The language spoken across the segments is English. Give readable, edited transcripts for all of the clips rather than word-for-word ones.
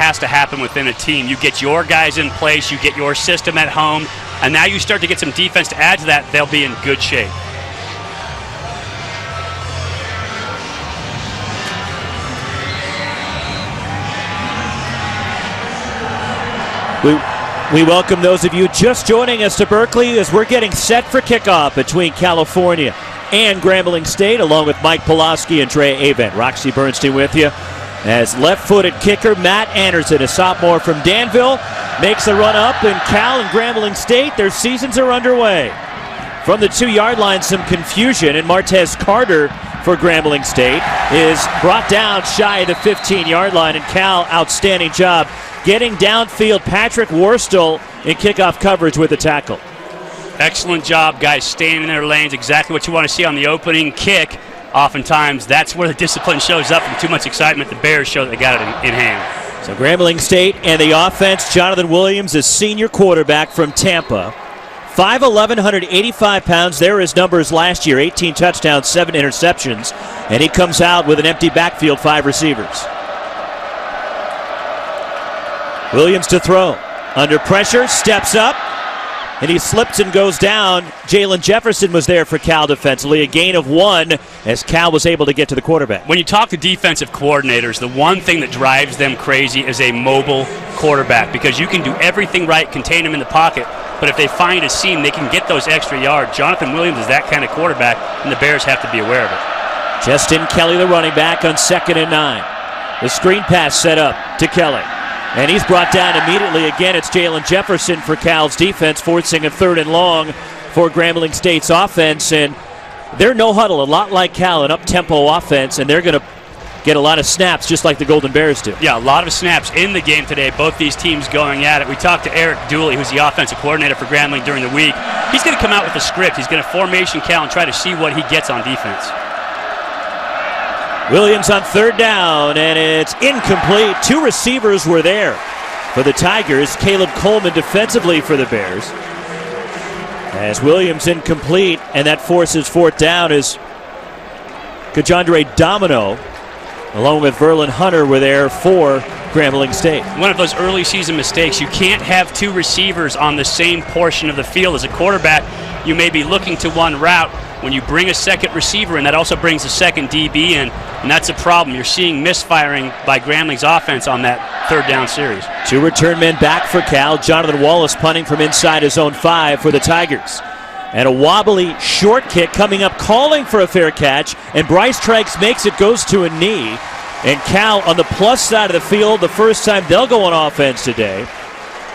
has to happen within a team. You get your guys in place, you get your system at home, and now you start to get some defense to add to that, they'll be in good shape. We welcome those of you just joining us to Berkeley as we're getting set for kickoff between California and Grambling State, along with Mike Pulaski and Trey Avent. Roxy Bernstein with you as left-footed kicker Matt Anderson, a sophomore from Danville, makes the run up, and Cal and Grambling State, their seasons are underway. From the 2-yard line, some confusion, and Martez Carter for Grambling State is brought down shy of the 15-yard line, and Cal, outstanding job getting downfield. Patrick Worstel in kickoff coverage with the tackle. Excellent job, guys, staying in their lanes, exactly what you want to see on the opening kick. Oftentimes, that's where the discipline shows up, and too much excitement, the Bears show that they got it in hand. So Grambling State and the offense, Jonathan Williams, a senior quarterback from Tampa. 5'11", 185 pounds. There are his numbers last year, 18 touchdowns, 7 interceptions, and he comes out with an empty backfield, 5 receivers. Williams to throw. Under pressure, steps up, and he slips and goes down. Jalen Jefferson was there for Cal defensively. A gain of 1 as Cal was able to get to the quarterback. When you talk to defensive coordinators, the one thing that drives them crazy is a mobile quarterback, because you can do everything right, contain him in the pocket, but if they find a seam, they can get those extra yards. Jonathan Williams is that kind of quarterback, and the Bears have to be aware of it. Justin Kelly, the running back, on 2nd and 9. The screen pass set up to Kelly. And he's brought down immediately. Again, it's Jalen Jefferson for Cal's defense, forcing a 3rd and long for Grambling State's offense. And they're no huddle, a lot like Cal, an up-tempo offense, and they're going to get a lot of snaps just like the Golden Bears do. Yeah, a lot of snaps in the game today, both these teams going at it. We talked to Eric Dooley, who's the offensive coordinator for Grambling during the week. He's going to come out with a script. He's going to formation Cal and try to see what he gets on defense. Williams on 3rd down, and it's incomplete. 2 receivers were there for the Tigers. Caleb Coleman defensively for the Bears. As Williams incomplete, and that forces 4th down as Kajandre Domino, along with Verlin Hunter, were there for Grambling State. One of those early season mistakes. You can't have 2 receivers on the same portion of the field. As a quarterback, you may be looking to one route. When you bring a second receiver in, that also brings a second DB in, and that's a problem. You're seeing misfiring by Grambling's offense on that 3rd down series. 2 return men back for Cal. Jonathan Wallace punting from inside his own 5 for the Tigers. And a wobbly short kick coming up, calling for a fair catch, and Bryce Treggs makes it, goes to a knee. And Cal on the plus side of the field, the first time they'll go on offense today.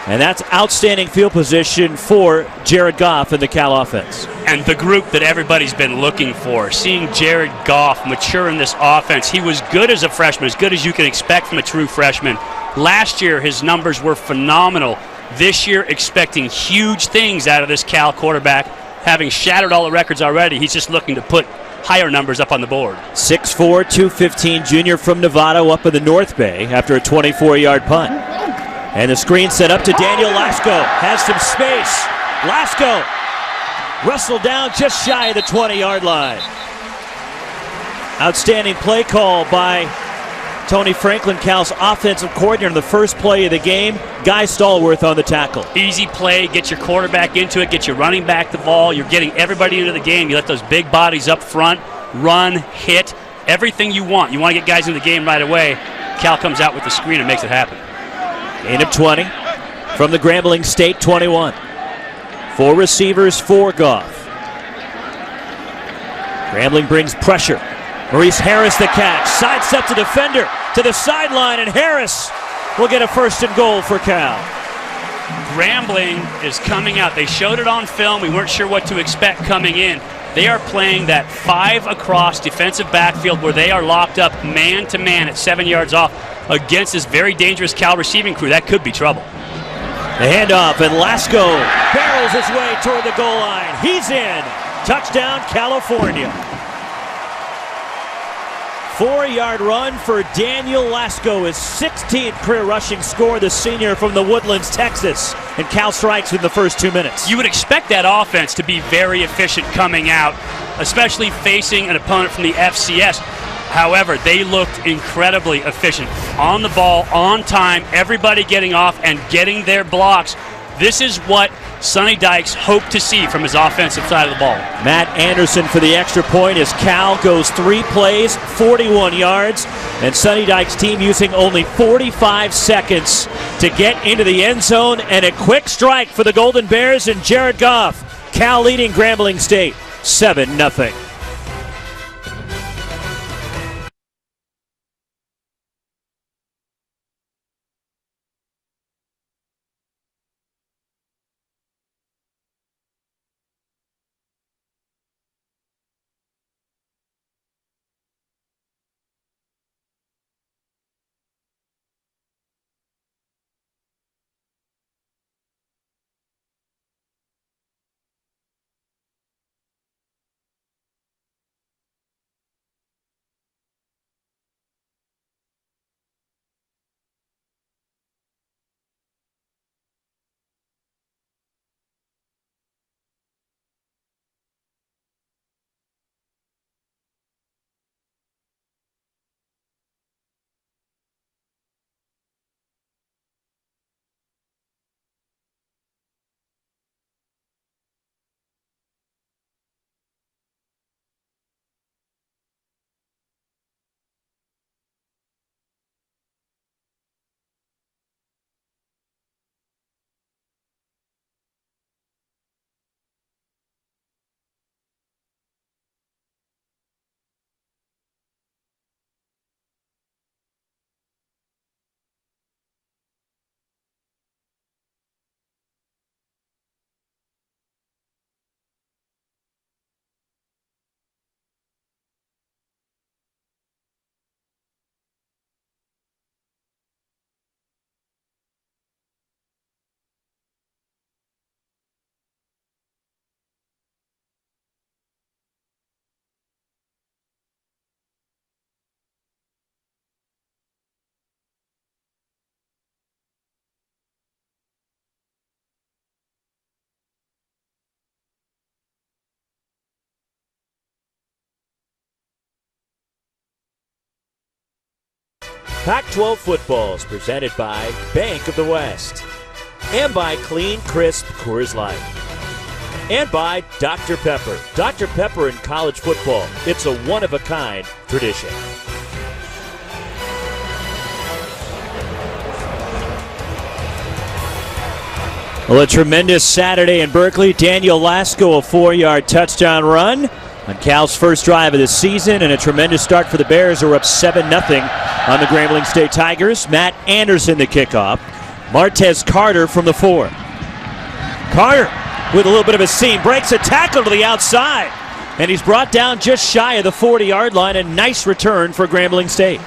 And that's outstanding field position for Jared Goff and the Cal offense. And the group that everybody's been looking for, seeing Jared Goff mature in this offense. He was good as a freshman, as good as you can expect from a true freshman. Last year, his numbers were phenomenal. This year, expecting huge things out of this Cal quarterback. Having shattered all the records already, he's just looking to put higher numbers up on the board. 6'4", 215 junior from Nevada, up in the North Bay after a 24-yard punt. And the screen set up to Daniel Lasko. Has some space. Lasko wrestled down just shy of the 20-yard line. Outstanding play call by Tony Franklin, Cal's offensive coordinator, in the first play of the game. Guy Stallworth on the tackle. Easy play, get your quarterback into it, get your running back the ball. You're getting everybody into the game. You let those big bodies up front, run, hit, everything you want. You want to get guys in the game right away. Cal comes out with the screen and makes it happen. Gain of 20 from the Grambling State 21. 4 receivers for Goff. Grambling brings pressure. Maurice Harris the catch. Sidesteps the defender to the sideline, and Harris will get a 1st and goal for Cal. Grambling is coming out. They showed it on film. We weren't sure what to expect coming in. They are playing that 5 across defensive backfield where they are locked up man-to-man at 7 yards off against this very dangerous Cal receiving crew. That could be trouble. The handoff, and Lasko barrels his way toward the goal line. He's in. Touchdown, California. 4-yard run for Daniel Lasko, his 16th career rushing score, the senior from the Woodlands, Texas. And Cal strikes in the first 2 minutes. You would expect that offense to be very efficient coming out, especially facing an opponent from the FCS. However, they looked incredibly efficient. On the ball, on time, everybody getting off and getting their blocks. This is what Sonny Dykes hoped to see from his offensive side of the ball. Matt Anderson for the extra point as Cal goes 3 plays, 41 yards, and Sonny Dykes' team using only 45 seconds to get into the end zone, and a quick strike for the Golden Bears and Jared Goff. Cal leading Grambling State 7-0. Pac-12 football is presented by Bank of the West, and by Clean Crisp Coors Light, and by Dr. Pepper. Dr. Pepper in college football. It's a one-of-a-kind tradition. Well, a tremendous Saturday in Berkeley. Daniel Lasco, a 4-yard touchdown run on Cal's first drive of the season, and a tremendous start for the Bears, who are up 7-0 on the Grambling State Tigers. Matt Anderson, the kickoff. Martez Carter from the 4. Carter with a little bit of a seam, breaks a tackle to the outside, and he's brought down just shy of the 40-yard line. A nice return for Grambling State.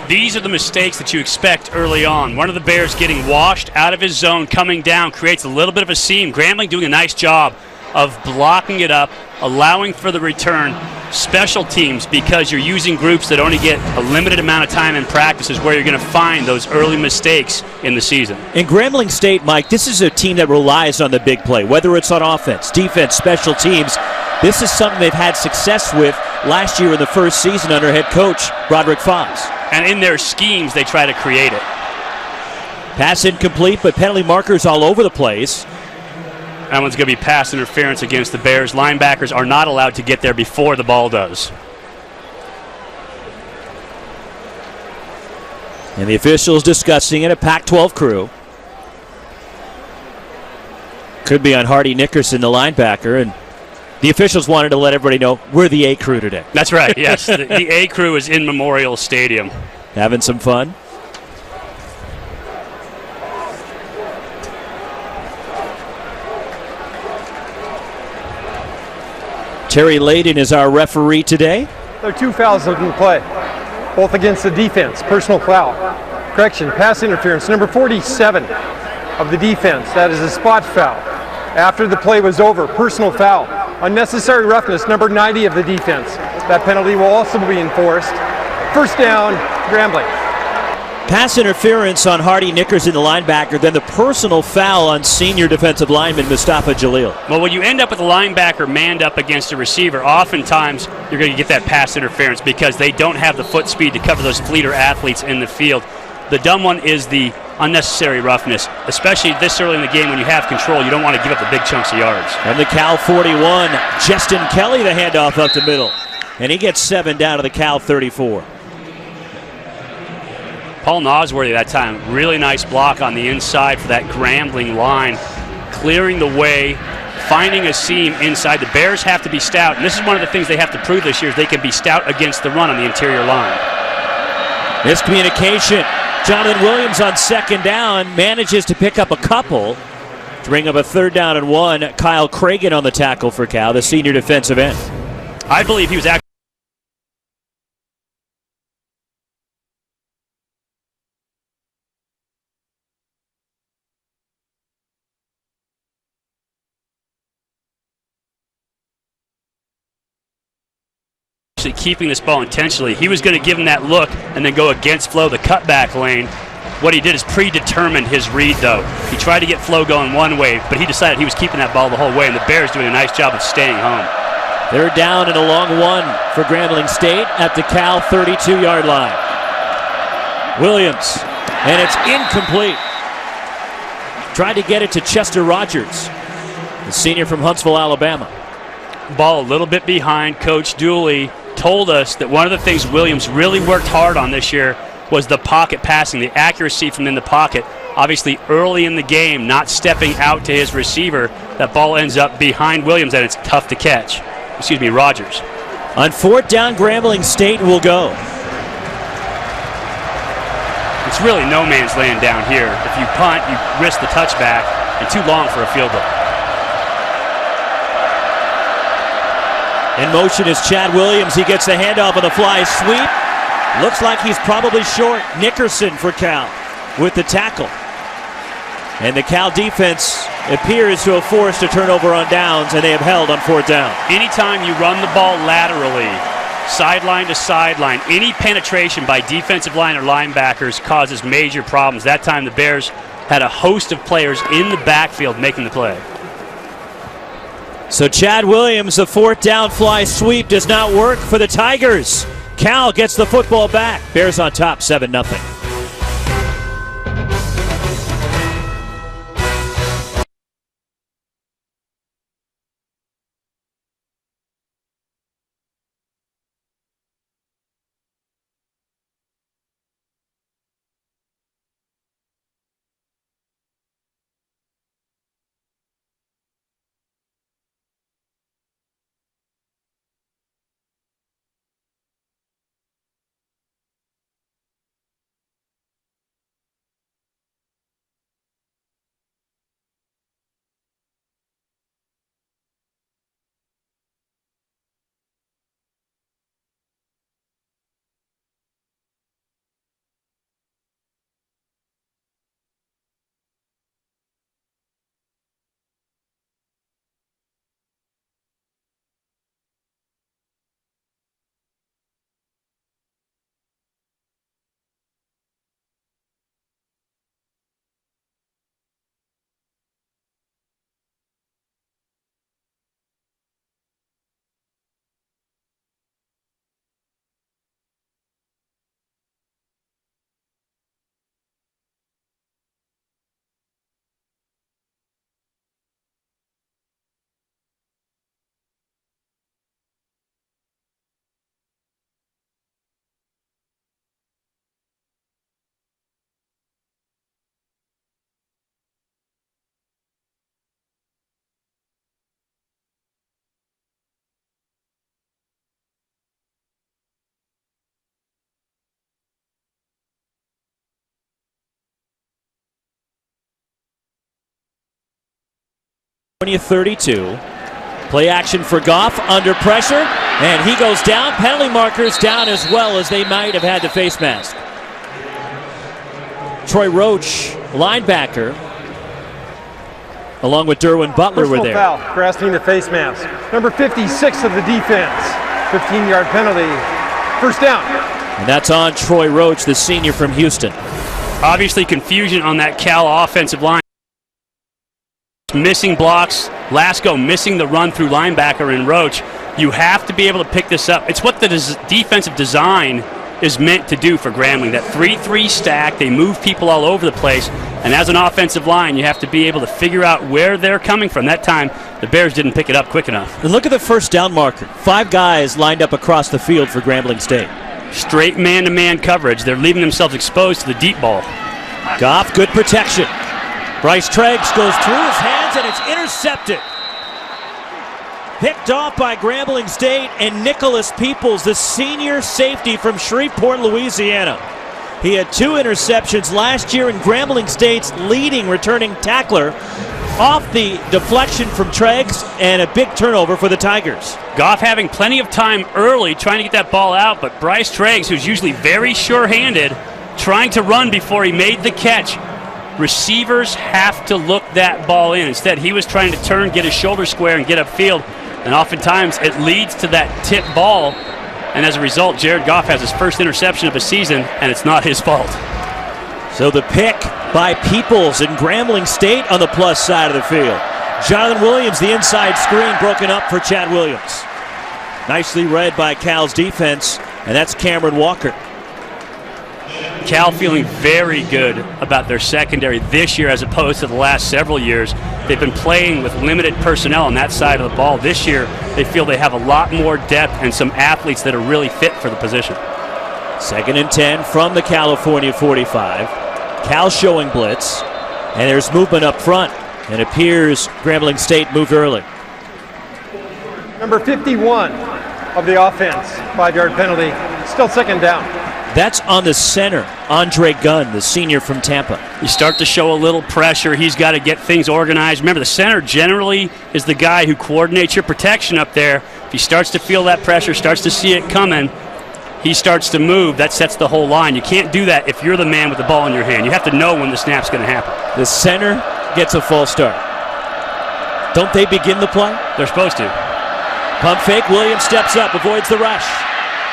These are the mistakes that you expect early on. One of the Bears getting washed out of his zone, coming down, creates a little bit of a seam. Grambling doing a nice job of blocking it up, allowing for the return. Special teams, because you're using groups that only get a limited amount of time in practice, is where you're going to find those early mistakes in the season. In Grambling State, Mike, this is a team that relies on the big play, whether it's on offense, defense, special teams. This is something they've had success with last year in the first season under head coach Roderick Foss. And in their schemes, they try to create it. Pass incomplete, but penalty markers all over the place. That one's going to be pass interference against the Bears. Linebackers are not allowed to get there before the ball does. And the officials discussing it, a Pac-12 crew. Could be on Hardy Nickerson, the linebacker, and the officials wanted to let everybody know we're the A crew today. That's right, yes. The A crew is in Memorial Stadium. Having some fun. Terry Layden is our referee today. There are 2 fouls in play, both against the defense. Personal foul. Correction, pass interference. Number 47 of the defense. That is a spot foul. After the play was over, personal foul. Unnecessary roughness, number 90 of the defense. That penalty will also be enforced. First down, Grambling. Pass interference on Hardy Nickerson, the linebacker, then the personal foul on senior defensive lineman Mustafa Jalil. Well, when you end up with a linebacker manned up against a receiver, oftentimes you're going to get that pass interference because they don't have the foot speed to cover those fleeter athletes in the field. The dumb one is the unnecessary roughness, especially this early in the game when you have control. You don't want to give up the big chunks of yards. And the Cal 41, Justin Kelly, the handoff up the middle. And he gets 7 down to the Cal 34. Paul Nosworthy that time, really nice block on the inside for that Grambling line, clearing the way, finding a seam inside. The Bears have to be stout, and this is one of the things they have to prove this year, is they can be stout against the run on the interior line. Miscommunication. Jonathan Williams on 2nd down manages to pick up a couple to bring up a 3rd down and 1. Kyle Cragen on the tackle for Cal, the senior defensive end. I believe he was actually keeping this ball intentionally. He was going to give him that look and then go against Flo, the cutback lane. What he did is predetermined his read, though. He tried to get Flo going one way, but he decided he was keeping that ball the whole way, and the Bears doing a nice job of staying home. 3rd down and a long one for Grambling State at the Cal 32-yard line. Williams, and it's incomplete. Tried to get it to Chester Rogers, the senior from Huntsville, Alabama. Ball a little bit behind. Coach Dooley told us that one of the things Williams really worked hard on this year was the pocket passing, the accuracy from in the pocket. Obviously early in the game, not stepping out to his receiver, that ball ends up behind Williams and it's tough to catch. Excuse me, Rogers. On 4th down, Grambling State will go. It's really no man's land down here. If you punt, you risk the touchback, and too long for a field goal. In motion is Chad Williams. He gets the handoff on the fly sweep. Looks like he's probably short. Nickerson for Cal with the tackle. And the Cal defense appears to have forced a turnover on downs, and they have held on 4th down. Anytime you run the ball laterally, sideline to sideline, any penetration by defensive line or linebackers causes major problems. That time the Bears had a host of players in the backfield making the play. So Chad Williams, the 4th down fly sweep does not work for the Tigers. Cal gets the football back. Bears on top, 7-0. Of 32. Play action for Goff under pressure, and he goes down. Penalty markers down as well, as they might have had the face mask. Troy Roach, linebacker, along with Derwin Butler, were there. Foul, grasping the face mask. Number 56 of the defense. 15-yard penalty. 1st down. And that's on Troy Roach, the senior from Houston. Obviously confusion on that Cal offensive line. Missing blocks, Lasco missing the run through linebacker in Roach. You have to be able to pick this up. It's what the defensive design is meant to do for Grambling. That 3-3 stack, they move people all over the place, and as an offensive line, you have to be able to figure out where they're coming from. That time, the Bears didn't pick it up quick enough. And look at the first down marker. 5 guys lined up across the field for Grambling State. Straight man-to-man coverage. They're leaving themselves exposed to the deep ball. Goff, good protection. Bryce Treggs goes through his hands, and it's intercepted. Picked off by Grambling State, and Nicholas Peoples, the senior safety from Shreveport, Louisiana. He had 2 interceptions last year, and Grambling State's leading returning tackler off the deflection from Treggs, and a big turnover for the Tigers. Goff having plenty of time early trying to get that ball out, but Bryce Treggs, who's usually very sure-handed, trying to run before he made the catch. Receivers have to look that ball in. Instead, he was trying to turn, get his shoulder square, and get upfield. And oftentimes, it leads to that tip ball. And as a result, Jared Goff has his first interception of the season, and it's not his fault. So the pick by Peoples and Grambling State on the plus side of the field. Jonathan Williams, the inside screen, broken up for Chad Williams. Nicely read by Cal's defense, and that's Cameron Walker. Cal feeling very good about their secondary this year as opposed to the last several years. They've been playing with limited personnel on that side of the ball. This year, they feel they have a lot more depth and some athletes that are really fit for the position. 2nd and 10 from the California 45. Cal showing blitz, and there's movement up front. It appears Grambling State moved early. Number 51 of the offense, 5-yard penalty, still 2nd down. That's on the center, Andre Gunn, the senior from Tampa. You start to show a little pressure. He's got to get things organized. Remember, the center generally is the guy who coordinates your protection up there. If he starts to feel that pressure, starts to see it coming, he starts to move. That sets the whole line. You can't do that if you're the man with the ball in your hand. You have to know when the snap's going to happen. The center gets a false start. Don't they begin the play? They're supposed to. Pump fake. Williams steps up, avoids the rush.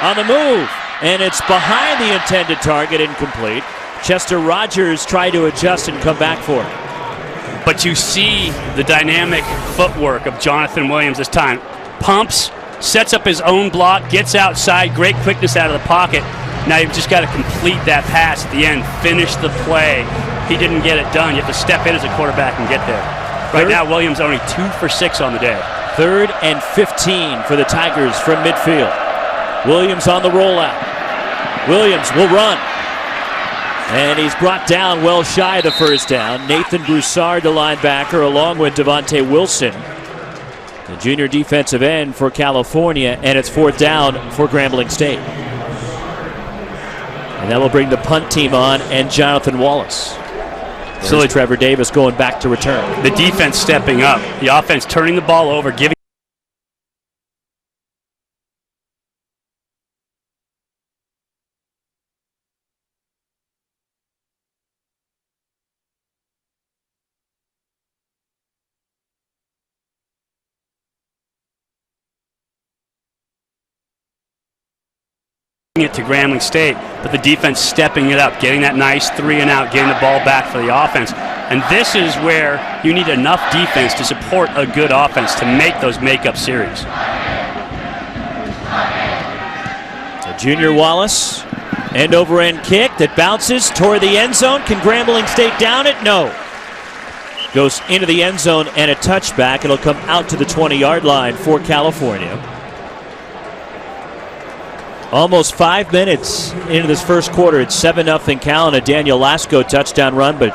On the move. And it's behind the intended target, incomplete. Chester Rogers tried to adjust and come back for it. But you see the dynamic footwork of Jonathan Williams this time. Pumps, sets up his own block, gets outside, great quickness out of the pocket. Now you've just got to complete that pass at the end, finish the play. He didn't get it done. You have to step in as a quarterback and get there. Right now, Williams only 2 for 6 on the day. 3rd and 15 for the Tigers from midfield. Williams on the rollout. Williams will run. And he's brought down well shy of the first down. Nathan Broussard, the linebacker, along with Devontae Wilson, the junior defensive end for California, and it's 4th down for Grambling State. And that will bring the punt team on and Jonathan Wallace. So Trevor Davis going back to return. The defense stepping up. The offense turning the ball over, giving it to Grambling State, but the defense stepping it up, getting that nice 3-and-out, getting the ball back for the offense. And this is where you need enough defense to support a good offense to make those makeup series. So Junior Wallace, end-over-end kick that bounces toward the end zone. Can Grambling State down it? No. Goes into the end zone and a touchback. It'll come out to the 20-yard line for California. Almost 5 minutes into this first quarter. It's 7-0 Cal and a Daniel Lasco touchdown run, but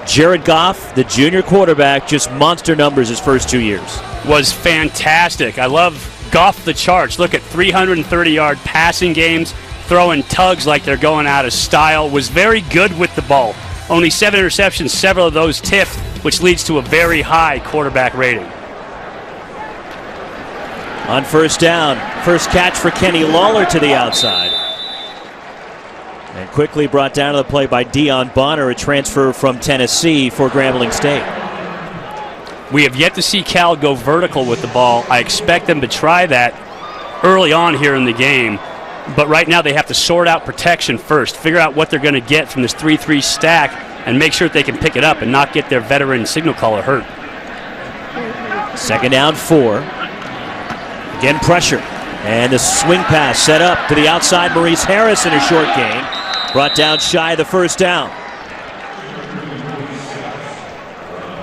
Jared Goff, the junior quarterback, just monster numbers his first 2 years. Was fantastic. I love Goff the charts. Look at 330-yard passing games, throwing tugs like they're going out of style. Was very good with the ball. Only 7 interceptions, several of those tipped, which leads to a very high quarterback rating. On first down, first catch for Kenny Lawler to the outside. And quickly brought down to the play by Deion Bonner, a transfer from Tennessee for Grambling State. We have yet to see Cal go vertical with the ball. I expect them to try that early on here in the game. But right now they have to sort out protection first, figure out what they're going to get from this 3-3 stack, and make sure that they can pick it up and not get their veteran signal caller hurt. 2nd down, 4. Again, pressure. And the swing pass set up to the outside. Maurice Harris in a short gain. Brought down shy of the 1st down.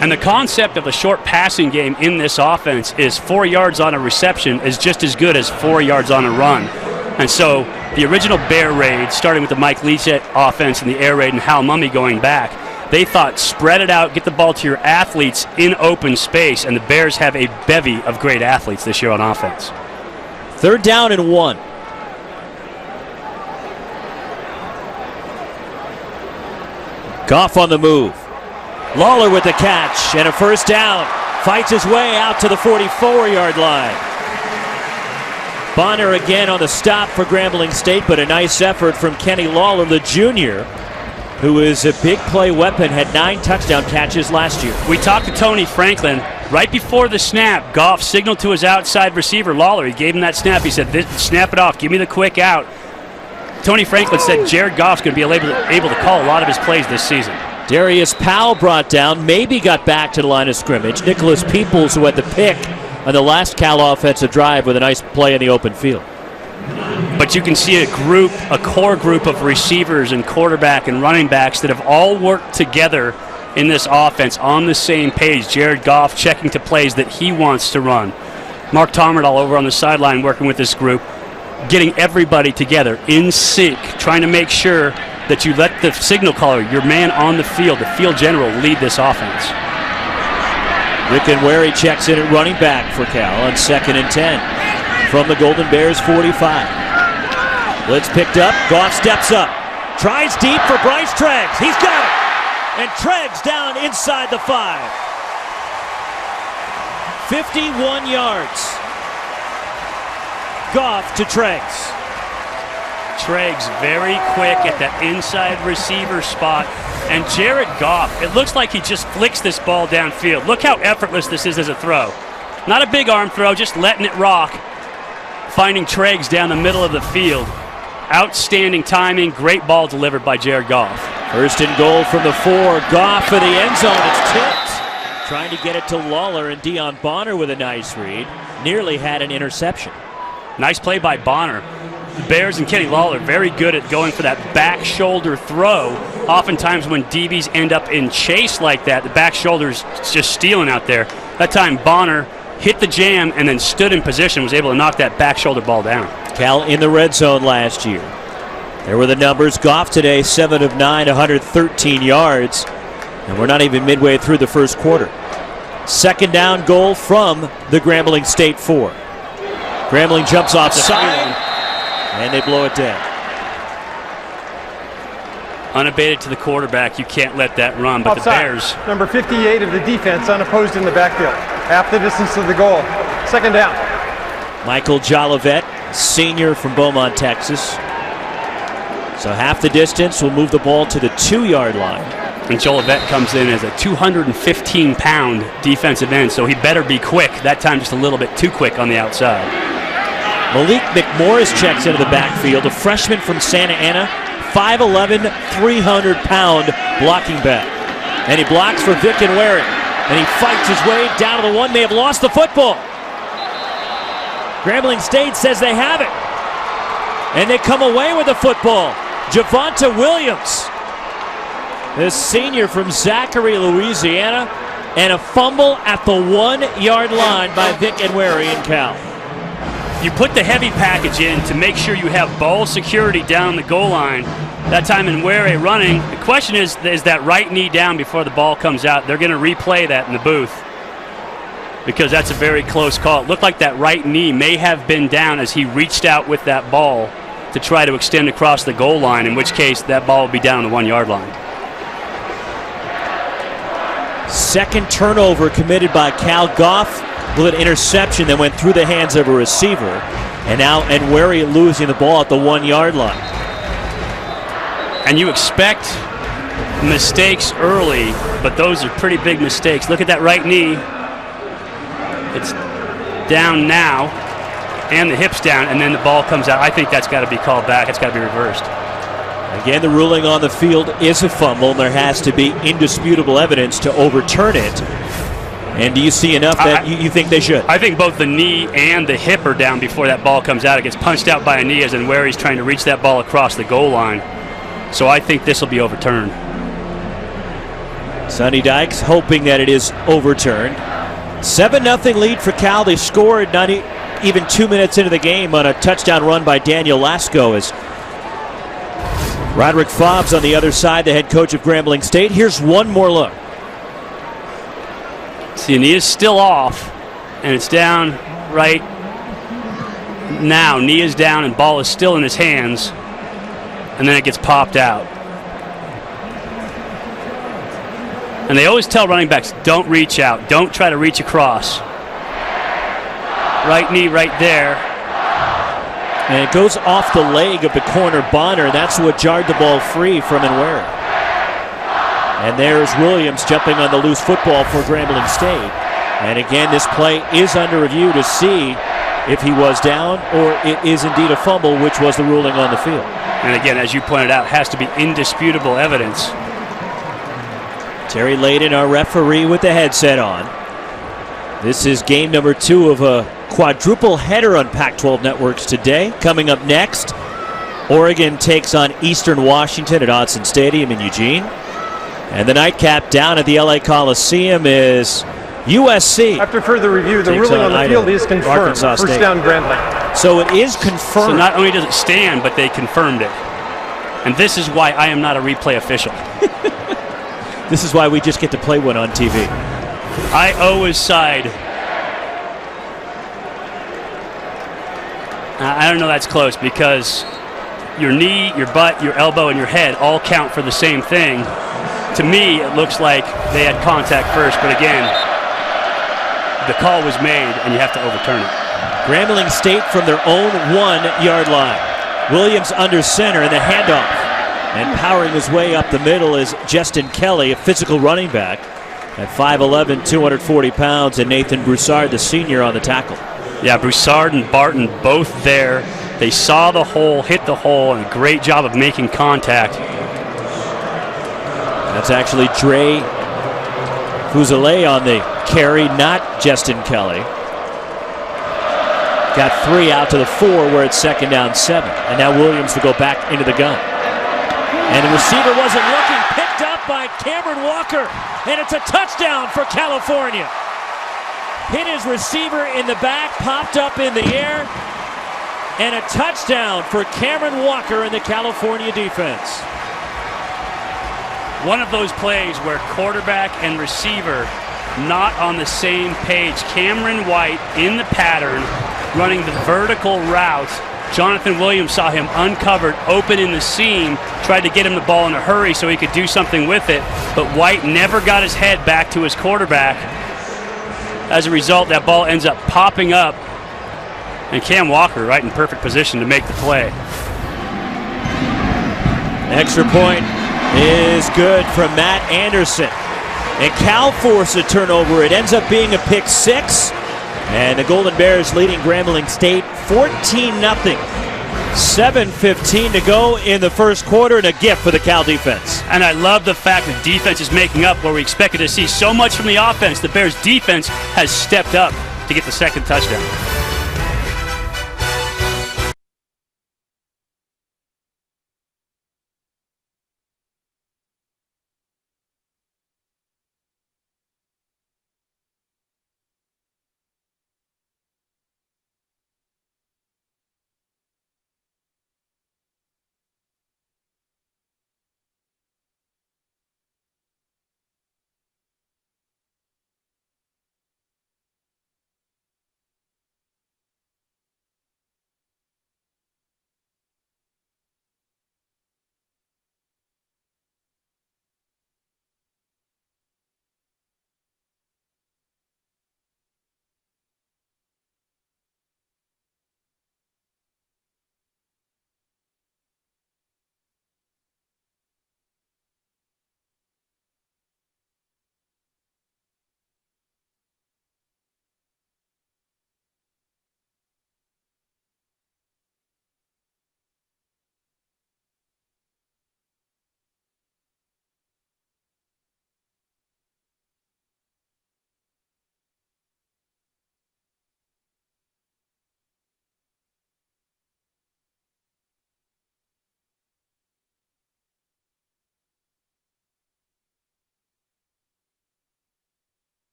And the concept of a short passing game in this offense is 4 yards on a reception is just as good as 4 yards on a run. And so the original Bear raid, starting with the Mike Leach offense and the air raid and Hal Mumme going back, they thought spread it out, get the ball to your athletes in open space, and the Bears have a bevy of great athletes this year on offense. 3rd down and 1. Goff on the move. Lawler with the catch and a 1st down. Fights his way out to the 44-yard line. Bonner again on the stop for Grambling State, but a nice effort from Kenny Lawler, the junior, who is a big play weapon, had 9 touchdown catches last year. We talked to Tony Franklin. Right before the snap, Goff signaled to his outside receiver, Lawler. He gave him that snap. He said, snap it off. Give me the quick out. Tony Franklin said Jared Goff's going to be able to call a lot of his plays this season. Darius Powell brought down, maybe got back to the line of scrimmage. Nicholas Peoples, who had the pick on the last Cal offensive drive with a nice play in the open field. But you can see a core group of receivers and quarterback and running backs that have all worked together in this offense on the same page. Jared Goff checking to plays that he wants to run. Mark Tommerdahl over on the sideline working with this group, getting everybody together in sync, trying to make sure that you let the signal caller, your man on the field general, lead this offense. Rick and Wary checks in at running back for Cal on 2nd and 10 from the Golden Bears 45. Blitz picked up. Goff steps up. Tries deep for Bryce Treggs. He's got it. And Treggs down inside the 5. 51 yards. Goff to Treggs. Treggs very quick at that inside receiver spot. And Jared Goff, it looks like he just flicks this ball downfield. Look how effortless this is as a throw. Not a big arm throw, just letting it rock. Finding Treggs down the middle of the field. Outstanding timing, great ball delivered by Jared Goff. 1st and goal from the 4. Goff for the end zone. It's tipped. Trying to get it to Lawler, and Deion Bonner with a nice read. Nearly had an interception. Nice play by Bonner. Bears and Kenny Lawler very good at going for that back shoulder throw. Oftentimes when DBs end up in chase like that, the back shoulder's just stealing out there. That time Bonner hit the jam and then stood in position, was able to knock that back shoulder ball down. Cal in the red zone last year. There were the numbers. Goff today, 7 of 9, 113 yards. And we're not even midway through the 1st quarter. 2nd down goal from the Grambling State 4. Grambling jumps offside, and they blow it down. Unabated to the quarterback, you can't let that run, but Offside. the Bears. Number 58 of the defense unopposed in the backfield. Half the distance to the goal. 2nd down. Michael Jolivet, senior from Beaumont, Texas. So half the distance will move the ball to the 2-yard line. And Jolivet comes in as a 215-pound defensive end, so he better be quick. That time just a little bit too quick on the outside. Malik McMorris checks into the backfield, a freshman from Santa Ana, 5'11", 300-pound blocking back. And he blocks for Vic and Wary. And he fights his way down to the 1. May have lost the football. Grambling State says they have it. And they come away with the football. Javonte Williams, this senior from Zachary, Louisiana, and a fumble at the 1-yard line by Vic and Wary in Cal. You put the heavy package in to make sure you have ball security down the goal line. That time in Wary running, the question is that right knee down before the ball comes out? They're going to replay that in the booth because that's a very close call. It looked like that right knee may have been down as he reached out with that ball to try to extend across the goal line, in which case that ball will be down the 1-yard line. 2nd turnover committed by Cal. Goff with an interception that went through the hands of a receiver. And now Wary losing the ball at the 1-yard line. And you expect mistakes early, but those are pretty big mistakes. Look at that right knee. It's down now. and the hips down, and then the ball comes out. I think that's got to be called back. It's got to be reversed. Again, the ruling on the field is a fumble, and there has to be indisputable evidence to overturn it. And do you see enough that you think they should? I think both the knee and the hip are down before that ball comes out. It gets punched out by a knee as in where he's trying to reach that ball across the goal line. So I think this will be overturned. Sonny Dykes hoping that it is overturned. 7-0 lead for Cal. They scored not even 2 minutes into the game on a touchdown run by Daniel Lasco as Roderick Fobbs on the other side, the head coach of Grambling State. Here's one more look. See, the knee is still off, and it's down right now. Knee is down, and ball is still in his hands, and then it gets popped out. And they always tell running backs, don't reach out. Don't try to reach across. Right knee right there. And it goes off the leg of the corner Bonner. That's what jarred the ball free from Nwera. And there's Williams jumping on the loose football for Grambling State. And again, this play is under review to see if he was down or it is indeed a fumble, which was the ruling on the field. And again, as you pointed out, has to be indisputable evidence. Terry Layden, our referee, with the headset on. This is game number 2 of a quadruple header on Pac-12 networks today. Coming up next, Oregon takes on Eastern Washington at Autzen Stadium in Eugene. And the nightcap down at the LA Coliseum is USC. After further review, the ruling on the field is confirmed. Arkansas First State. down, Grambling. So it is confirmed. So not only does it stand, but they confirmed it. And this is why I am not a replay official. This is why we just get to play one on TV. I owe his side. I don't know that's close because your knee, your butt, your elbow, and your head all count for the same thing. To me, it looks like they had contact first, but again, the call was made and you have to overturn it. Grambling State from their own 1-yard line. Williams under center in the handoff. And powering his way up the middle is Justin Kelly, a physical running back at 5'11", 240 pounds, and Nathan Broussard, the senior, on the tackle. Yeah, Broussard and Barton both there. They saw the hole, hit the hole, and a great job of making contact. That's actually Dre Fusile on the carry, not Justin Kelly. Got 3 out to the 4 where it's 2nd down 7. And now Williams will go back into the gun. And the receiver wasn't looking, picked up by Cameron Walker, and it's a touchdown for California. Hit his receiver in the back, popped up in the air, and a touchdown for Cameron Walker and the California defense. One of those plays where quarterback and receiver not on the same page. Cameron White in the pattern, running the vertical route. Jonathan Williams saw him uncovered, open in the seam, tried to get him the ball in a hurry so he could do something with it, but White never got his head back to his quarterback. As a result, that ball ends up popping up, and Cam Walker right in perfect position to make the play. Extra point is good from Matt Anderson. And Cal forced a turnover. It ends up being a pick 6. And the Golden Bears leading Grambling State 14-0. 7:15 to go in the first quarter, and a gift for the Cal defense. And I love the fact that defense is making up where we expected to see so much from the offense. The Bears defense has stepped up to get the 2nd touchdown.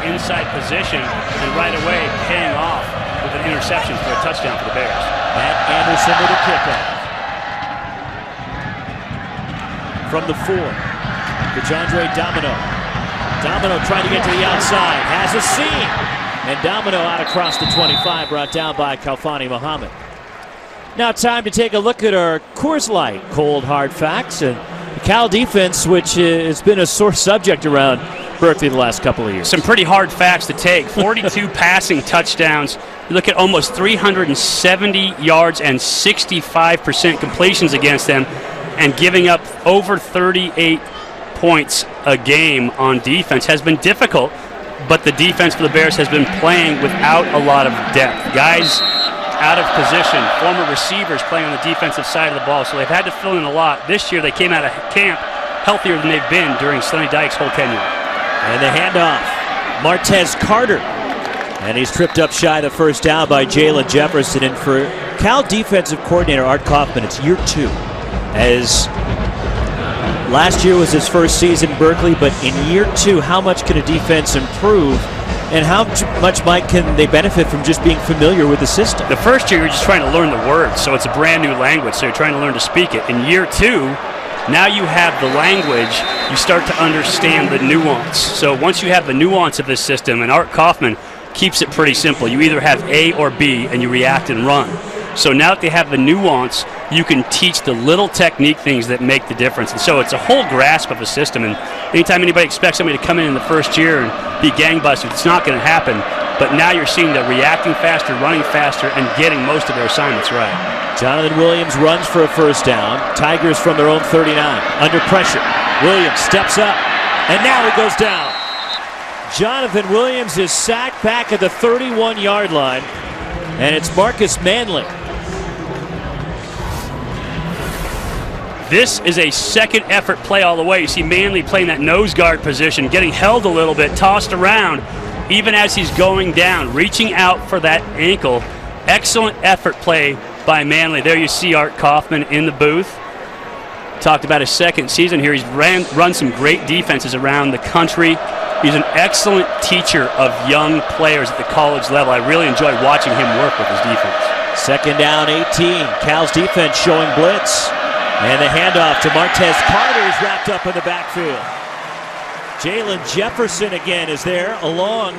inside position and right away paying off with an interception for a touchdown for the Bears. Matt Anderson with a kickoff. From the 4, DeJandre Domino. Domino trying to get to the outside, has a seam, and Domino out across the 25, brought down by Kalfani Muhammad. Now time to take a look at our Coors Light cold hard facts and the Cal defense, which has been a sore subject around Berkeley the last couple of years. Some pretty hard facts to take. 42 passing touchdowns. You look at almost 370 yards and 65% completions against them, and giving up over 38 points a game on defense has been difficult, but the defense for the Bears has been playing without a lot of depth. Guys out of position, former receivers playing on the defensive side of the ball, so they've had to fill in a lot. This year they came out of camp healthier than they've been during Sonny Dykes' whole tenure. And the handoff, Martez Carter. And he's tripped up shy of the first down by Jalen Jefferson. And for Cal defensive coordinator Art Kaufman, it's year 2. As last year was his first season in Berkeley, but in year 2, how much can a defense improve? And how much, Mike, can they benefit from just being familiar with the system? The first year, you're just trying to learn the words, so it's a brand new language, so you're trying to learn to speak it. In year 2, now you have the language, you start to understand the nuance. So once you have the nuance of this system, and Art Kaufman keeps it pretty simple, you either have A or B, and you react and run. So now that they have the nuance, you can teach the little technique things that make the difference. And so it's a whole grasp of a system. And anytime anybody expects somebody to come in the first year and be gangbusters, it's not going to happen. But now you're seeing them reacting faster, running faster, and getting most of their assignments right. Jonathan Williams runs for a first down. Tigers from their own 39. Under pressure. Williams steps up, and now he goes down. Jonathan Williams is sacked back at the 31-yard line, and it's Marcus Manley. This is a second effort play all the way. You see Manley playing that nose guard position, getting held a little bit, tossed around, even as he's going down, reaching out for that ankle. Excellent effort play by Manley. There you see Art Kaufman in the booth. Talked about his second season here. He's run some great defenses around the country. He's an excellent teacher of young players at the college level. I really enjoy watching him work with his defense. Second down, 18. Cal's defense showing blitz. And the handoff to Martez Carter is wrapped up in the backfield. Jalen Jefferson again is there along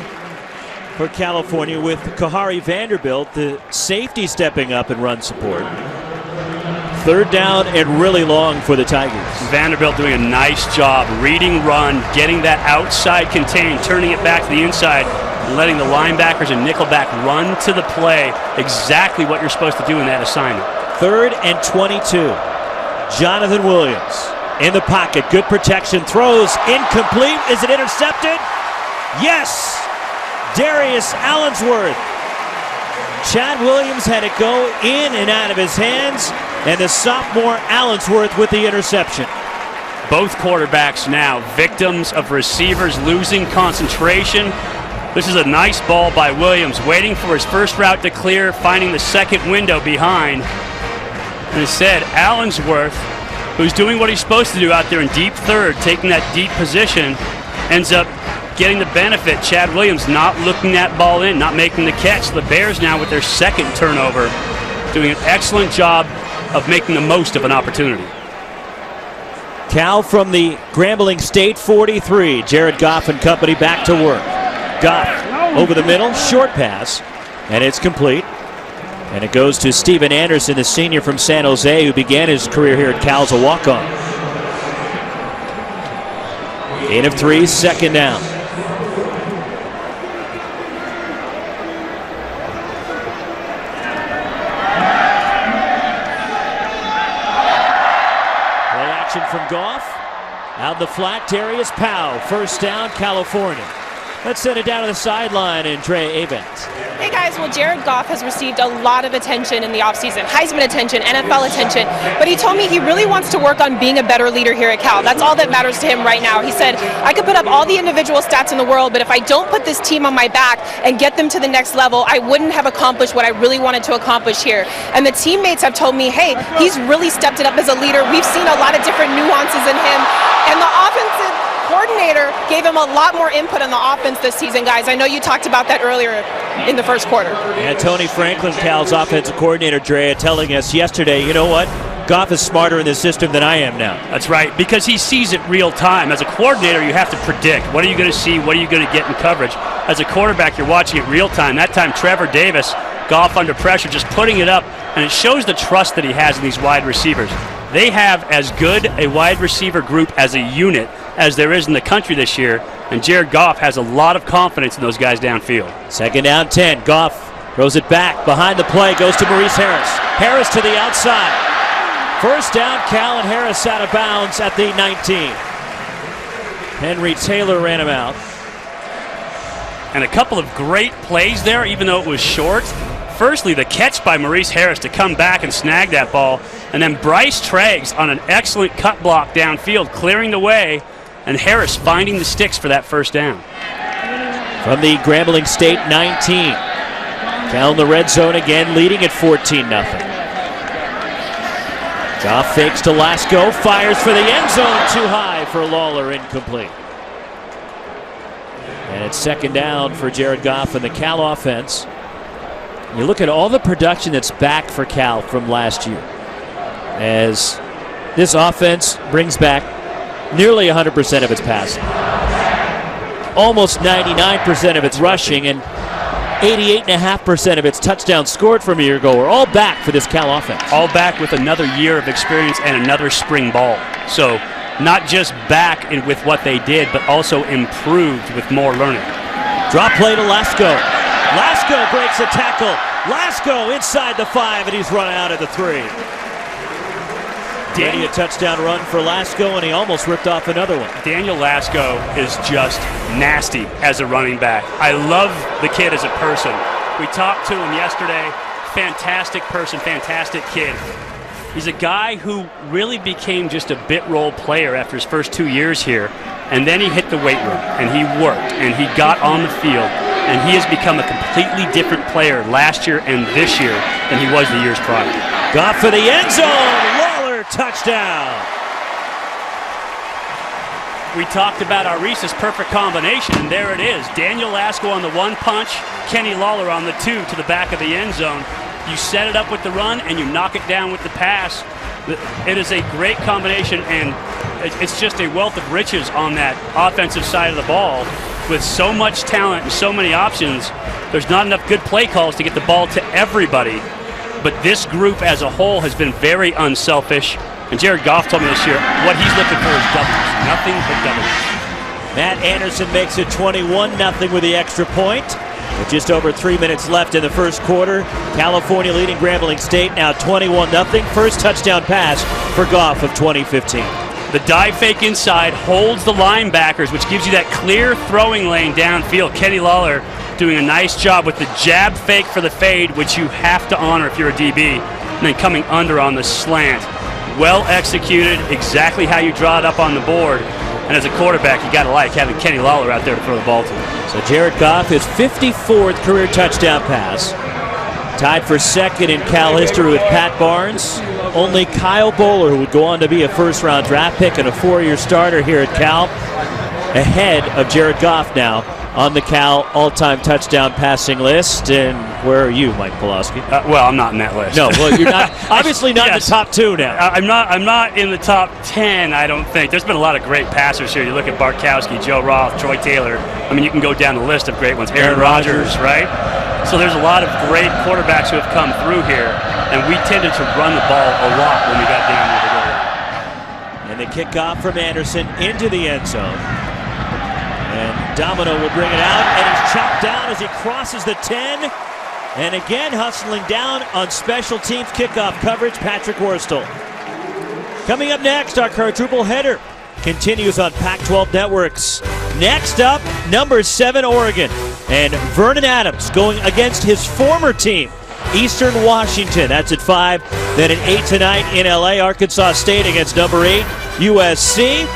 for California with Kahari Vanderbilt, the safety stepping up and run support. Third down and really long for the Tigers. Vanderbilt doing a nice job reading run, getting that outside contained, turning it back to the inside, and letting the linebackers and nickelback run to the play. Exactly what you're supposed to do in that assignment. 3rd and 22. Jonathan Williams in the pocket, good protection, throws incomplete. Is it intercepted? Yes! Darius Allensworth. Chad Williams had it go in and out of his hands, and the sophomore Allensworth with the interception. Both quarterbacks now victims of receivers losing concentration. This is a nice ball by Williams, waiting for his first route to clear, finding the second window behind. And instead, Allensworth, who's doing what he's supposed to do out there in deep third, taking that deep position, ends up getting the benefit. Chad Williams not looking that ball in, not making the catch. The Bears now with their second turnover, doing an excellent job of making the most of an opportunity. Cal from the Grambling State 43. Jared Goff and company back to work. Goff over the middle, short pass, and it's complete. And it goes to Steven Anderson, the senior from San Jose, who began his career here at Cal as a walk-on. 8 of 3, second down. Play action from Goff. Out the flat, Darius Powell. First down, California. Let's send it down to the sideline and Trey Avent. Hey guys, well Jared Goff has received a lot of attention in the offseason, Heisman attention, NFL attention, but he told me he really wants to work on being a better leader here at Cal. That's all that matters to him right now. He said, I could put up all the individual stats in the world, but if I don't put this team on my back and get them to the next level, I wouldn't have accomplished what I really wanted to accomplish here. And the teammates have told me, hey, he's really stepped it up as a leader. We've seen a lot of different nuances in him, and the offensive coordinator gave him a lot more input on the offense this season, guys. I know you talked about that earlier in the first quarter. And Tony Franklin, Cal's offensive coordinator, Drea, telling us yesterday, you know what? Goff is smarter in this system than I am now. That's right, because he sees it real time. As a coordinator, you have to predict. What are you going to see? What are you going to get in coverage? As a quarterback, you're watching it real time. That time, Trevor Davis, Goff under pressure, just putting it up, and it shows the trust that he has in these wide receivers. They have as good a wide receiver group as a unit as there is in the country this year, and Jared Goff has a lot of confidence in those guys downfield. Second down 10. Goff throws it back. Behind the play goes to Maurice Harris. Harris to the outside. First down, Cal, and Harris out of bounds at the 19. Henry Taylor ran him out. And a couple of great plays there, even though it was short. Firstly, the catch by Maurice Harris to come back and snag that ball. And then Bryce Traggs on an excellent cut block downfield, clearing the way, and Harris finding the sticks for that first down. From the Grambling State 19. Cal in the red zone again, leading at 14-0. Goff fakes to Lasko, fires for the end zone, too high for Lawler, incomplete. And it's second down for Jared Goff and the Cal offense. You look at all the production that's back for Cal from last year, as this offense brings back nearly 100% of its passing, almost 99% of its rushing, and 88.5% of its touchdowns scored from a year ago are all back for this Cal offense. All back with another year of experience and another spring ball. So not just back with what they did, but also improved with more learning. Drop play to Lasko. Lasko breaks a tackle. Lasko inside the 5, and he's run out at the 3. A touchdown run for Lasko, and he almost ripped off another one. Daniel Lasko is just nasty as a running back. I love the kid as a person. We talked to him yesterday. Fantastic person, fantastic kid. He's a guy who really became just a bit role player after his first 2 years here, and then he hit the weight room, and he worked, and he got on the field, and he has become a completely different player last year and this year than he was the years prior. Goff for the end zone. Touchdown. We talked about our Reese's perfect combination, and there it is. Daniel Lasko on the 1 punch, Kenny Lawler on the 2 to the back of the end zone. You set it up with the run, and you knock it down with the pass. It is a great combination, and it's just a wealth of riches on that offensive side of the ball. With so much talent and so many options, there's not enough good play calls to get the ball to everybody. But this group as a whole has been very unselfish. And Jared Goff told me this year what he's looking for is W's. Nothing but W's. Matt Anderson makes it 21-0 with the extra point. With just over 3 minutes left in the first quarter, California leading Grambling State now 21-0. First touchdown pass for Goff of 2015. The dive fake inside holds the linebackers, which gives you that clear throwing lane downfield. Kenny Lawler doing a nice job with the jab fake for the fade, which you have to honor if you're a DB, and then coming under on the slant. Well executed, exactly how you draw it up on the board. And as a quarterback, you got to like having Kenny Lawler out there to throw the ball to. So Jared Goff, his 54th career touchdown pass. Tied for second in Cal history with Pat Barnes. Only Kyle Bowler, who would go on to be a first-round draft pick and a 4-year starter here at Cal, ahead of Jared Goff now on the Cal all-time touchdown passing list. And where are you, Mike Pulaski? Well, I'm not in that list. No, well, you're not. Obviously not in the top 2 now. I'm not in the top 10, I don't think. There's been a lot of great passers here. You look at Bartkowski, Joe Roth, Troy Taylor. I mean, you can go down the list of great ones. Aaron Rodgers, right? So there's a lot of great quarterbacks who have come through here, and we tended to run the ball a lot when we got down near the goal line. And the kickoff from Anderson into the end zone. And Domino will bring it out, and he's chopped down as he crosses the 10. And again, hustling down on special teams kickoff coverage, Patrick Worstel. Coming up next, our quadruple header continues on Pac-12 Networks. Next up, number 7 Oregon, and Vernon Adams going against his former team, Eastern Washington. That's at 5. Then at 8 tonight in LA, Arkansas State against number 8 USC.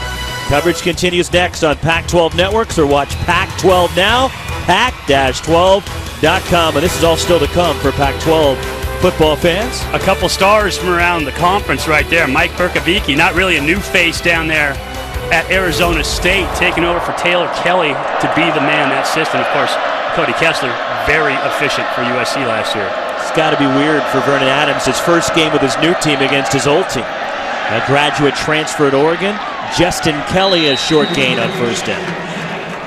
Coverage continues next on Pac-12 Networks, or watch Pac-12 now, pac-12.com. And this is all still to come for Pac-12 football fans. A couple stars from around the conference right there. Mike Berkovicki, not really a new face down there at Arizona State, taking over for Taylor Kelly to be the man in that system. Of course, Cody Kessler, very efficient for USC last year. It's got to be weird for Vernon Adams, his first game with his new team against his old team. A graduate transfer at Oregon. Justin Kelly a short gain on first down.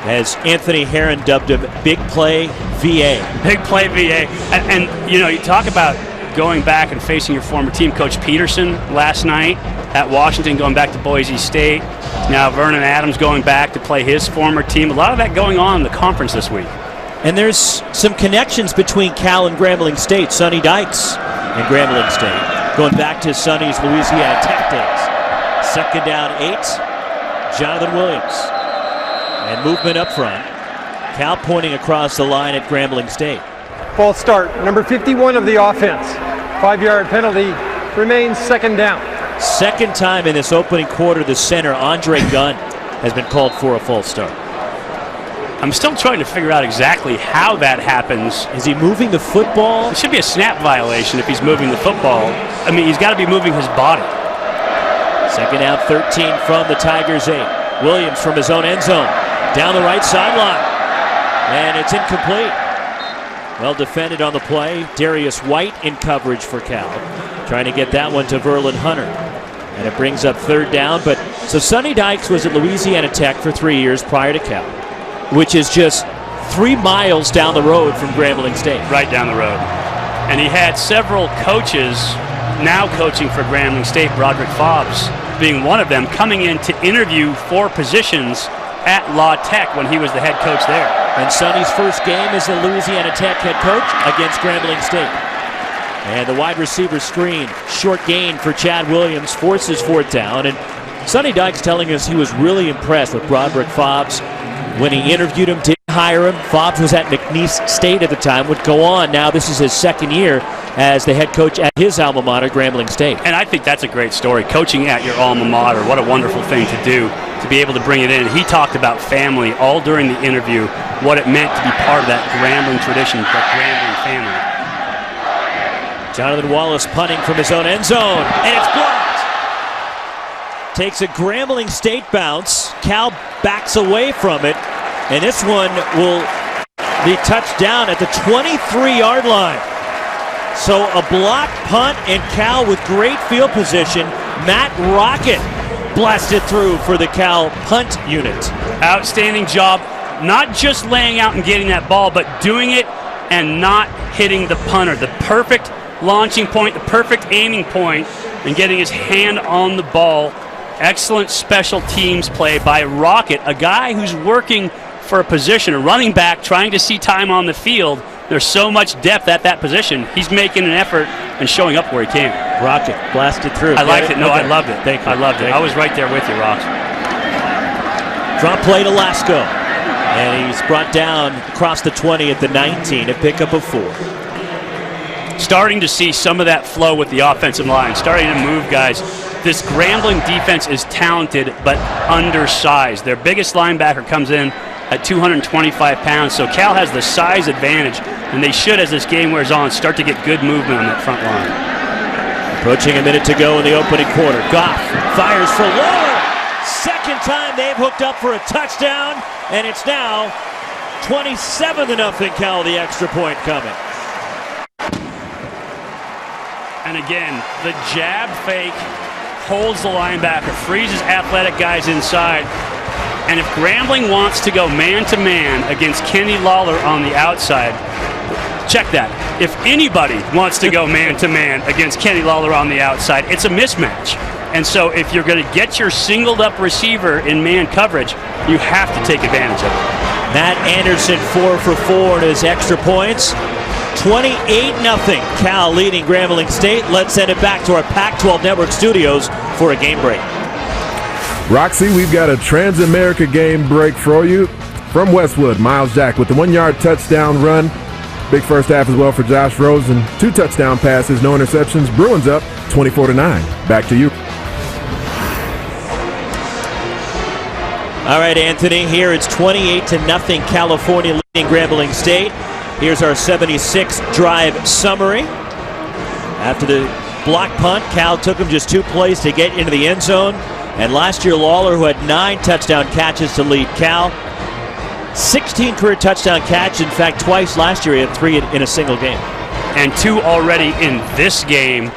As Anthony Herron dubbed him Big Play VA. Big Play VA. And you know, you talk about going back and facing your former team. Coach Peterson last night at Washington, going back to Boise State. Now Vernon Adams going back to play his former team. A lot of that going on in the conference this week. And there's some connections between Cal and Grambling State. Sonny Dykes and Grambling State, going back to Sonny's Louisiana Tech days. Second down 8, Jonathan Williams. And movement up front. Cal pointing across the line at Grambling State. False start, number 51 of the offense. 5-yard penalty, remains second down. Second time in this opening quarter, the center, Andre Gunn, has been called for a false start. I'm still trying to figure out exactly how that happens. Is he moving the football? It should be a snap violation if he's moving the football. I mean, he's got to be moving his body. Second down 13 from the Tigers 8. Williams from his own end zone. Down the right sideline. And it's incomplete. Well defended on the play. Darius White in coverage for Cal. Trying to get that one to Verlin Hunter. And it brings up third down. But so Sonny Dykes was at Louisiana Tech for 3 years prior to Cal, which is just 3 miles down the road from Grambling State. Right down the road. And he had several coaches now coaching for Grambling State, Broderick Fobbs being one of them, coming in to interview for positions at La Tech when he was the head coach there. And Sonny's first game as the Louisiana Tech head coach against Grambling State. And the wide receiver screen, short gain for Chad Williams, forces fourth down. And Sonny Dykes telling us he was really impressed with Broderick Fobbs when he interviewed him, didn't hire him. Fobbs was at McNeese State at the time, would go on. Now this is his second year as the head coach at his alma mater, Grambling State. And I think that's a great story. Coaching at your alma mater, what a wonderful thing to do, to be able to bring it in. He talked about family all during the interview, what it meant to be part of that Grambling tradition, that Grambling family. Jonathan Wallace punting from his own end zone, and it's blocked. Takes a Grambling State bounce. Cal backs away from it, and this one will be touched down at the 23-yard line. So a blocked punt, and Cal with great field position. Matt Rocket blasted through for the Cal punt unit. Outstanding job, not just laying out and getting that ball, but doing it and not hitting the punter. The perfect launching point, the perfect aiming point, and getting his hand on the ball. Excellent special teams play by Rocket, a guy who's working for a position, a running back, trying to see time on the field. There's so much depth at that position. He's making an effort and showing up where he can. Rocket blasted through. I liked it. No, okay. I loved it. Thank you. I loved it. I was right there with you, Ross. Drop play to Lasco. And he's brought down across the 20 at the 19, a pickup of 4. Starting to see some of that flow with the offensive line, starting to move guys. This Grambling defense is talented but undersized. Their biggest linebacker comes in at 225 pounds, so Cal has the size advantage, and they should, as this game wears on, start to get good movement on that front line. Approaching a minute to go in the opening quarter. Goff fires for Lawler. Second time they've hooked up for a touchdown, and it's now 27-0 Cal, the extra point coming. And again, the jab fake holds the linebacker, freezes athletic guys inside. And if Grambling wants to go man-to-man against Kenny Lawler on the outside, check that. If anybody wants to go man-to-man against Kenny Lawler on the outside, it's a mismatch. And so if you're going to get your singled-up receiver in man coverage, you have to take advantage of it. Matt Anderson 4 for 4 in his extra points. 28-0 Cal leading Grambling State. Let's send it back to our Pac-12 Network studios for a game break. Roxy, we've got a Trans-America game break for you. From Westwood, Miles Jack with the 1-yard touchdown run. Big first half as well for Josh Rosen. 2 touchdown passes, no interceptions. Bruins up 24-9. Back to you. All right, Anthony, here it's 28-0 California leading Grambling State. Here's our 76 drive summary. After the block punt, Cal took them just 2 plays to get into the end zone. And last year, Lawler, who had 9 touchdown catches to lead Cal, 16 career touchdown catches. In fact, twice last year he had 3 in a single game. And 2 already in this game,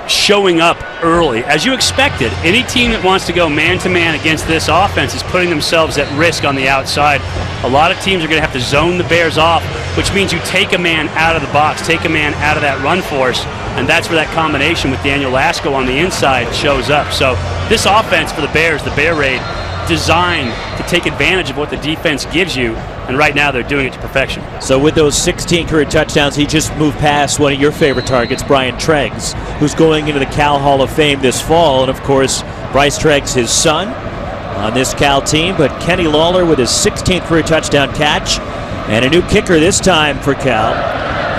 showing up early. As you expected, any team that wants to go man-to-man against this offense is putting themselves at risk on the outside. A lot of teams are going to have to zone the Bears off, which means you take a man out of the box, take a man out of that run force, and that's where that combination with Daniel Lasco on the inside shows up. So this offense for the Bears, the Bear Raid, designed to take advantage of what the defense gives you, and right now they're doing it to perfection. So with those 16 career touchdowns, he just moved past one of your favorite targets, Brian Treggs, who's going into the Cal Hall of Fame this fall. And of course, Bryce Treggs, his son, on this Cal team. But Kenny Lawler with his 16th career touchdown catch, and a new kicker this time for Cal,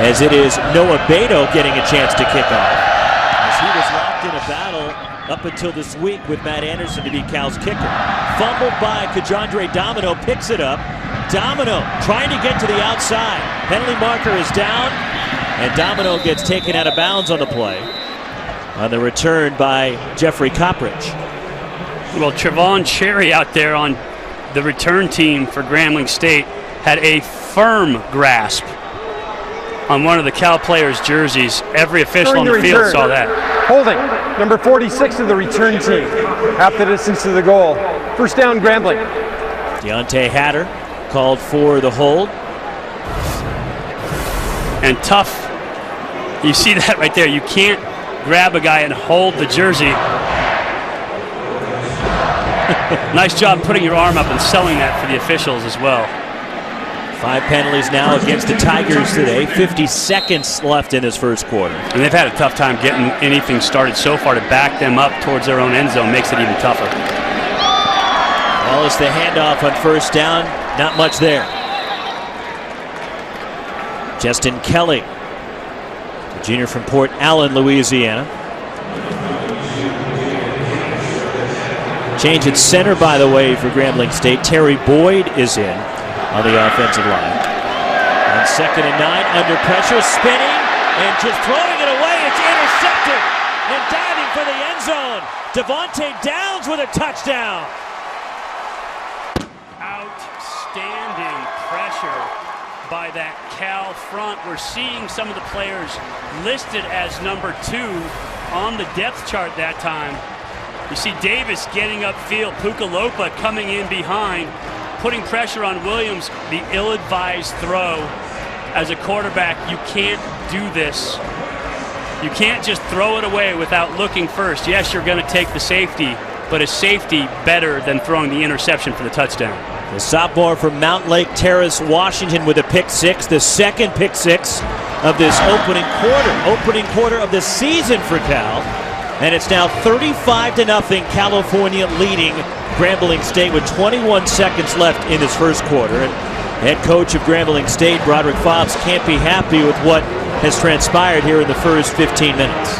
as it is Noah Beto getting a chance to kick off, as he was locked in a battle up until this week with Matt Anderson to be Cal's kicker. Fumbled by Kajandre Domino, picks it up. Domino trying to get to the outside. Penalty marker is down, and Domino gets taken out of bounds on the play. On the return by Jeffrey Coppridge. Well, Trevon Cherry out there on the return team for Grambling State had a firm grasp on one of the Cal players' jerseys. Every official on the field saw that. Holding, number 46 of the return team. Half the distance to the goal. First down, Grambling. Deontay Hatter called for the hold. And tough. You see that right there. You can't grab a guy and hold the jersey. Nice job putting your arm up and selling that for the officials as well. 5 penalties now against the Tigers today. 50 seconds left in this first quarter. And they've had a tough time getting anything started so far. To back them up towards their own end zone makes it even tougher. Well, it's the handoff on first down. Not much there. Justin Kelly, the junior from Port Allen, Louisiana. Change at center, by the way, for Grambling State. Terry Boyd is in on the offensive line. On 2nd and 9, under pressure, spinning, and just throwing it away. It's intercepted, and diving for the end zone. Devontae Downs with a touchdown. Outstanding pressure by that Cal front. We're seeing some of the players listed as number 2 on the depth chart that time. You see Davis getting upfield, Puka-Lopa coming in behind, putting pressure on Williams. The ill-advised throw. As a quarterback, you can't do this. You can't just throw it away without looking first. Yes, you're going to take the safety, but is safety better than throwing the interception for the touchdown? The sophomore from Mount Lake Terrace, Washington, with a pick 6, the second pick 6 of this opening quarter of the season for Cal. And it's now 35-0, California leading Grambling State with 21 seconds left in this first quarter. And head coach of Grambling State, Broderick Fobbs, can't be happy with what has transpired here in the first 15 minutes.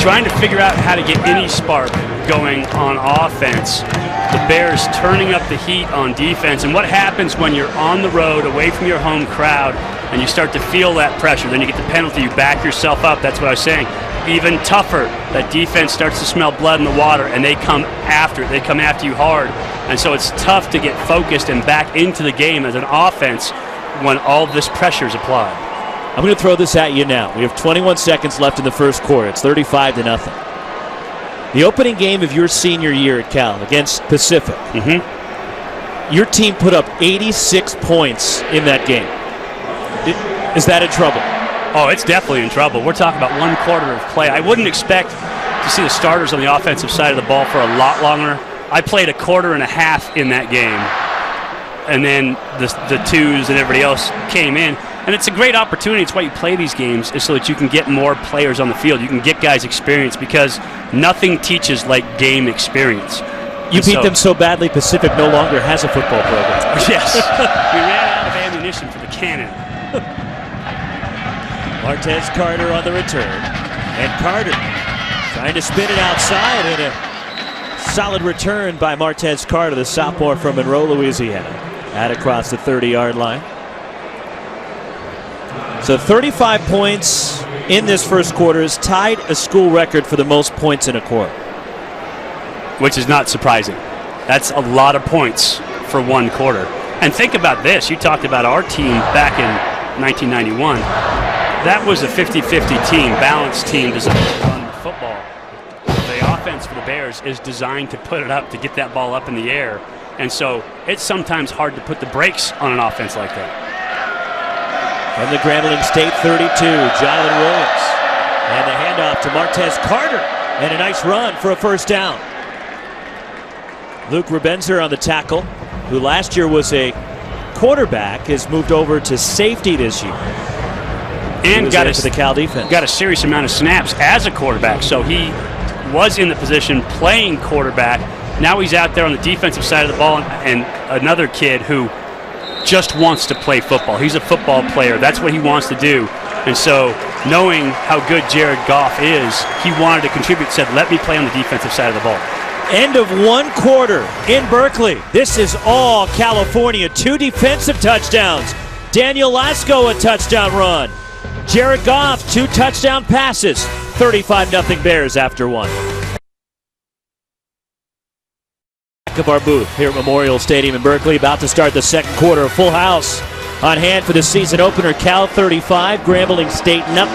Trying to figure out how to get any spark going on offense. The Bears turning up the heat on defense. And what happens when you're on the road, away from your home crowd, and you start to feel that pressure? Then you get the penalty, you back yourself up. That's what I was saying. Even tougher, that defense starts to smell blood in the water, and they come after it. They come after you hard. And so it's tough to get focused and back into the game as an offense when all this pressure is applied. I'm going to throw this at you now. We have 21 seconds left in the first quarter. It's 35-0. The opening game of your senior year at Cal against Pacific. Your team put up 86 points in that game. Is that in trouble? Oh, it's definitely in trouble. We're talking about 1 quarter of play. I wouldn't expect to see the starters on the offensive side of the ball for a lot longer. I played a quarter and a half in that game. And then the twos and everybody else came in. And it's a great opportunity. It's why you play these games, is so that you can get more players on the field. You can get guys experience, because nothing teaches like game experience. You beat them so badly, Pacific no longer has a football program. Yes. We ran out of ammunition for the cannon. Martez Carter on the return. And Carter trying to spin it outside, and a solid return by Martez Carter, the sophomore from Monroe, Louisiana. Out across the 30-yard line. So 35 points in this first quarter has tied a school record for the most points in a quarter. which is not surprising. That's a lot of points for one quarter. And think about this. You talked about our team back in 1991. That was a 50-50 team, balanced team designed to run football. The offense for the Bears is designed to put it up, to get that ball up in the air. And so it's sometimes hard to put the brakes on an offense like that. From the Grambling State 32, Jonathan Williams. And the handoff to Martez Carter. And a nice run for a first down. Luke Rebenzer on the tackle, who last year was a quarterback, has moved over to safety this year. And got the Cal defense. Got a serious amount of snaps as a quarterback. So he was in the position playing quarterback. Now he's out there on the defensive side of the ball, and another kid who just wants to play football. He's a football player. That's what he wants to do. And so knowing how good Jared Goff is, he wanted to contribute, said, let me play on the defensive side of the ball. End of one quarter in Berkeley. This is all California. 2 defensive touchdowns. Daniel Lasco, a touchdown run. Jared Goff, 2 touchdown passes. 35-0 Bears after one. Back of our booth here at Memorial Stadium in Berkeley, about to start the second quarter. A full house on hand for the season opener. Cal 35, Grambling State 0.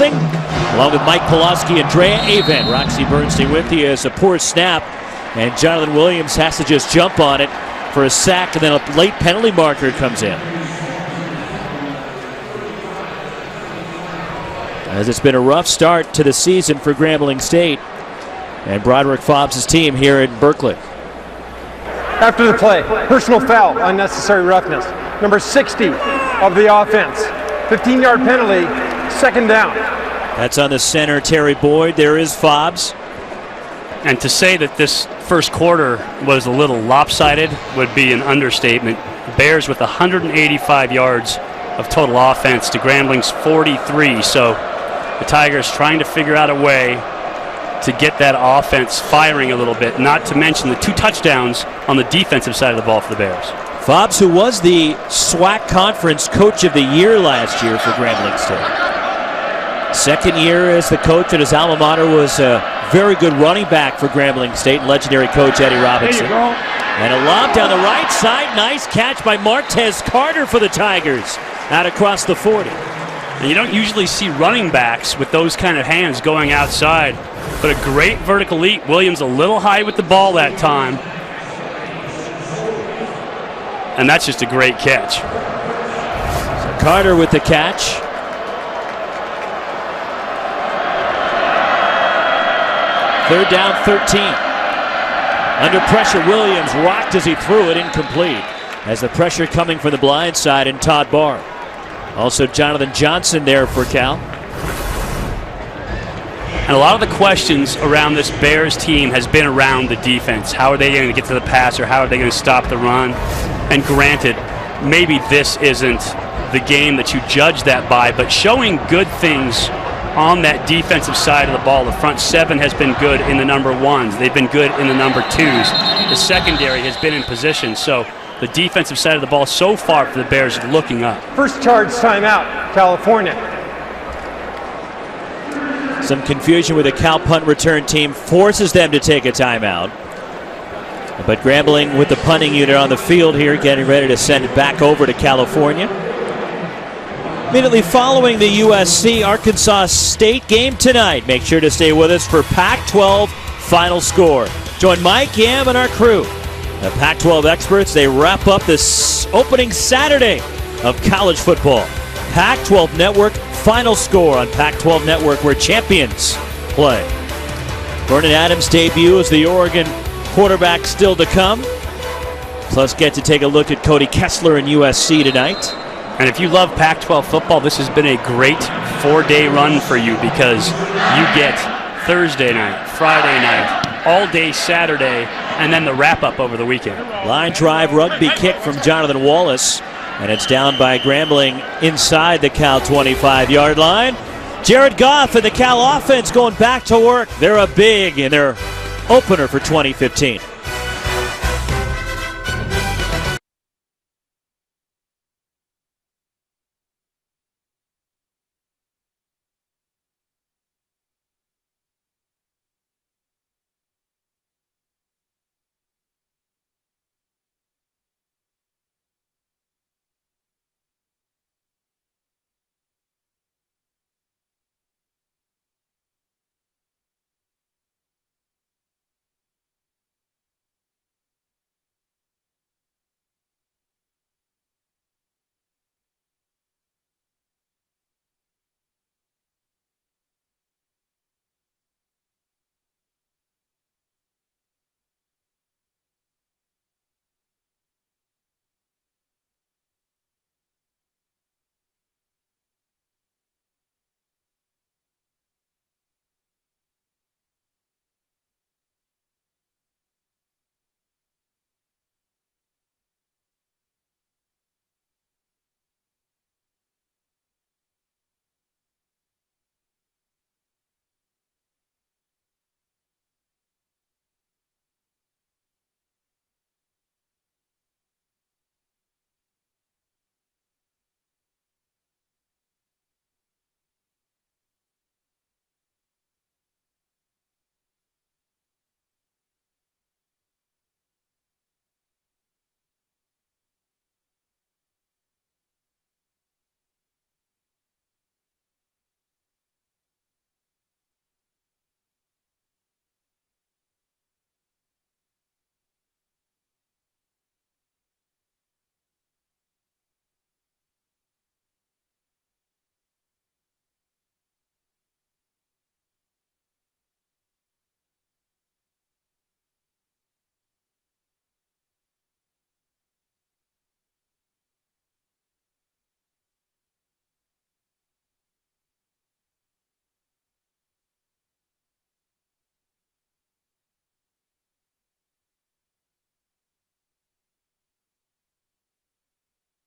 Along with Mike Pulaski and Drea Avent. Roxy Bernstein with you as a poor snap. And Jonathan Williams has to just jump on it for a sack, and then a late penalty marker comes in. As it's been a rough start to the season for Grambling State and Broderick Fobbs' team here in Berkeley. After the play, personal foul, unnecessary roughness. Number 60 of the offense. 15-yard penalty, second down. That's on the center, Terry Boyd. There is Fobbs. And to say that this first quarter was a little lopsided would be an understatement. Bears with 185 yards of total offense to Grambling's 43. So the Tigers trying to figure out a way to get that offense firing a little bit, not to mention the 2 touchdowns on the defensive side of the ball for the Bears. Fobbs, who was the SWAC Conference Coach of the Year last year for Grambling State. Second year as the coach at his alma mater, was a very good running back for Grambling State, legendary coach Eddie Robinson. And a lob down the right side. Nice catch by Martez Carter for the Tigers. Out across the 40. And you don't usually see running backs with those kind of hands going outside. But a great vertical leap. Williams a little high with the ball that time. And that's just a great catch. So Carter with the catch. Third down, 13. Under pressure, Williams rocked as he threw it, incomplete. As the pressure coming from the blind side, and Todd Barr. Also Jonathan Johnson there for Cal. And a lot of the questions around this Bears team has been around the defense. How are they going to get to the passer? How are they going to stop the run? And granted, maybe this isn't the game that you judge that by, but showing good things on that defensive side of the ball. The front 7 has been good in the number 1s. They've been good in the number 2s. The secondary has been in position. So the defensive side of the ball so far for the Bears is looking up. First charge timeout, California. Some confusion with the Cal punt return team forces them to take a timeout. But Grambling with the punting unit on the field here, getting ready to send it back over to California. Immediately following the USC-Arkansas State game tonight. Make sure to stay with us for Pac-12 Final Score. Join Mike Yam and our crew, the Pac-12 experts. They wrap up this opening Saturday of college football. Pac-12 Network Final Score on Pac-12 Network, where champions play. Vernon Adams' debut as the Oregon quarterback still to come. Plus get to take a look at Cody Kessler and USC tonight. And if you love Pac-12 football, this has been a great 4-day run for you, because you get Thursday night, Friday night, all day Saturday, and then the wrap-up over the weekend. Line drive rugby kick from Jonathan Wallace, and it's down by Grambling inside the Cal 25-yard line. Jared Goff and the Cal offense going back to work. They're a big in their opener for 2015.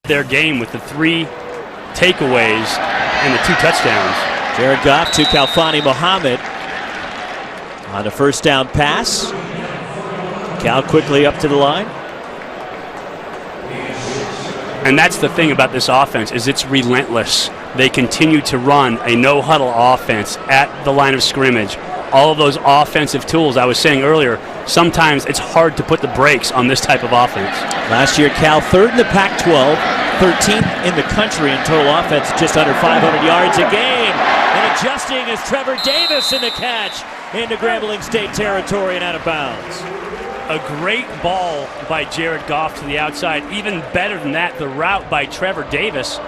their game with the 3 takeaways and the 2 touchdowns. Jared Goff to Kalfani Muhammad on a first down pass. Cal quickly up to the line. And that's the thing about this offense, is it's relentless. They continue to run a no-huddle offense at the line of scrimmage. All of those offensive tools I was saying earlier, sometimes it's hard to put the brakes on this type of offense. Last year, Cal 3rd in the Pac-12, 13th in the country in total offense, just under 500 yards a game. And adjusting is Trevor Davis in the catch into Grambling State territory and out of bounds. A great ball by Jared Goff to the outside. Even better than that, the route by Trevor Davis,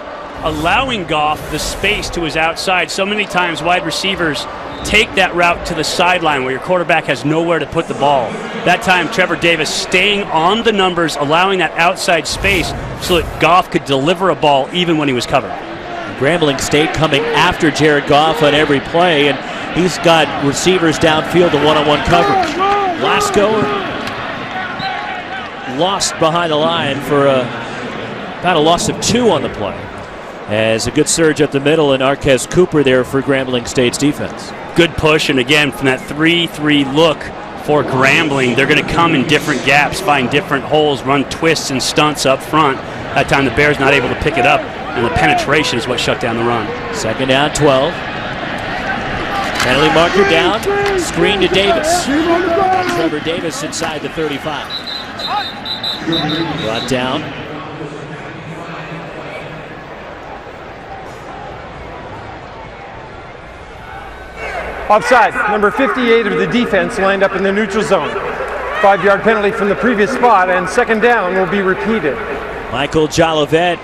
allowing Goff the space to his outside. So many times wide receivers take that route to the sideline where your quarterback has nowhere to put the ball. That time, Trevor Davis staying on the numbers, allowing that outside space so that Goff could deliver a ball even when he was covered. Grambling State coming after Jared Goff on every play, and he's got receivers downfield in one-on-one coverage. Lasco lost behind the line for about a loss of 2 on the play. As a good surge up the middle, and Arquez Cooper there for Grambling State's defense. Good push, and again, from that 3-3 look for Grambling, they're going to come in different gaps, find different holes, run twists and stunts up front. That time the Bears not able to pick it up, and the penetration is what shut down the run. 2nd down, 12. Penalty marker down, screen to Davis. Trevor Davis inside the 35. Brought down. Offside, number 58 of the defense lined up in the neutral zone. 5-yard penalty from the previous spot, and 2nd down will be repeated. Michael Jolivet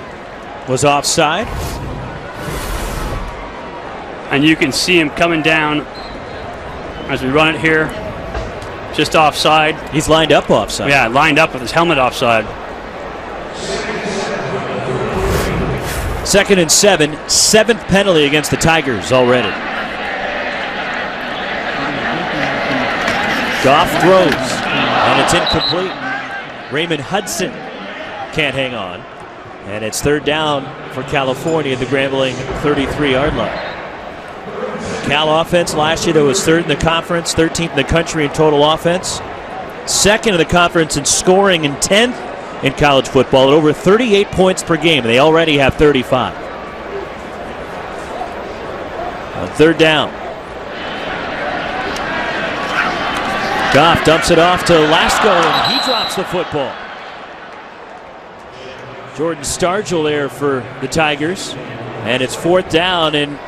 was offside. And you can see him coming down as we run it here, just offside. He's lined up offside. Yeah, lined up with his helmet offside. 2nd and 7, 7th penalty against the Tigers already. Goff throws, and it's incomplete. Raymond Hudson can't hang on. And it's 3rd down for California at the Grambling 33-yard line. Cal offense last year, though, was 3rd in the conference, 13th in the country in total offense. 2nd in the conference in scoring, and 10th in college football at over 38 points per game. They already have 35. On 3rd down. Goff dumps it off to Lasco, and he drops the football. Jordan Stargell there for the Tigers. And it's 4th down, and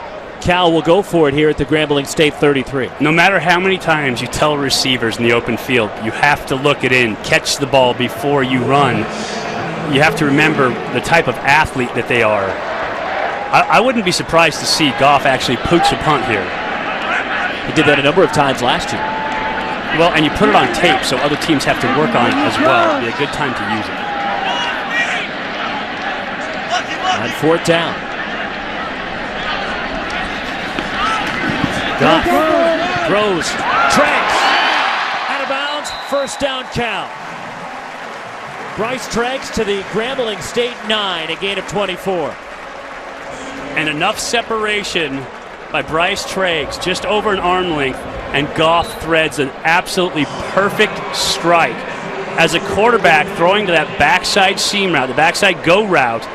Cal will go for it here at the Grambling State 33. No matter how many times you tell receivers in the open field, you have to look it in, catch the ball before you run. You have to remember the type of athlete that they are. I wouldn't be surprised to see Goff actually pooch a punt here. He did that a number of times last year. Well, and you put it on tape, so other teams have to work on it as well. It'd be a good time to use it. On 4th down. Goff throws, Treggs, out of bounds, 1st down Cal. Bryce Treggs to the Grambling State 9, a gain of 24. And enough separation by Bryce Treggs, just over an arm length, and Goff threads an absolutely perfect strike. As a quarterback throwing to that backside seam route, the backside go route,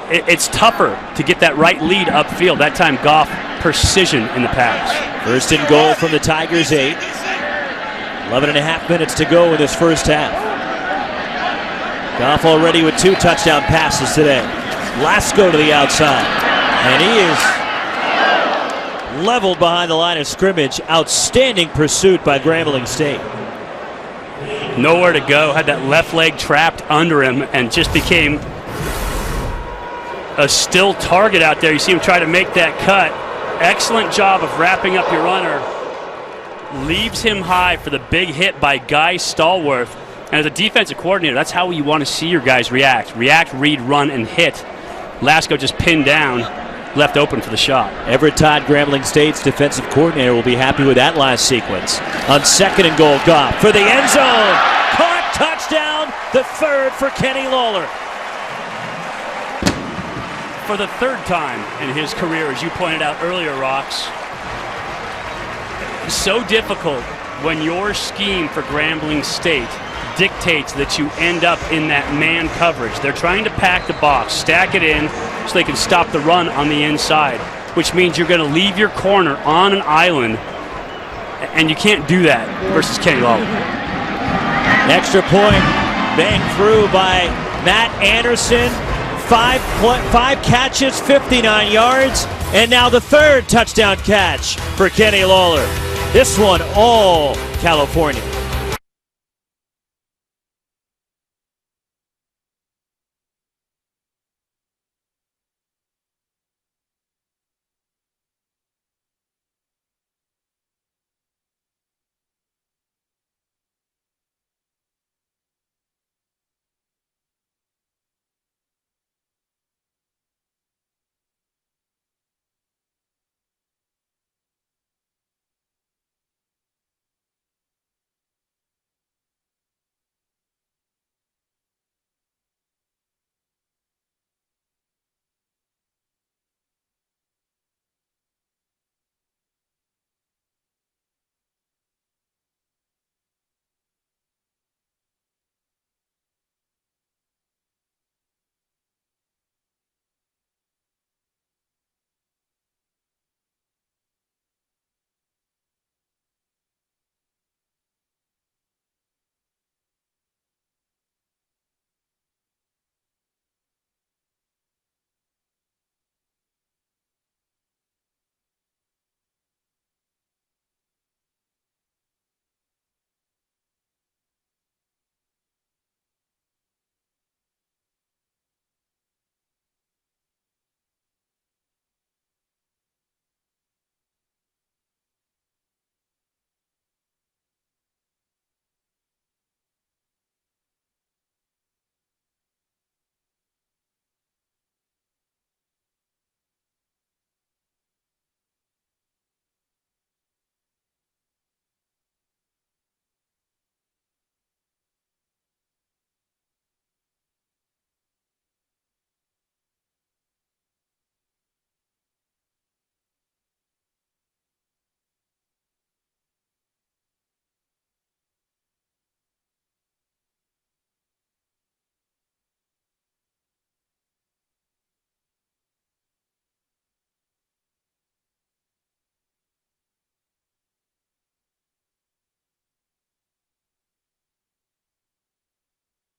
it's tougher to get that right lead upfield. That time Goff, precision in the pass. 1st and goal from the Tigers 8. 11.5 minutes to go in this first half. Goff already with 2 touchdown passes today. Lasco to the outside. And he is leveled behind the line of scrimmage. Outstanding pursuit by Grambling State. Nowhere to go. Had that left leg trapped under him and just became a still target out there. You see him try to make that cut. Excellent job of wrapping up your runner. Leaves him high for the big hit by Guy Stallworth. And as a defensive coordinator, that's how you want to see your guys react. React, read, run, and hit. Lasco just pinned down, left open for the shot. Everett Todd, Grambling State's defensive coordinator, will be happy with that last sequence. On 2nd and goal, Goff for the end zone. Caught, touchdown, the 3rd for Kenny Lawler. for the third time in his career, as you pointed out earlier, Rox. So difficult when your scheme for Grambling State dictates that you end up in that man coverage. They're trying to pack the box, stack it in so they can stop the run on the inside, which means you're going to leave your corner on an island, and you can't do that versus Kenny Lawler. Extra point banged through by Matt Anderson. Five catches, 59 yards, and now the third touchdown catch for Kenny Lawler. This one all California.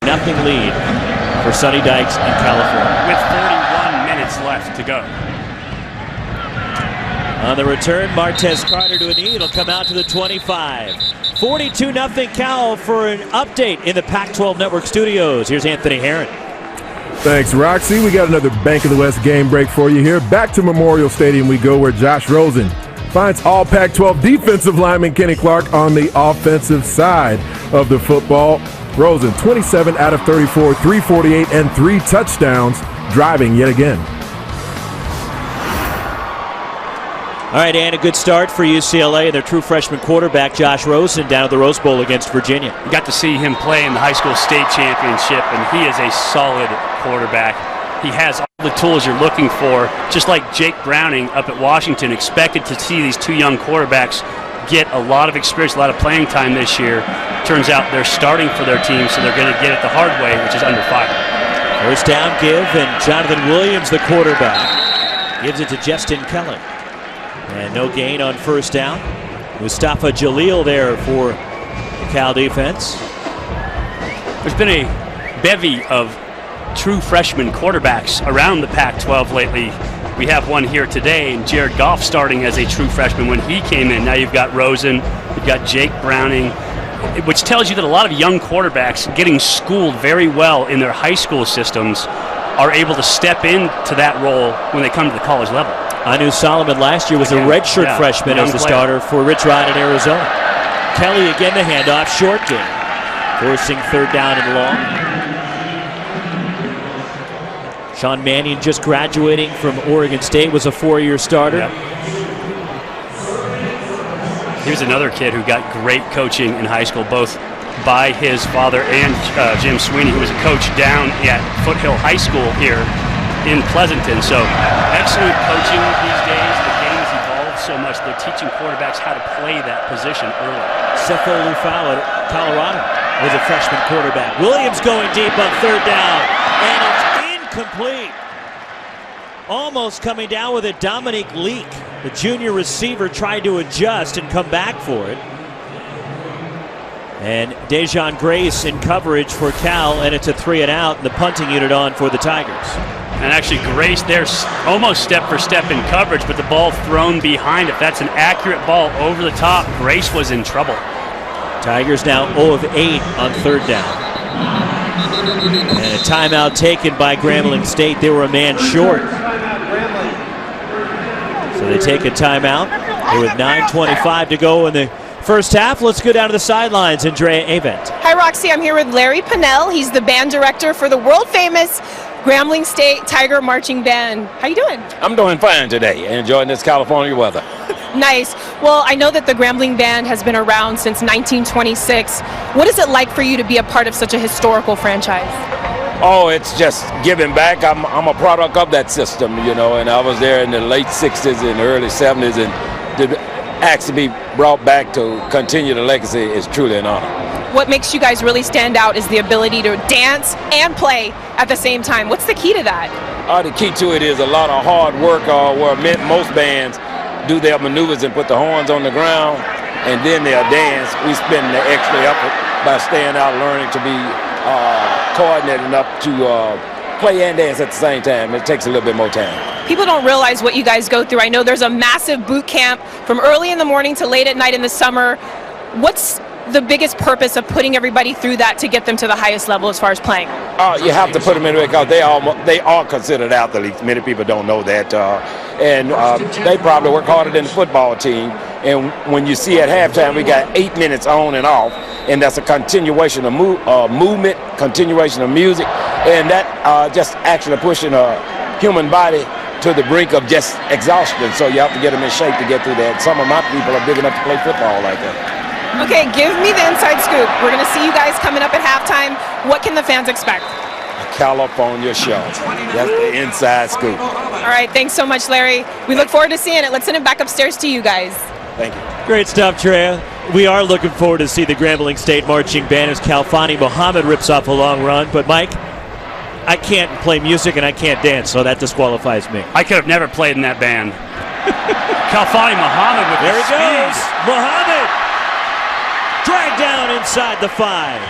Nothing lead for Sonny Dykes in California. With 41 minutes left to go. On the return, Martez Carter to a knee. It'll come out to the 25. 42-0 Cal. For an update in the Pac-12 Network studios, here's Anthony Herron. Thanks, Roxy. We got another Bank of the West game break for you here. Back to Memorial Stadium we go, where Josh Rosen finds all Pac-12 defensive lineman Kenny Clark on the offensive side of the football. Rosen, 27 out of 34, 348, and 3 touchdowns, driving yet again. All right, and a good start for UCLA and their true freshman quarterback, Josh Rosen, down at the Rose Bowl against Virginia. Got to see him play in the high school state championship, and he is a solid quarterback. He has all the tools you're looking for, just like Jake Browning up at Washington. Expected to see these two young quarterbacks get a lot of experience, a lot of playing time this year. Turns out they're starting for their team, so they're going to get it the hard way, which is under fire. First down give, and Jonathan Williams, the quarterback, gives it to Justin Kelly. And no gain on first down. Mustafa Jalil there for the Cal defense. There's been a bevy of true freshman quarterbacks around the Pac-12 lately. We have one here today, and Jared Goff starting as a true freshman when he came in. Now you've got Rosen, you've got Jake Browning, which tells you that a lot of young quarterbacks getting schooled very well in their high school systems are able to step into that role when they come to the college level. Anu Solomon last year was a redshirt freshman as the starter for Rich Rod in Arizona. Kelly again the handoff, short game, forcing third down and long. Sean Mannion, just graduating from Oregon State, was a 4-year starter. Yep. He was another kid who got great coaching in high school, both by his father and Jim Sweeney, who was a coach down at Foothill High School here in Pleasanton. So excellent coaching these days. The game has evolved so much. They're teaching quarterbacks how to play that position early. Sefo Lufau at Colorado was a freshman quarterback. Williams going deep on third down, and it's incomplete. Almost coming down with it, Dominique Leak. The junior receiver tried to adjust and come back for it. And Dejon Grace in coverage for Cal, and it's a 3 and out, and the punting unit on for the Tigers. And actually Grace there almost step for step in coverage, but the ball thrown behind. If that's an accurate ball over the top, Grace was in trouble. Tigers now 0 of 8 on third down. And a timeout taken by Grambling State. They were a man short. So they take a timeout with 9:25 to go in the first half. Let's go down to the sidelines. Andrea Avent. Hi, Roxy. I'm here with Larry Pinnell. He's the band director for the world-famous Grambling State Tiger Marching Band. How you doing? I'm doing fine today, enjoying this California weather. Nice. Well, I know that the Grambling Band has been around since 1926. What is it like for you to be a part of such a historical franchise? Oh, it's just giving back. I'm a product of that system, you know, and I was there in the late 60s and early 70s, and to actually be brought back to continue the legacy is truly an honor. What makes you guys really stand out is the ability to dance and play at the same time. What's the key to that? The key to it is a lot of hard work, where most bands do their maneuvers and put the horns on the ground, and then they'll dance. We spend the extra effort by staying out, learning to be coordinated enough to play and dance at the same time. It takes a little bit more time. People don't realize what you guys go through. I know there's a massive boot camp from early in the morning to late at night in the summer. What's the biggest purpose of putting everybody through that to get them to the highest level as far as playing? You have to put them in because they are considered athletes. Many people don't know that. And they probably work harder than the football team. And when you see at halftime, we got 8 minutes on and off, and that's a continuation of movement, continuation of music, and that just actually pushing a human body to the brink of just exhaustion. So you have to get them in shape to get through that. Some of my people are big enough to play football like that. Okay, give me the inside scoop. We're going to see you guys coming up at halftime. What can the fans expect? California show. That's the inside scoop. All right, thanks so much, Larry. We look forward to seeing it. Let's send it back upstairs to you guys. Thank you. Great stuff, Treya. We are looking forward to see the Grambling State Marching Band as Kalfani Muhammad rips off a long run. But, Mike, I can't play music and I can't dance, so that disqualifies me. I could have never played in that band. Kalfani Muhammad with There the he goes. Muhammad dragged down inside the 5.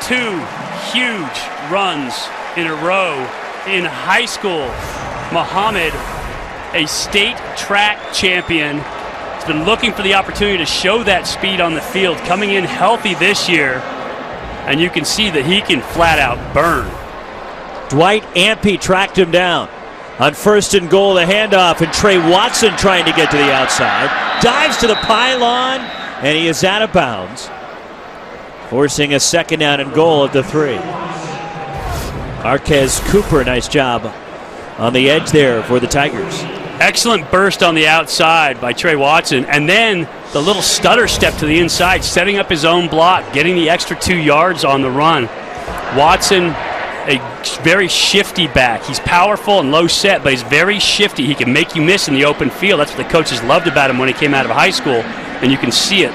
2 huge runs in a row in high school. Muhammad, a state track champion, has been looking for the opportunity to show that speed on the field, coming in healthy this year, and you can see that he can flat out burn. Dwight Ampey tracked him down. On 1st and goal, the handoff, and Trey Watson trying to get to the outside. Dives to the pylon, and he is out of bounds, forcing a 2nd down and goal at the 3. Arquez Cooper, nice job on the edge there for the Tigers. Excellent burst on the outside by Trey Watson, and then the little stutter step to the inside, setting up his own block, getting the extra 2 yards on the run. Watson, a very shifty back. He's powerful and low set, but he's very shifty. He can make you miss in the open field. That's what the coaches loved about him when he came out of high school, and you can see it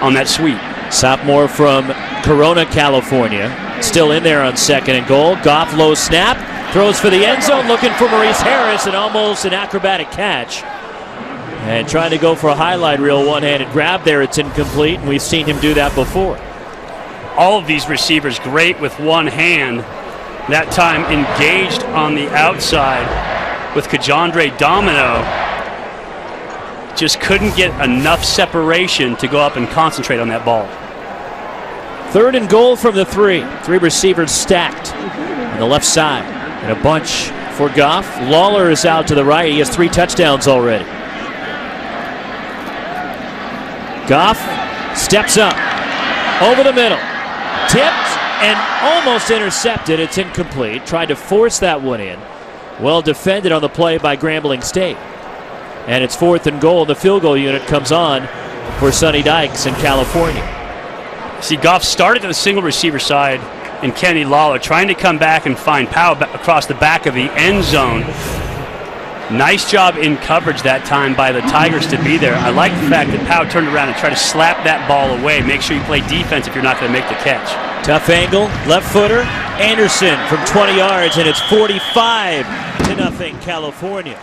on that sweep. Sophomore from Corona, California, still in there on 2nd and goal. Goff low snap, throws for the end zone, looking for Maurice Harris, and almost an acrobatic catch. And trying to go for a highlight reel one-handed grab there. It's incomplete, and we've seen him do that before. All of these receivers great with one hand. That time engaged on the outside with Kajandre Domino. Just couldn't get enough separation to go up and concentrate on that ball. 3rd and goal from the 3. 3 receivers stacked on the left side. And a bunch for Goff. Lawler is out to the right. He has 3 touchdowns already. Goff steps up over the middle. Tipped and almost intercepted. It's incomplete. Tried to force that one in. Well defended on the play by Grambling State. And it's 4th and goal. The field goal unit comes on for Sonny Dykes in California. See, Goff started to the single receiver side, and Kenny Lawler trying to come back and find Powell across the back of the end zone. Nice job in coverage that time by the Tigers to be there. I like the fact that Powell turned around and tried to slap that ball away. Make sure you play defense if you're not going to make the catch. Tough angle, left footer, Anderson from 20 yards, and it's 45-0 California.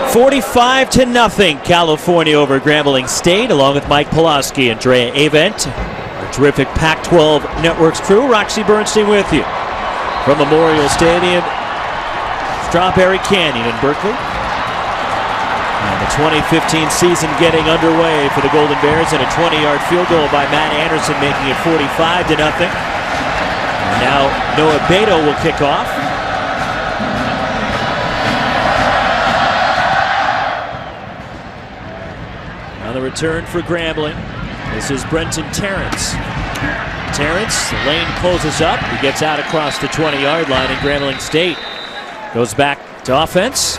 $45-0 California over Grambling State, along with Mike Pulaski and Drea Avent. Our terrific Pac-12 Networks crew. Roxy Bernstein with you from Memorial Stadium, Strawberry Canyon in Berkeley. And the 2015 season getting underway for the Golden Bears, and a 20-yard field goal by Matt Anderson making it 45-0. And now Noah Beto will kick off. On the return for Grambling, this is Brenton Terrence. Terrence, the lane closes up. He gets out across the 20-yard line, and Grambling State goes back to offense.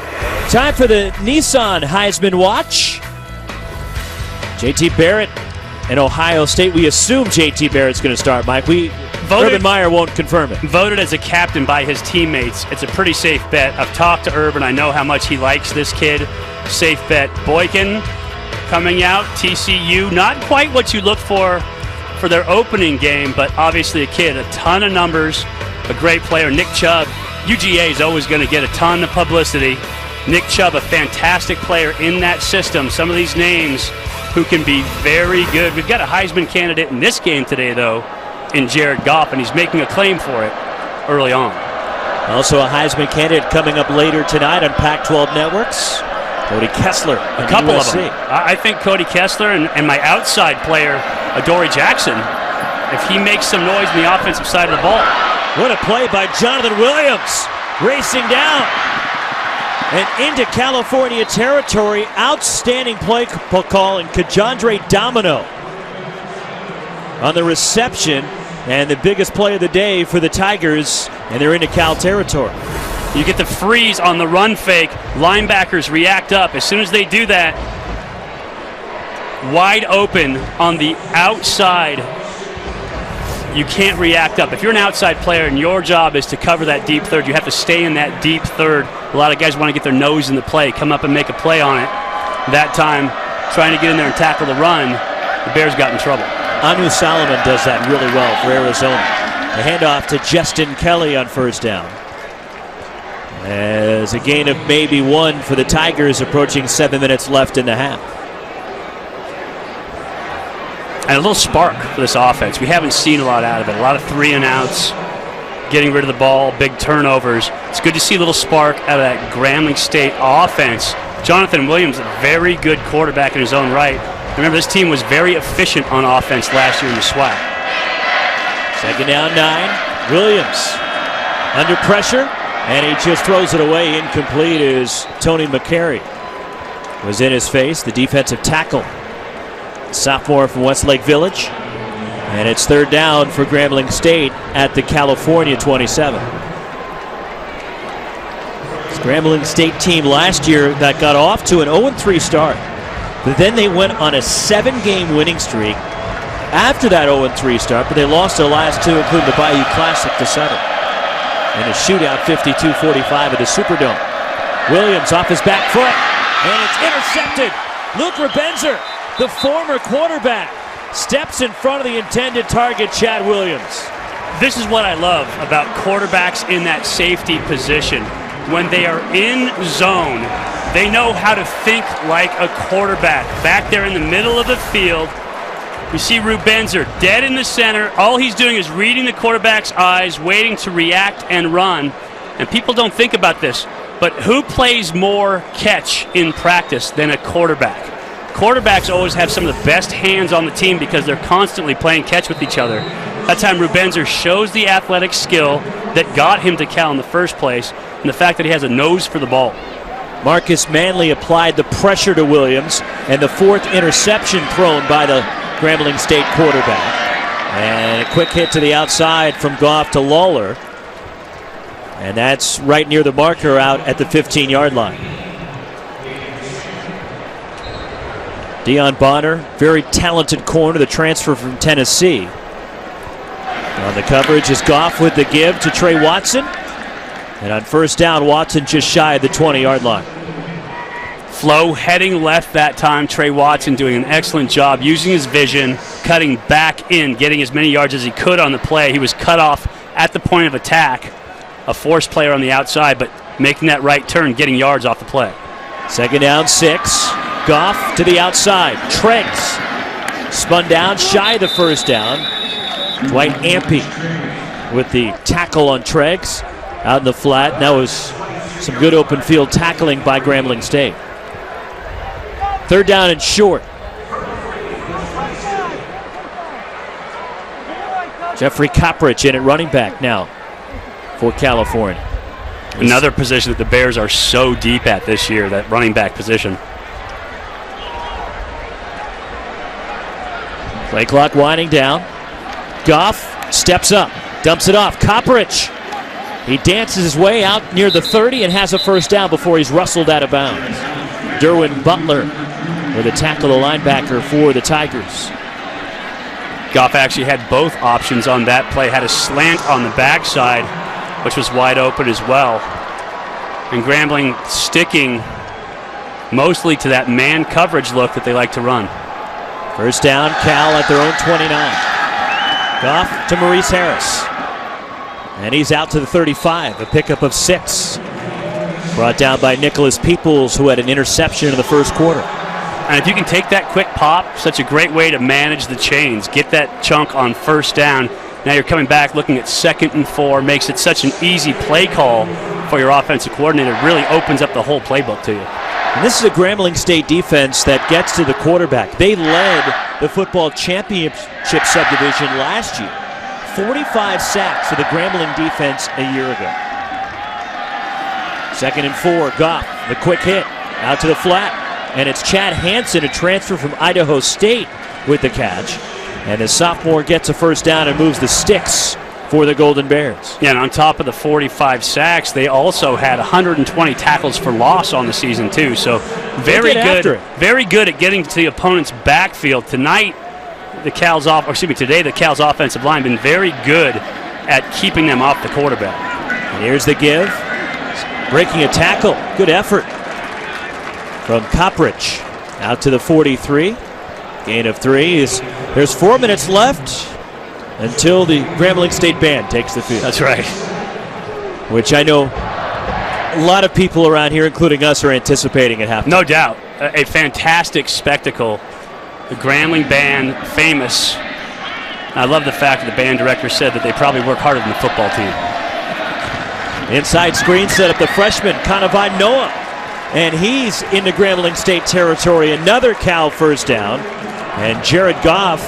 Time for the Nissan Heisman Watch. J.T. Barrett and Ohio State. We assume J.T. Barrett's going to start, Mike. Urban Meyer won't confirm it. Voted as a captain by his teammates. It's a pretty safe bet. I've talked to Urban. I know how much he likes this kid. Safe bet. Boykin coming out, TCU, not quite what you look for their opening game, but obviously a kid, a ton of numbers, a great player. Nick Chubb, UGA is always going to get a ton of publicity. Nick Chubb, a fantastic player in that system. Some of these names who can be very good. We've got a Heisman candidate in this game today, though, in Jared Goff, and he's making a claim for it early on. Also a Heisman candidate coming up later tonight on Pac-12 Networks. Cody Kessler. A couple of them. I think Cody Kessler and my outside player, Adoree Jackson, if he makes some noise on the offensive side of the ball. What a play by Jonathan Williams. Racing down and into California territory. Outstanding play call, and Kajandre Domino on the reception. And the biggest play of the day for the Tigers, and they're into Cal territory. You get the freeze on the run fake. Linebackers react up. As soon as they do that, wide open on the outside, you can't react up. If you're an outside player and your job is to cover that deep third, you have to stay in that deep third. A lot of guys want to get their nose in the play, come up and make a play on it. That time, trying to get in there and tackle the run, the Bears got in trouble. Anu Solomon does that really well for Arizona. A handoff to Justin Kelly on first down. As a gain of maybe one for the Tigers, approaching 7 minutes left in the half. And a little spark for this offense. We haven't seen a lot out of it. A lot of 3-and-outs, getting rid of the ball, big turnovers. It's good to see a little spark out of that Grambling State offense. Jonathan Williams, a very good quarterback in his own right. Remember, this team was very efficient on offense last year in the SWAC. Second down, 9. Williams under pressure. And he just throws it away. Incomplete as Tony McCary was in his face, the defensive tackle. Sophomore from Westlake Village. And it's third down for Grambling State at the California 27. This Grambling State team last year that got off to an 0-3 start. But then they went on a 7-game winning streak after that 0-3 start, but they lost their last two, including the Bayou Classic, to Southern. In a shootout, 52-45 at the Superdome. Williams off his back foot, and it's intercepted. Luke Rebenzer, the former quarterback, steps in front of the intended target, Chad Williams. This is what I love about quarterbacks in that safety position. When they are in zone, they know how to think like a quarterback. Back there in the middle of the field, you see Rebenzer dead in the center. All he's doing is reading the quarterback's eyes, waiting to react and run. And people don't think about this, but who plays more catch in practice than a quarterback? Quarterbacks always have some of the best hands on the team because they're constantly playing catch with each other. That time Rebenzer shows the athletic skill that got him to Cal in the first place, and the fact that he has a nose for the ball. Marcus Manley applied the pressure to Williams, and the fourth interception thrown by the Grambling State quarterback. And a quick hit to the outside from Goff to Lawler. And that's right near the marker out at the 15-yard line. Deion Bonner, very talented corner, the transfer from Tennessee. On the coverage is Goff with the give to Trey Watson. And on first down, Watson just shy of the 20-yard line. Flow heading left that time. Trey Watson doing an excellent job using his vision, cutting back in, getting as many yards as he could on the play. He was cut off at the point of attack. A forced player on the outside, but making that right turn, getting yards off the play. Second down, 6. Goff to the outside. Treggs spun down, shy of the first down. Dwight Ampey with the tackle on Treggs out in the flat. And that was some good open field tackling by Grambling State. Third down and short. Jeffrey Koprich in at running back now for California. Another position that the Bears are so deep at this year, that running back position. Play clock winding down. Goff steps up, dumps it off. Koprich. He dances his way out near the 30 and has a first down before he's rustled out of bounds. Derwin Butler with a tackle, the linebacker for the Tigers. Goff actually had both options on that play. Had a slant on the backside, which was wide open as well. And Grambling sticking mostly to that man coverage look that they like to run. First down, Cal at their own 29. Goff to Maurice Harris. And he's out to the 35, a pickup of 6. Brought down by Nicholas Peoples, who had an interception in the first quarter. And if you can take that quick pop, such a great way to manage the chains. Get that chunk on first down. Now you're coming back looking at 2nd and 4. Makes it such an easy play call for your offensive coordinator. Really opens up the whole playbook to you. And this is a Grambling State defense that gets to the quarterback. They led the football championship subdivision last year. 45 sacks for the Grambling defense a year ago. 2nd and 4, Goff, the quick hit, out to the flat. And it's Chad Hansen, a transfer from Idaho State, with the catch. And the sophomore gets a first down and moves the sticks for the Golden Bears. Yeah, and on top of the 45 sacks, they also had 120 tackles for loss on the season too. So very good at getting to the opponent's backfield. Today the Cal's offensive line been very good at keeping them off the quarterback. And here's the give. Breaking a tackle. Good effort from Koprich out to the 43. Gain of 3. There's 4 minutes left until the Grambling State band takes the field. That's right. Which I know a lot of people around here, including us, are anticipating at halftime. No doubt. A fantastic spectacle. The Grambling band, famous. I love the fact that the band director said that they probably work harder than the football team. Inside screen set up the freshman, Kanavai Noah. And he's into Grambling State territory. Another Cal first down. And Jared Goff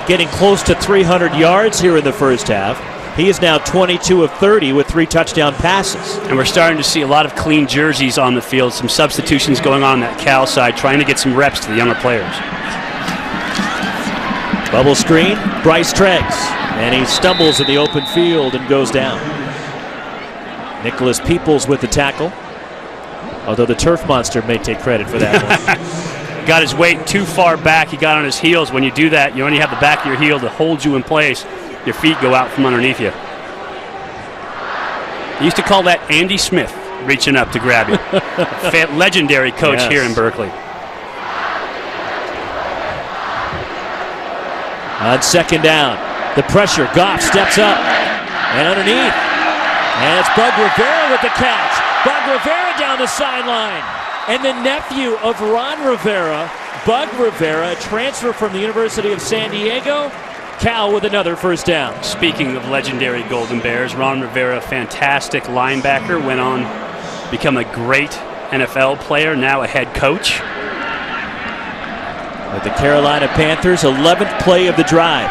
getting close to 300 yards here in the first half. He is now 22 of 30 with 3 touchdown passes. And we're starting to see a lot of clean jerseys on the field, some substitutions going on that Cal side, trying to get some reps to the younger players. Bubble screen, Bryce Treggs, and he stumbles in the open field and goes down. Nicholas Peoples with the tackle, although the turf monster may take credit for that one. Got his weight too far back. He got on his heels. When you do that, you only have the back of your heel to hold you in place. Your feet go out from underneath you. They used to call that Andy Smith reaching up to grab you. Legendary coach here in Berkeley. On second down, the pressure, Goff steps up and underneath. And it's Bug Rivera with the catch. Bug Rivera down the sideline. And the nephew of Ron Rivera, Bug Rivera, transfer from the University of San Diego. Cal with another first down. Speaking of legendary Golden Bears, Ron Rivera, fantastic linebacker, went on to become a great NFL player, now a head coach. With the Carolina Panthers, 11th play of the drive.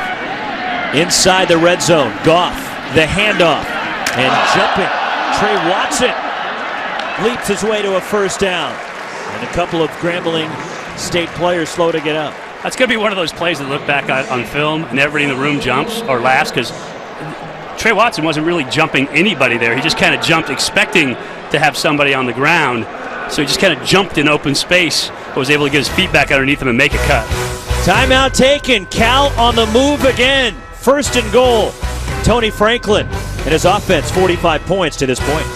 Inside the red zone, Goff, the handoff, and jumping. Trey Watson leaps his way to a first down. And a couple of Grambling State players slow to get up. That's going to be one of those plays that look back on film and everybody in the room jumps or laughs, because Trey Watson wasn't really jumping anybody there. He just kind of jumped expecting to have somebody on the ground. So he just kind of jumped in open space, but was able to get his feet back underneath him and make a cut. Timeout taken. Cal on the move again. First and goal. Tony Franklin and his offense, 45 points to this point.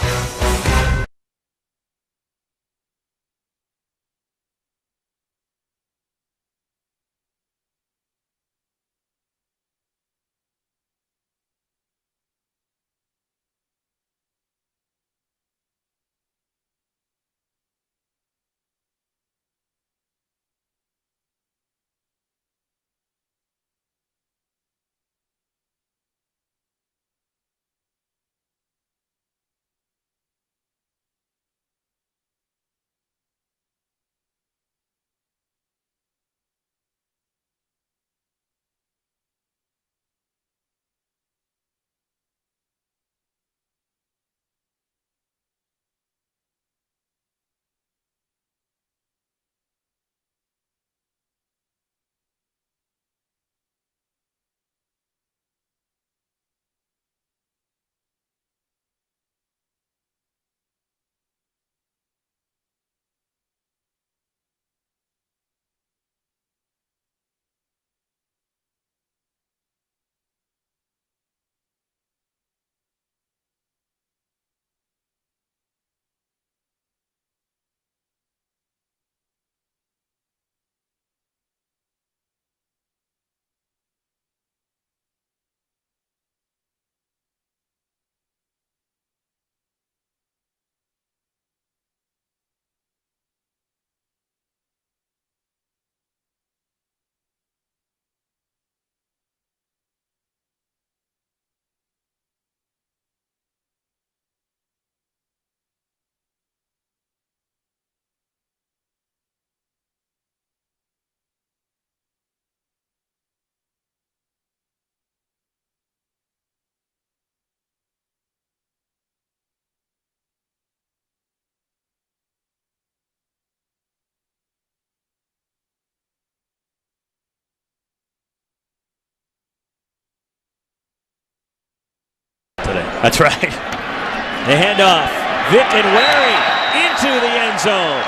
That's right. The handoff. Vic and Wary into the end zone.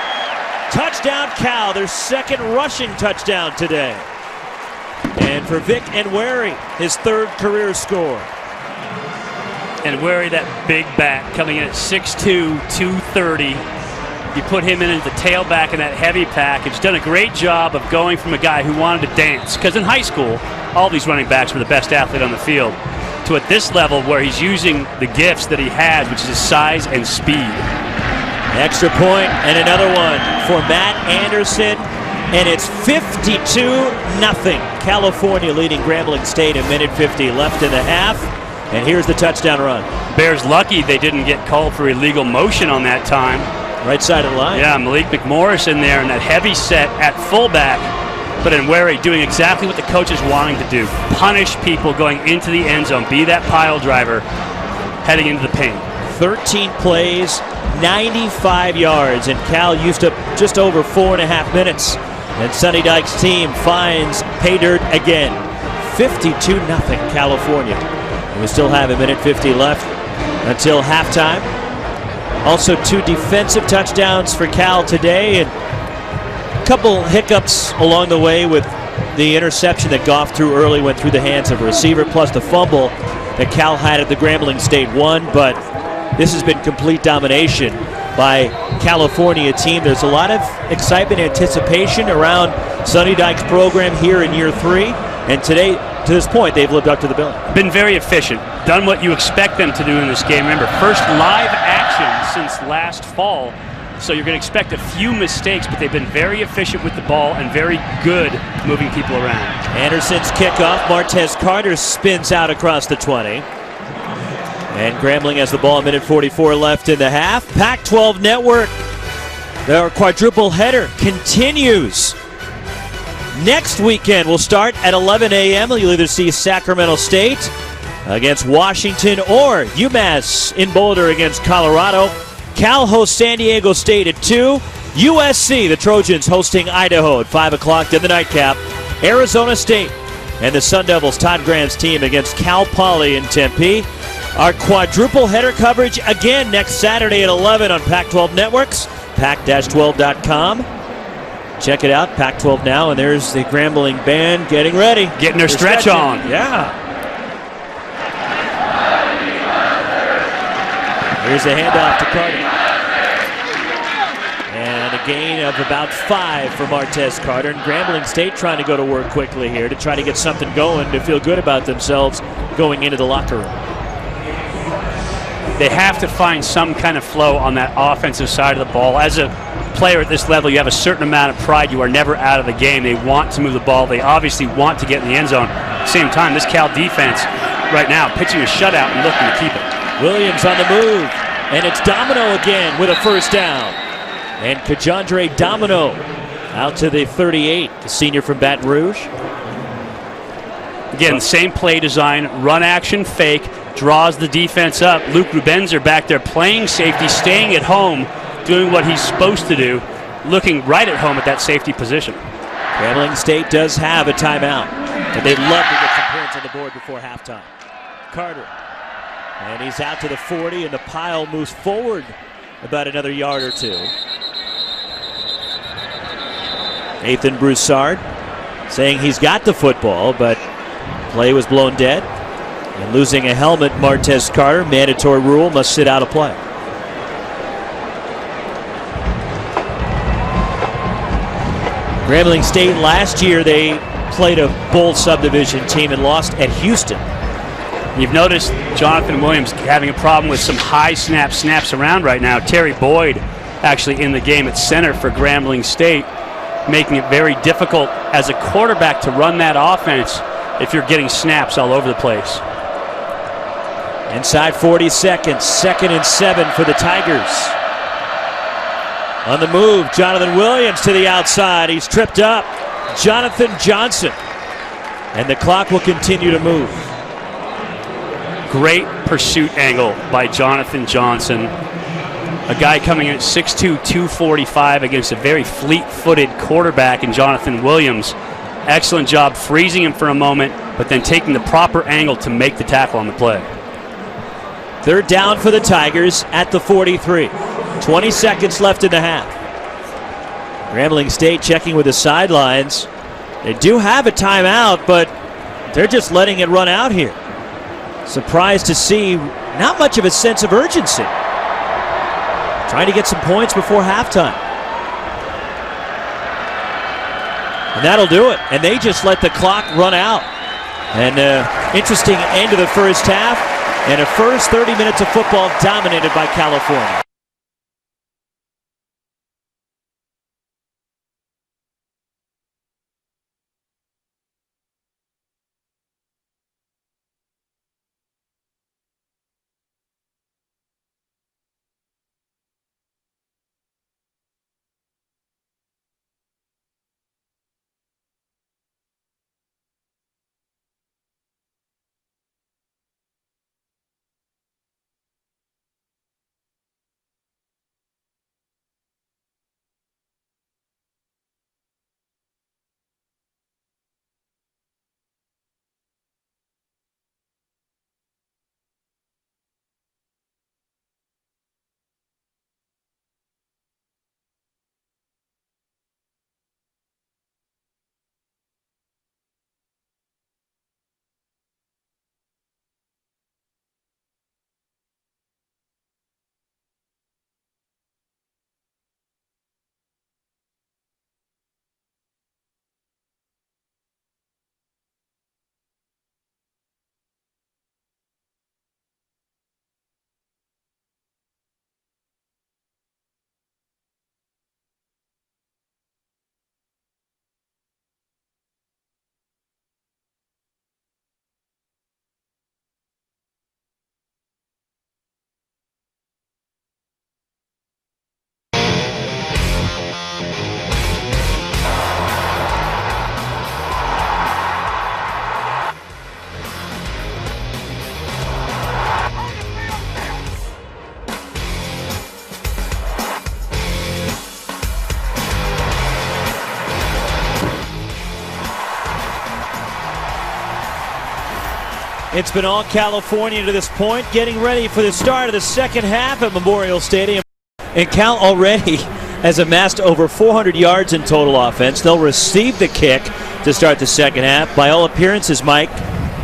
Touchdown Cal, their second rushing touchdown today. And for Vic and Wary, his third career score. And Wary, that big back, coming in at 6'2", 230. You put him in as the tailback in that heavy package. Done a great job of going from a guy who wanted to dance, because in high school, all these running backs were the best athlete on the field, to at this level where he's using the gifts that he has, which is his size and speed. Extra point and another one for Matt Anderson, and it's 52-0. California leading Grambling State, a minute 50 left in the half, and here's the touchdown run. Bears lucky they didn't get called for illegal motion on that time. Right side of the line. Yeah, Malik McMorris in there in that heavy set at fullback. But in Wary doing exactly what the coach is wanting to do. Punish people going into the end zone. Be that pile driver heading into the paint. 13 plays, 95 yards, and Cal used up just over 4.5 minutes. And Sonny Dykes' team finds pay dirt again. 52-0 California. And we still have 1:50 left until halftime. Also 2 defensive touchdowns for Cal today, and a couple hiccups along the way with the interception that Goff threw early, went through the hands of a receiver, plus the fumble that Cal had at the Grambling State one. But this has been complete domination by California team. There's a lot of excitement, anticipation around Sonny Dykes' program here in year 3. And today, to this point, they've lived up to the billing. Been very efficient. Done what you expect them to do in this game. Remember, first live action since last fall. So you're going to expect a few mistakes, but they've been very efficient with the ball and very good moving people around. Anderson's kickoff. Martez Carter spins out across the 20. And Grambling has the ball, 1:44 left in the half. Pac-12 Network, their quadruple header continues. Next weekend will start at 11 a.m. You'll either see Sacramento State against Washington or UMass in Boulder against Colorado. Cal hosts San Diego State at 2. USC, the Trojans, hosting Idaho at 5 o'clock. Then the nightcap, Arizona State and the Sun Devils, Todd Graham's team, against Cal Poly in Tempe. Our quadruple header coverage again next Saturday at 11 on Pac-12 Networks, pac-12.com. Check it out, Pac-12 Now, and there's the Grambling band getting ready. Getting their stretch on. Yeah. Here's a handoff to Carter. And a gain of about 5 for Martez Carter. And Grambling State trying to go to work quickly here to try to get something going, to feel good about themselves going into the locker room. They have to find some kind of flow on that offensive side of the ball. As a player at this level, you have a certain amount of pride. You are never out of the game. They want to move the ball. They obviously want to get in the end zone. At the same time, this Cal defense right now pitching a shutout and looking to keep it. Williams on the move, and it's Domino again with a first down. And Kajandre Domino out to the 38, the senior from Baton Rouge. Again, same play design, run action, fake, draws the defense up. Luke Rubenzer back there playing safety, staying at home, doing what he's supposed to do, looking right at home at that safety position. Grambling State does have a timeout, but they'd love to get some points on the board before halftime. Carter, and he's out to the 40, and the pile moves forward about another yard or 2. Nathan Broussard saying he's got the football, but play was blown dead. And losing a helmet, Martez Carter, mandatory rule, must sit out a play. Grambling State last year, they played a bowl subdivision team and lost at Houston. You've noticed Jonathan Williams having a problem with some high snaps around right now. Terry Boyd actually in the game at center for Grambling State, making it very difficult as a quarterback to run that offense if you're getting snaps all over the place. Inside 40 seconds, 2nd and 7 for the Tigers. On the move, Jonathan Williams to the outside. He's tripped up. Jonathan Johnson. And the clock will continue to move. Great pursuit angle by Jonathan Johnson. A guy coming in at 6'2", 245 against a very fleet-footed quarterback in Jonathan Williams. Excellent job freezing him for a moment, but then taking the proper angle to make the tackle on the play. 3rd down for the Tigers at the 43. 20 seconds left in the half. Grambling State checking with the sidelines. They do have a timeout, but they're just letting it run out here. Surprised to see not much of a sense of urgency. Trying to get some points before halftime. And that'll do it. And they just let the clock run out. And interesting end of the first half. And a first 30 minutes of football dominated by California. It's been all California to this point, getting ready for the start of the second half at Memorial Stadium. And Cal already has amassed over 400 yards in total offense. They'll receive the kick to start the second half. By all appearances, Mike,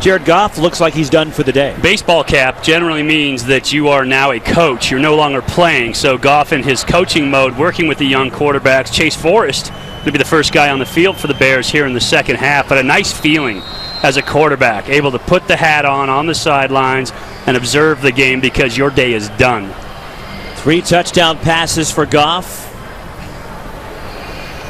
Jared Goff looks like he's done for the day. Baseball cap generally means that you are now a coach. You're no longer playing. So Goff in his coaching mode, working with the young quarterbacks. Chase Forrest will be the first guy on the field for the Bears here in the second half. But a nice feeling as a quarterback, able to put the hat on the sidelines and observe the game because your day is done. 3 touchdown passes for Goff.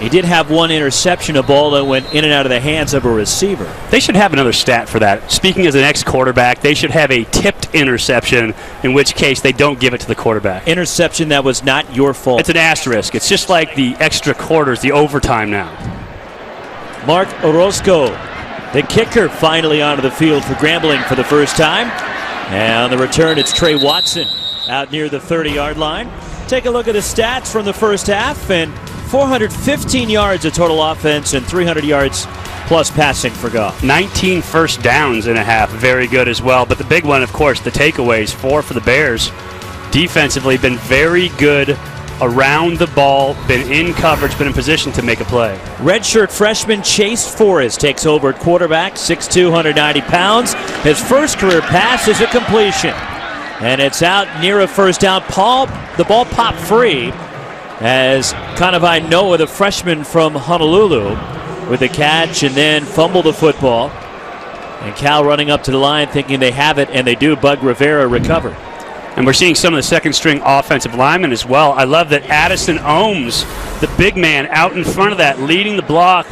He did have 1 interception, a ball that went in and out of the hands of a receiver. They should have another stat for that. Speaking as an ex-quarterback, they should have a tipped interception, in which case they don't give it to the quarterback. Interception that was not your fault. It's an asterisk. It's just like the extra quarters, the overtime now. Mark Orozco, the kicker, finally onto the field for Grambling for the first time. And on the return, it's Trey Watson out near the 30-yard line. Take a look at the stats from the first half, and 415 yards of total offense and 300 yards plus passing for Goff. 19 first downs in a half. Very good as well. But the big one, of course, the takeaways. 4 for the Bears. Defensively, been very good around the ball, been in coverage, been in position to make a play. Redshirt freshman Chase Forrest takes over at quarterback, 6'2", 190 pounds. His first career pass is a completion. And it's out near a first down. The ball popped free as Kanawai Noah, the freshman from Honolulu, with the catch and then fumbled the football. And Cal running up to the line thinking they have it, and they do. Bug Rivera recovered. And we're seeing some of the second-string offensive linemen as well. I love that Addison Ohms, the big man, out in front of that, leading the block.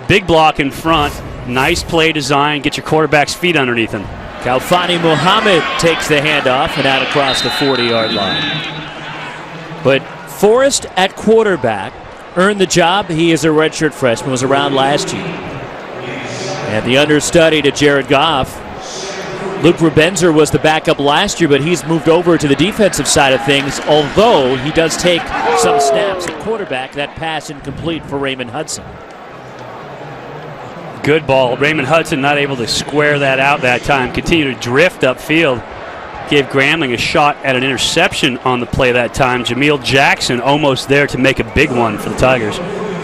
Big block in front. Nice play design. Get your quarterback's feet underneath him. Kalfani Muhammad takes the handoff and out across the 40-yard line. But Forrest at quarterback earned the job. He is a redshirt freshman, was around last year. And the understudy to Jared Goff, Luke Rubenzer, was the backup last year, but he's moved over to the defensive side of things, although he does take some snaps at quarterback. That pass incomplete for Raymond Hudson. Good ball. Raymond Hudson not able to square that out that time. Continue to drift upfield. Gave Grambling a shot at an interception on the play that time. Jameel Jackson almost there to make a big one for the Tigers.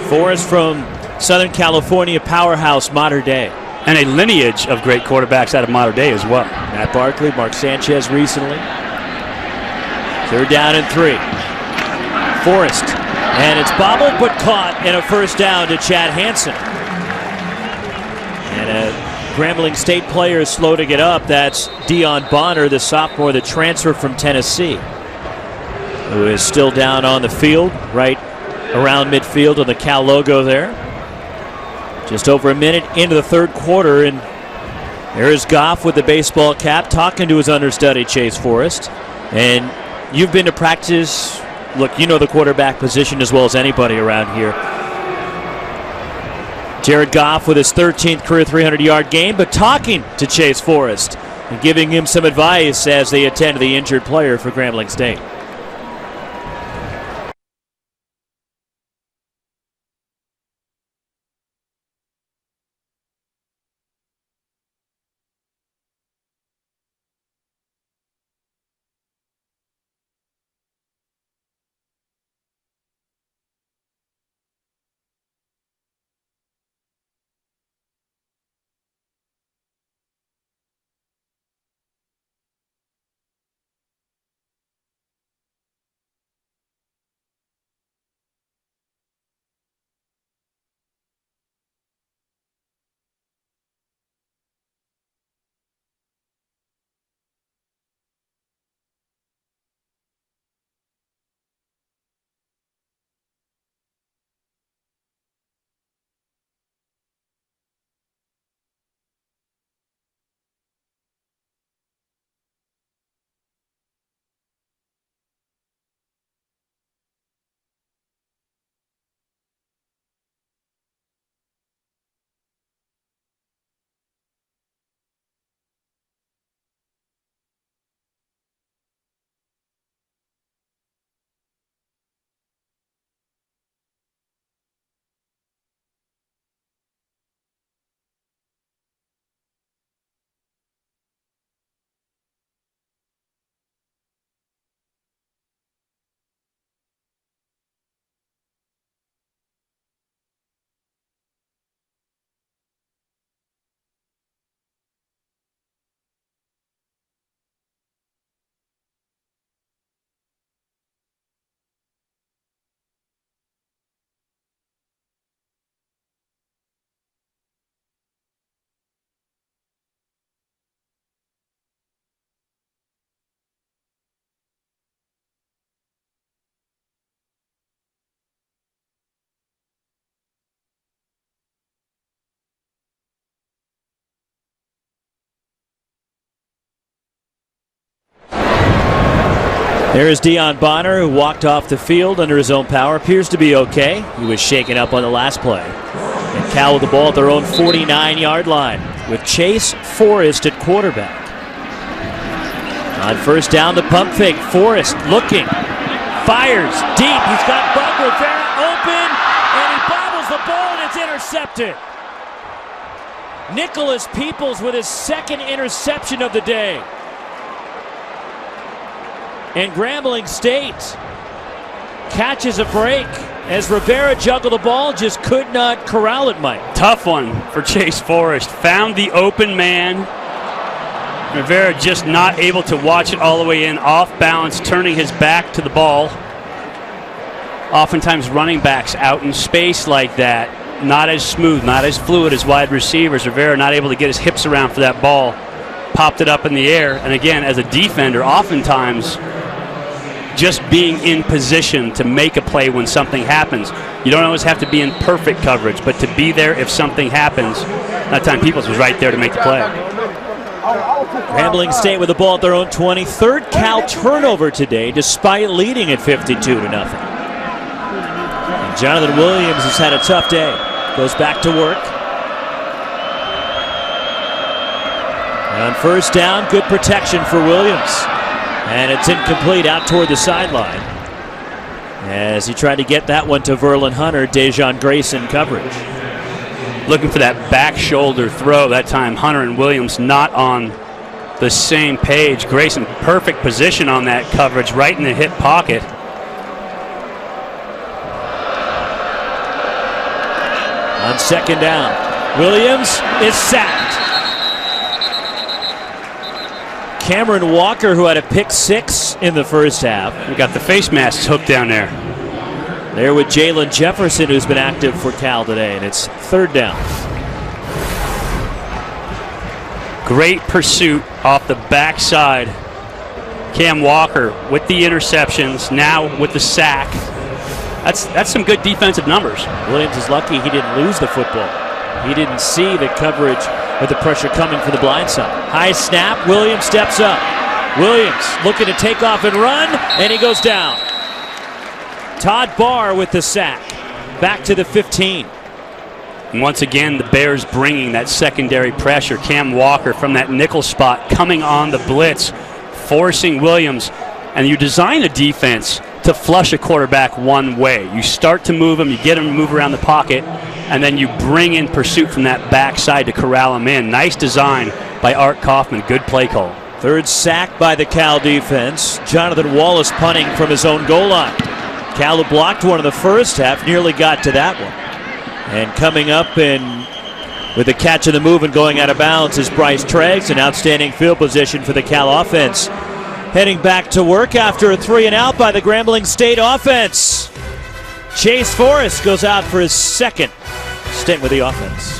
Forrest from Southern California powerhouse Mater Dei. And a lineage of great quarterbacks out of Mater Dei as well. Matt Barkley, Mark Sanchez recently. 3rd down and 3. Forrest. And it's bobbled but caught, in a first down to Chad Hansen. And a Grambling State player is slow to get up. That's Deion Bonner, the sophomore that transferred from Tennessee, who is still down on the field, right around midfield on the Cal logo there. Just over a minute into the third quarter, and there is Goff with the baseball cap talking to his understudy, Chase Forrest. And you've been to practice. Look, you know the quarterback position as well as anybody around here. Jared Goff with his 13th career 300-yard game, but talking to Chase Forrest and giving him some advice as they attend to the injured player for Grambling State. There is Deion Bonner, who walked off the field under his own power. Appears to be okay. He was shaken up on the last play. And Cal with the ball at their own 49-yard line with Chase Forrest at quarterback. On first down, the pump fake. Forrest looking. Fires deep. He's got Bud Rivera open. And he bobbles the ball and it's intercepted. Nicholas Peoples with his second interception of the day. And Grambling State catches a break as Rivera juggled the ball, just could not corral it, Mike. Tough one for Chase Forrest. Found the open man. Rivera just not able to watch it all the way in, off balance, turning his back to the ball. Oftentimes running backs out in space like that, not as smooth, not as fluid as wide receivers. Rivera not able to get his hips around for that ball. Popped it up in the air, and again, as a defender, oftentimes just being in position to make a play when something happens. You don't always have to be in perfect coverage, but to be there if something happens. That time Peoples was right there to make the play. Grambling State with the ball at their own 20. Third Cal turnover today, despite leading at 52-0. And Jonathan Williams has had a tough day. Goes back to work. And on first down, good protection for Williams. And it's incomplete out toward the sideline as he tried to get that one to Verlin Hunter. Dejon Grayson coverage. Looking for that back shoulder throw. That time Hunter and Williams not on the same page. Grayson, perfect position on that coverage, right in the hip pocket. On second down, Williams is sacked. Cameron Walker, who had a pick six in the first half. We got the face masks hooked down there. There with Jalen Jefferson, who's been active for Cal today, and it's third down. Great pursuit off the backside. Cam Walker with the interceptions, now with the sack. That's some good defensive numbers. Williams is lucky he didn't lose the football. He didn't see the coverage with the pressure coming from the blind side. High snap, Williams steps up. Williams looking to take off and run, and he goes down. Todd Barr with the sack. Back to the 15. And once again, the Bears bringing that secondary pressure. Cam Walker from that nickel spot coming on the blitz, forcing Williams. And you design a defense to flush a quarterback one way. You start to move him, you get him to move around the pocket, and then you bring in pursuit from that backside to corral him in. Nice design by Art Kaufman. Good play call. Third sack by the Cal defense. Jonathan Wallace punting from his own goal line. Cal, who blocked one in the first half, nearly got to that one. And coming up in with the catch of the move and going out of bounds is Bryce Treggs, an outstanding field position for the Cal offense. Heading back to work after a 3-and-out by the Grambling State offense. Chase Forrest goes out for his second stint with the offense.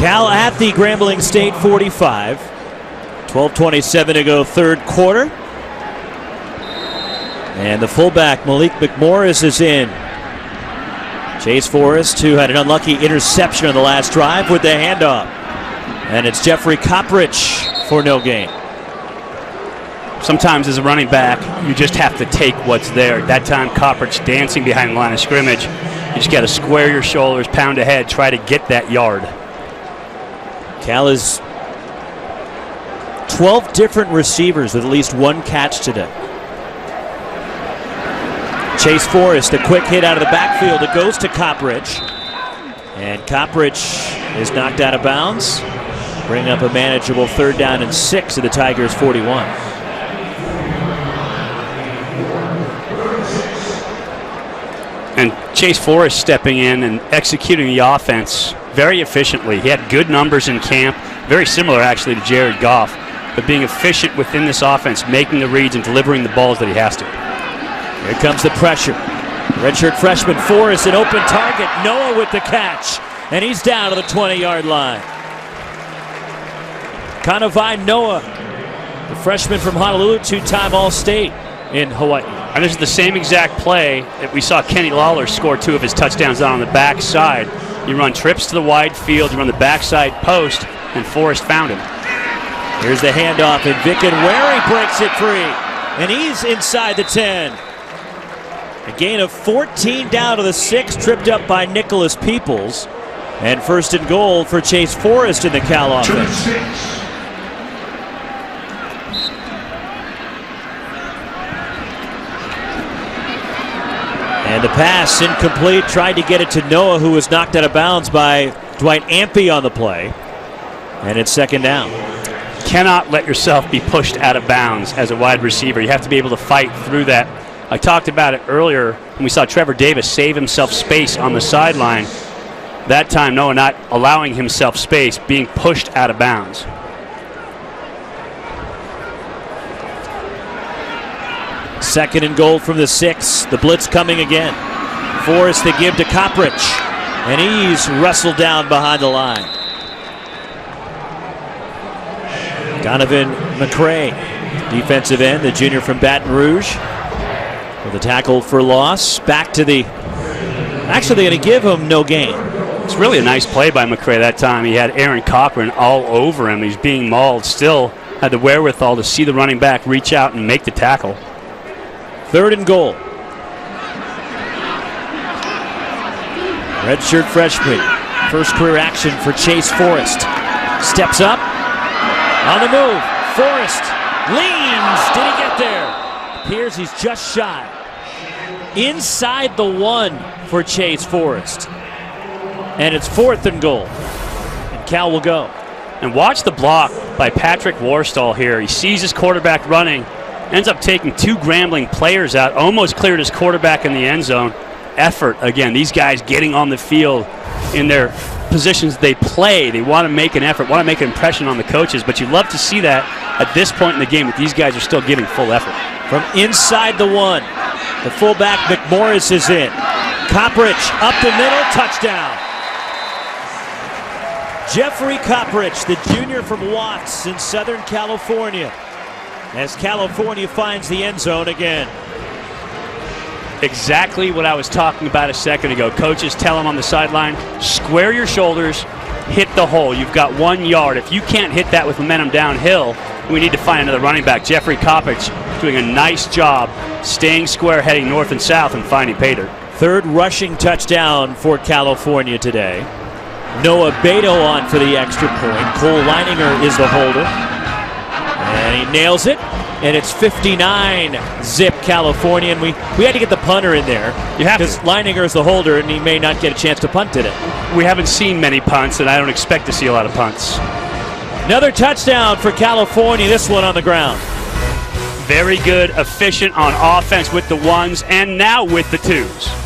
Cal at the Grambling State 45. 12:27 to go, third quarter. And the fullback, Malik McMorris, is in. Chase Forrest, who had an unlucky interception on the last drive, with the handoff. And it's Jeffrey Coppridge for no gain. Sometimes as a running back, you just have to take what's there. That time, Coppridge dancing behind the line of scrimmage. You just got to square your shoulders, pound ahead, try to get that yard. Cal is 12 different receivers with at least one catch today. Chase Forrest, a quick hit out of the backfield. It goes to Coppridge. And Coppridge is knocked out of bounds. Bring up a manageable 3rd down and 6 at the Tigers' 41. And Chase Forrest stepping in and executing the offense very efficiently. He had good numbers in camp, very similar actually to Jared Goff, but being efficient within this offense, making the reads and delivering the balls that he has to. Here comes the pressure. Redshirt freshman Forrest, an open target. Noah with the catch, and he's down to the 20-yard line. Kanawai Noah, the freshman from Honolulu, 2-time All-State in Hawaii. And this is the same exact play that we saw Kenny Lawler score 2 of his touchdowns on the backside. You run trips to the wide field, you run the backside post, and Forrest found him. Here's the handoff, and Vic Waring breaks it free, and he's inside the 10. A gain of 14 down to the 6, tripped up by Nicholas Peoples. And 1st and goal for Chase Forrest in the Cal offense. And the pass incomplete. Tried to get it to Noah, who was knocked out of bounds by Dwight Ampey on the play. And it's 2nd down. Cannot let yourself be pushed out of bounds as a wide receiver. You have to be able to fight through that. I talked about it earlier when we saw Trevor Davis save himself space on the sideline. That time, Noah not allowing himself space, being pushed out of bounds. Second and goal from the 6. The blitz coming again. Forrest the give to Coppridge, and he's wrestled down behind the line. Donovan McCray, defensive end, the junior from Baton Rouge, with a tackle for loss. Back to the... Actually, they're going to give him no gain. It's really a nice play by McCray that time. He had Aaron Cochran all over him. He's being mauled. Still had the wherewithal to see the running back reach out and make the tackle. 3rd and goal. Redshirt freshman. First career action for Chase Forrest. Steps up. On the move. Forrest leans. Did he get there? Appears he's just shy. Inside the 1 for Chase Forrest. And it's 4th and goal. And Cal will go. And watch the block by Patrick Warstall here. He sees his quarterback running, ends up taking 2 Grambling players out, almost cleared his quarterback in the end zone. Effort, again, these guys getting on the field in their positions they play. They want to make an effort, want to make an impression on the coaches, but you love to see that at this point in the game that these guys are still giving full effort. From inside the 1, the fullback McMorris is in. Coppridge up the middle, touchdown. Jeffrey Coppridge, the junior from Watts in Southern California, as California finds the end zone again. Exactly what I was talking about a second ago. Coaches tell them on the sideline, square your shoulders, hit the hole. You've got 1 yard. If you can't hit that with momentum downhill, we need to find another running back. Jeffrey Coppridge doing a nice job staying square, heading north and south, and finding pay dirt. 3rd rushing touchdown for California today. Noah Beto on for the extra point. Cole Leininger is the holder. And he nails it. And it's 59-zip California. And we had to get the punter in there. You have to. Because Leininger is the holder, and he may not get a chance to punt today. We haven't seen many punts, and I don't expect to see a lot of punts. Another touchdown for California, this one on the ground. Very good, efficient on offense with the 1s and now with the 2s.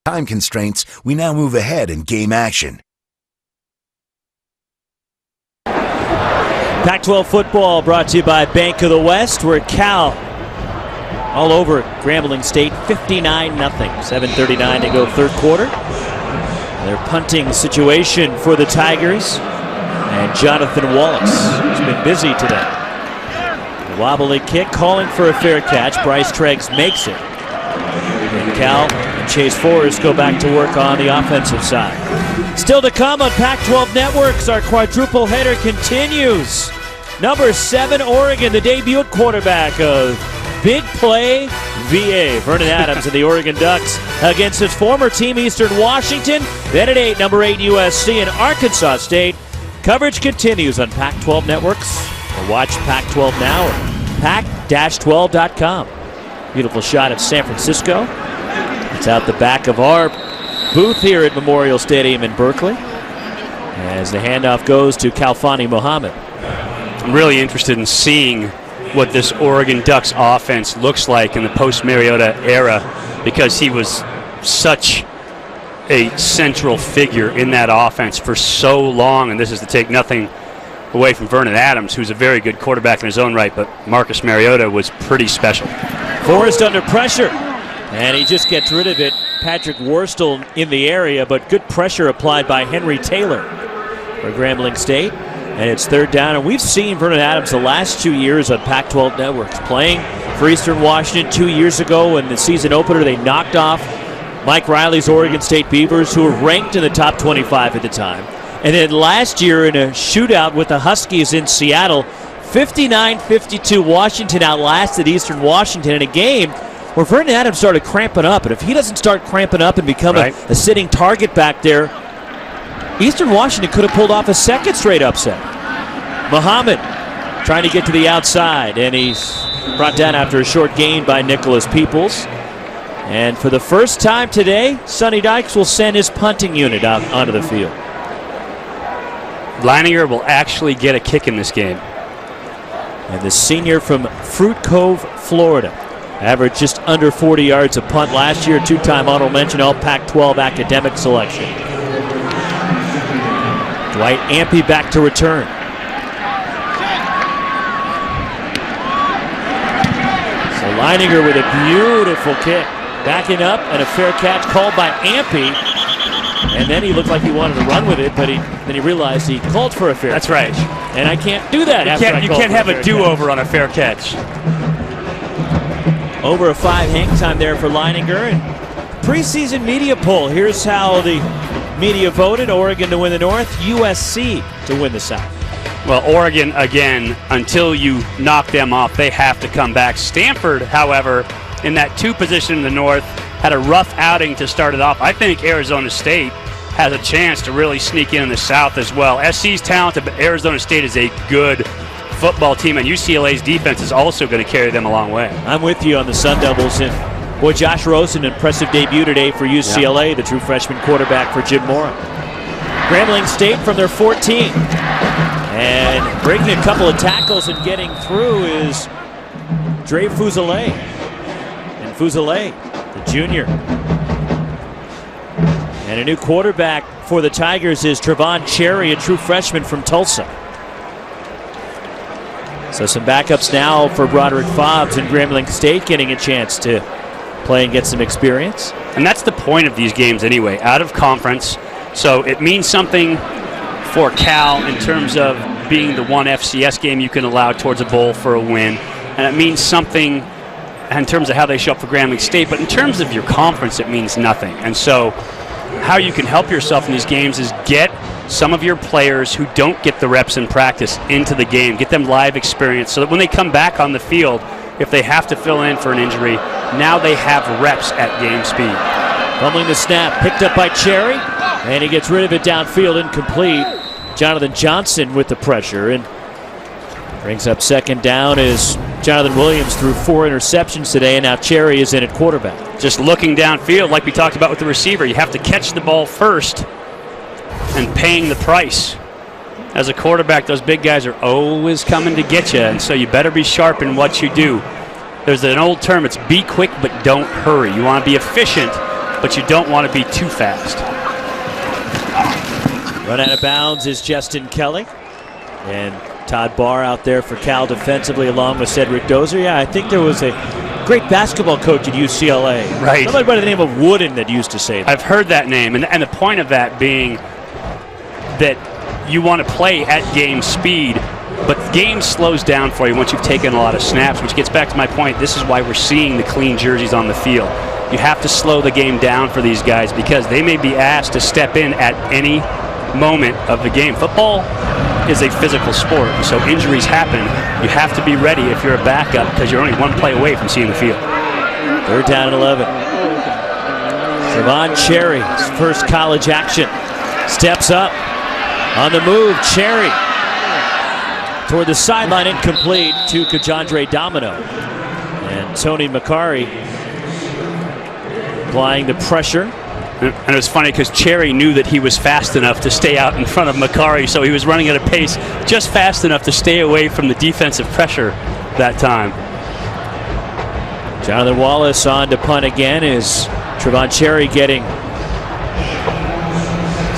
time constraints, we now move ahead in game action. Pac-12 football brought to you by Bank of the West, where Cal all over Grambling State, 59-0. 7:39 to go third quarter. Their punting situation for the Tigers. And Jonathan Wallace has been busy today. The wobbly kick calling for a fair catch. Bryce Treggs makes it. And Cal and Chase Forrest go back to work on the offensive side. Still to come on Pac-12 Networks, our quadruple header continues. Number 7, Oregon, the debut quarterback of Big Play VA. Vernon Adams of the Oregon Ducks against his former team, Eastern Washington. Then at 8, number 8, USC and Arkansas State. Coverage continues on Pac-12 Networks. Or watch Pac-12 now at pac-12.com. Beautiful shot of San Francisco. It's out the back of our booth here at Memorial Stadium in Berkeley as the handoff goes to Kalfani Mohammed. I'm really interested in seeing what this Oregon Ducks offense looks like in the post-Mariota era, because he was such a central figure in that offense for so long, and this is to take nothing away from Vernon Adams, who's a very good quarterback in his own right, but Marcus Mariota was pretty special. Forrest under pressure, and he just gets rid of it. Patrick Worstel in the area, but good pressure applied by Henry Taylor for Grambling State. And it's third down, and we've seen Vernon Adams the last 2 years on Pac-12 Networks playing for Eastern Washington. 2 years ago in the season opener, they knocked off Mike Riley's Oregon State Beavers, who were ranked in the top 25 at the time. And then last year in a shootout with the Huskies in Seattle, 59-52, Washington outlasted Eastern Washington in a game where Vernon Adams started cramping up. And if he doesn't start cramping up and become a sitting target back there, Eastern Washington could have pulled off a second straight upset. Muhammad trying to get to the outside, and he's brought down after a short gain by Nicholas Peoples. And for the first time today, Sonny Dykes will send his punting unit out onto the field. Leininger will actually get a kick in this game. And the senior from Fruit Cove, Florida, averaged just under 40 yards a punt last year, two-time honorable mention, all Pac-12 academic selection. Dwight Ampey back to return. So Leininger with a beautiful kick. Backing up, and a fair catch called by Ampey. And then he looked like he wanted to run with it, but then he realized he called for a fair catch. That's right. And I can't do that. You can't have a do-over on a fair catch. Over a 5 hang time there for Leininger. And preseason media poll. Here's how the media voted. Oregon to win the North, USC to win the South. Well, Oregon, again, until you knock them off, they have to come back. Stanford, however, in that 2 position in the North, had a rough outing to start it off. I think Arizona State has a chance to really sneak in the South as well. SC's talented, but Arizona State is a good football team, and UCLA's defense is also going to carry them a long way. I'm with you on the Sun Devils. And boy, Josh Rosen, impressive debut today for UCLA, the true freshman quarterback for Jim Mora. Grambling State from their 14. And breaking a couple of tackles and getting through is Dre Fusile. And Fusile, the junior. And a new quarterback for the Tigers is Trevon Cherry, a true freshman from Tulsa. So some backups now for Broderick Fobbs and Grambling State getting a chance to play and get some experience. And that's the point of these games anyway, out of conference. So it means something for Cal in terms of being the one FCS game you can allow towards a bowl for a win. And it means something in terms of how they show up for Grambling State. But in terms of your conference, it means nothing. And so how you can help yourself in these games is get some of your players who don't get the reps in practice into the game. Get them live experience so that when they come back on the field, if they have to fill in for an injury, now they have reps at game speed. Fumbling the snap, picked up by Cherry, and he gets rid of it downfield, incomplete. Jonathan Johnson with the pressure, and brings up second down as Jonathan Williams threw 4 interceptions today, and now Cherry is in at quarterback. Just looking downfield, like we talked about with the receiver, you have to catch the ball first and paying the price. As a quarterback, those big guys are always coming to get you, and so you better be sharp in what you do. There's an old term, it's be quick but don't hurry. You want to be efficient, but you don't want to be too fast. Run out of bounds is Justin Kelly. And Todd Barr out there for Cal defensively along with Cedric Dozier. Yeah, I think there was a great basketball coach at UCLA. Right. Somebody by the name of Wooden that used to say that. I've heard that name, and the point of that being that you want to play at game speed, but the game slows down for you once you've taken a lot of snaps, which gets back to my point. This is why we're seeing the clean jerseys on the field. You have to slow the game down for these guys because they may be asked to step in at any moment of the game. Football is a physical sport, so injuries happen. You have to be ready if you're a backup because you're only one play away from seeing the field. 3rd down and 11. Trevon Cherry, his first college action. Steps up on the move. Cherry toward the sideline, incomplete to Kajandre Domino. And Tony McCarry applying the pressure. And it was funny because Cherry knew that he was fast enough to stay out in front of McCarry, so he was running at a pace just fast enough to stay away from the defensive pressure that time. Jonathan Wallace on to punt again is Trevon Cherry getting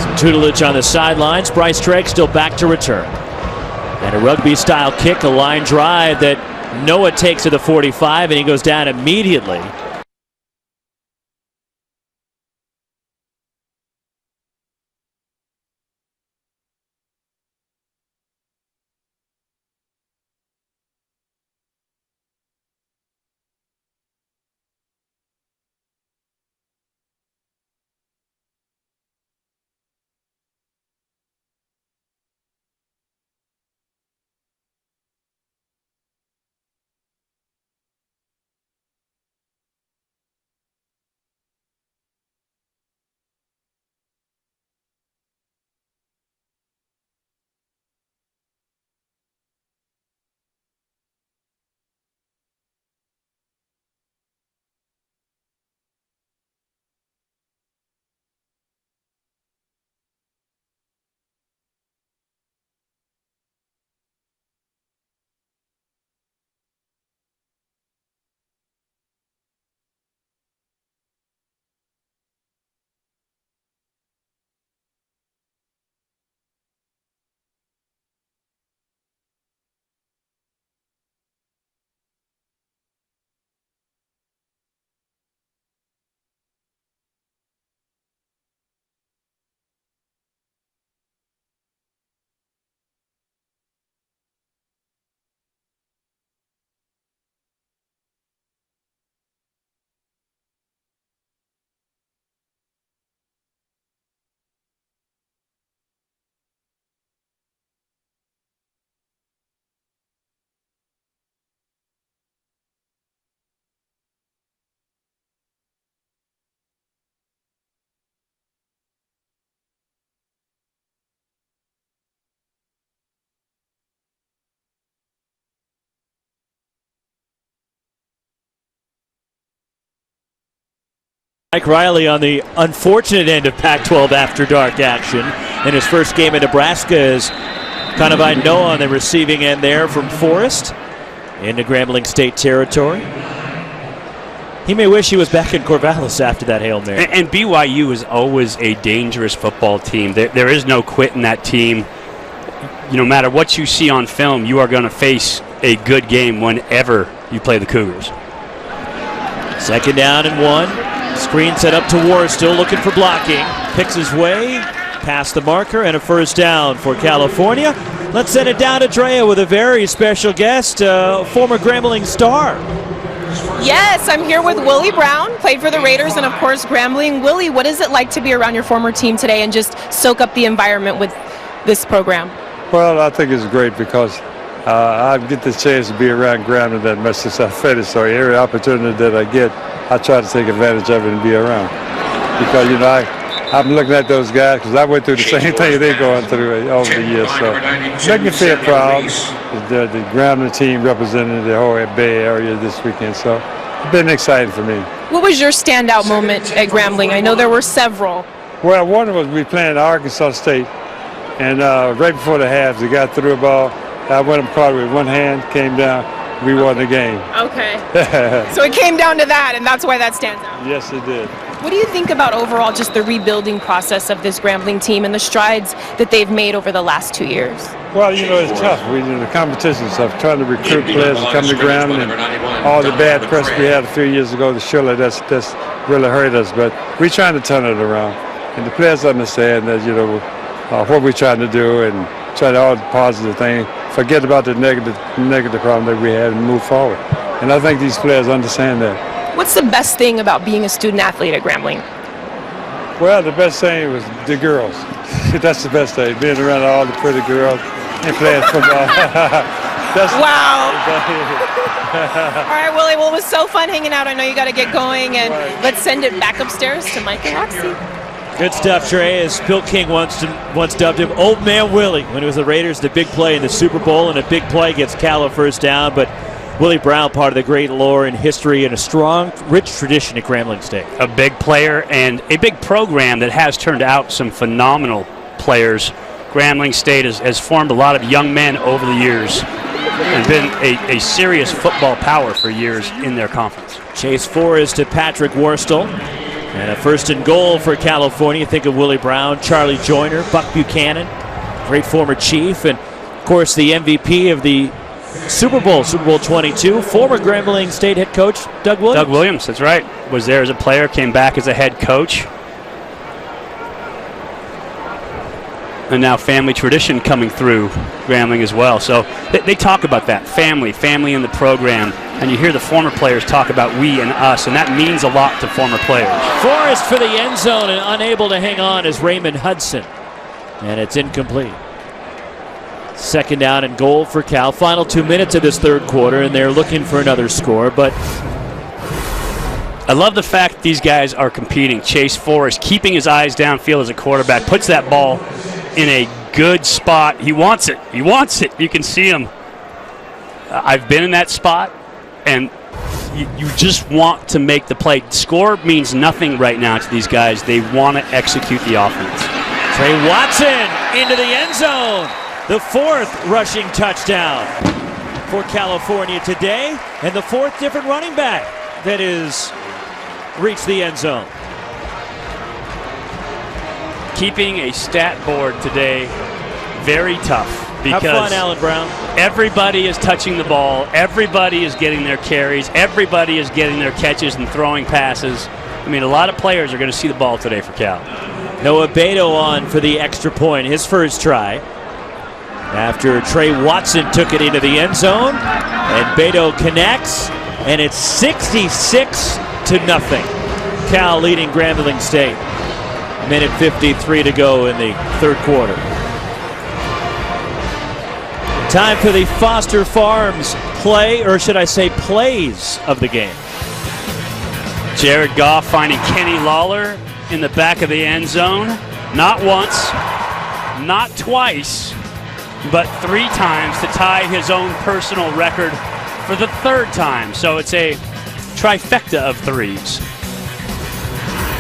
some tutelage on the sidelines. Bryce Drake still back to return. And a rugby-style kick, a line drive that Noah takes to the 45, and he goes down immediately. Mike Riley on the unfortunate end of Pac-12 After Dark action in his first game in Nebraska is kind of Noah on the receiving end there from Forest into Grambling State territory. He may wish he was back in Corvallis after that Hail Mary. And BYU is always a dangerous football team. There is no quit in that team. No matter what you see on film, you are going to face a good game whenever you play the Cougars. 2nd down and 1. Screen set up to Ward, still looking for blocking. Picks his way past the marker and a 1st down for California. Let's send it down to Drea with a very special guest, former Grambling star. Yes, I'm here with Willie Brown, played for the Raiders and of course Grambling. Willie, what is it like to be around your former team today and just soak up the environment with this program? Well, I think it's great because I get the chance to be around Grambling that much since I finished. So every opportunity that I get, I try to take advantage of it and be around. Because, I'm looking at those guys because I went through the same thing they're going through over the years. So make me feel proud. The Grambling team represented the whole Bay Area this weekend. So it's been exciting for me. What was your standout moment at Grambling? I know there were several. Well, one was we playing Arkansas State. And right before the half, the guy threw a ball. I went up caught it with one hand, came down. We won the game. Okay. So it came down to that, and that's why that stands out. Yes, it did. What do you think about overall just the rebuilding process of this Grambling team and the strides that they've made over the last 2 years? Well, it's tough. The competition stuff, trying to recruit players to come to Grambling, and all the bad press we had a few years ago to Shirley, that's really hurt us. But we're trying to turn it around, and the players understand that what we're trying to do and try to all the positive things. Forget about the negative problem that we had and move forward. And I think these players understand that. What's the best thing about being a student athlete at Grambling? Well, the best thing was the girls. That's the best thing, being around all the pretty girls and playing football. Wow. All right, Willie, well, it was so fun hanging out. I know you got to get going, and let's send it back upstairs to Mike and Roxy. Good stuff, Trey. As Bill King once dubbed him, Old Man Willie, when it was the Raiders, the big play in the Super Bowl, and a big play gets Cal a first down. But Willie Brown, part of the great lore and history and a strong, rich tradition at Grambling State. A big player and a big program that has turned out some phenomenal players. Grambling State has formed a lot of young men over the years and been a serious football power for years in their conference. Chase Forrest to Patrick Worstel. And a first and goal for California. Think of Willie Brown, Charlie Joyner, Buck Buchanan, great former Chief, and of course the MVP of the Super Bowl 22, former Grambling State head coach Doug Williams. Doug Williams, that's right. Was there as a player, came back as a head coach. And now family tradition coming through Grambling as well. So they talk about that, family in the program. And you hear the former players talk about we and us, and that means a lot to former players. Forrest for the end zone, and unable to hang on is Raymond Hudson. And it's incomplete. Second down and goal for Cal. Final 2 minutes of this third quarter, and they're looking for another score. But I love the fact these guys are competing. Chase Forrest keeping his eyes downfield as a quarterback, puts that ball in a good spot. He wants it. He wants it. You can see him. I've been in that spot, and you just want to make the play. Score means nothing right now to these guys. They want to execute the offense. Trey Watson into the end zone. The fourth rushing touchdown for California today, and the fourth different running back that has reached the end zone. Keeping a stat board today very tough because have fun, Alan Brown. Everybody is touching the ball. Everybody is getting their carries. Everybody is getting their catches and throwing passes. I mean, a lot of players are going to see the ball today for Cal. Noah Beto on for the extra point, his first try. After Trey Watson took it into the end zone, and Beto connects, and it's 66-0. Cal leading Grambling State. Minute 53 to go in the third quarter. Time for the Foster Farms play, or should I say plays of the game. Jared Goff finding Kenny Lawler in the back of the end zone. Not once, not twice, but 3 times to tie his own personal record for the 3rd time. So it's a trifecta of 3s.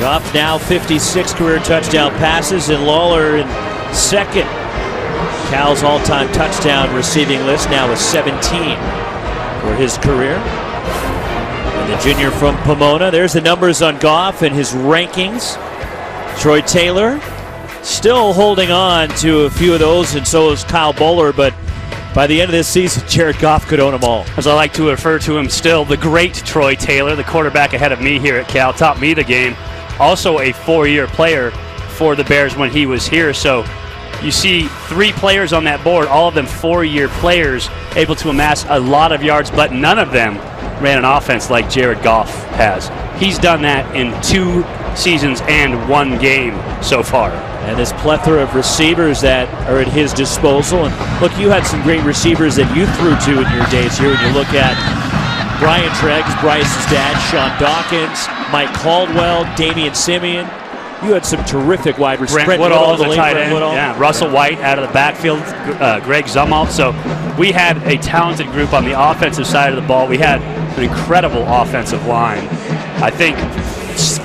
Goff now 56 career touchdown passes, and Lawler in second. Cal's all-time touchdown receiving list now is 17 for his career. And the junior from Pomona, there's the numbers on Goff and his rankings. Troy Taylor still holding on to a few of those, and so is Kyle Bowler, but by the end of this season, Jared Goff could own them all. As I like to refer to him still, the great Troy Taylor, the quarterback ahead of me here at Cal, taught me the game. Also a 4-year player for the Bears when he was here. So you see 3 players on that board, all of them 4-year players, able to amass a lot of yards, but none of them ran an offense like Jared Goff has. He's done that in 2 seasons and 1 game so far. And this plethora of receivers that are at his disposal. And look, you had some great receivers that you threw to in your days here. When you look at Brian Treggs, Bryce's dad, Sean Dawkins, Mike Caldwell, Damian Simeon. You had some terrific wide receivers. Brent Woodall, the tight end. Yeah, Russell White out of the backfield, Greg Zumwalt. So we had a talented group on the offensive side of the ball. We had an incredible offensive line. I think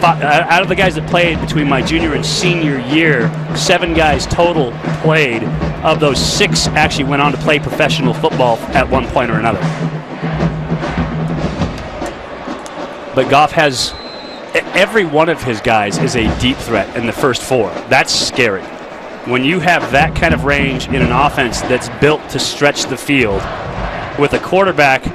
out of the guys that played between my junior and senior year, 7 guys total played. Of those, 6 actually went on to play professional football at one point or another. But Goff has every one of his guys is a deep threat in the first 4. That's scary. When you have that kind of range in an offense that's built to stretch the field with a quarterback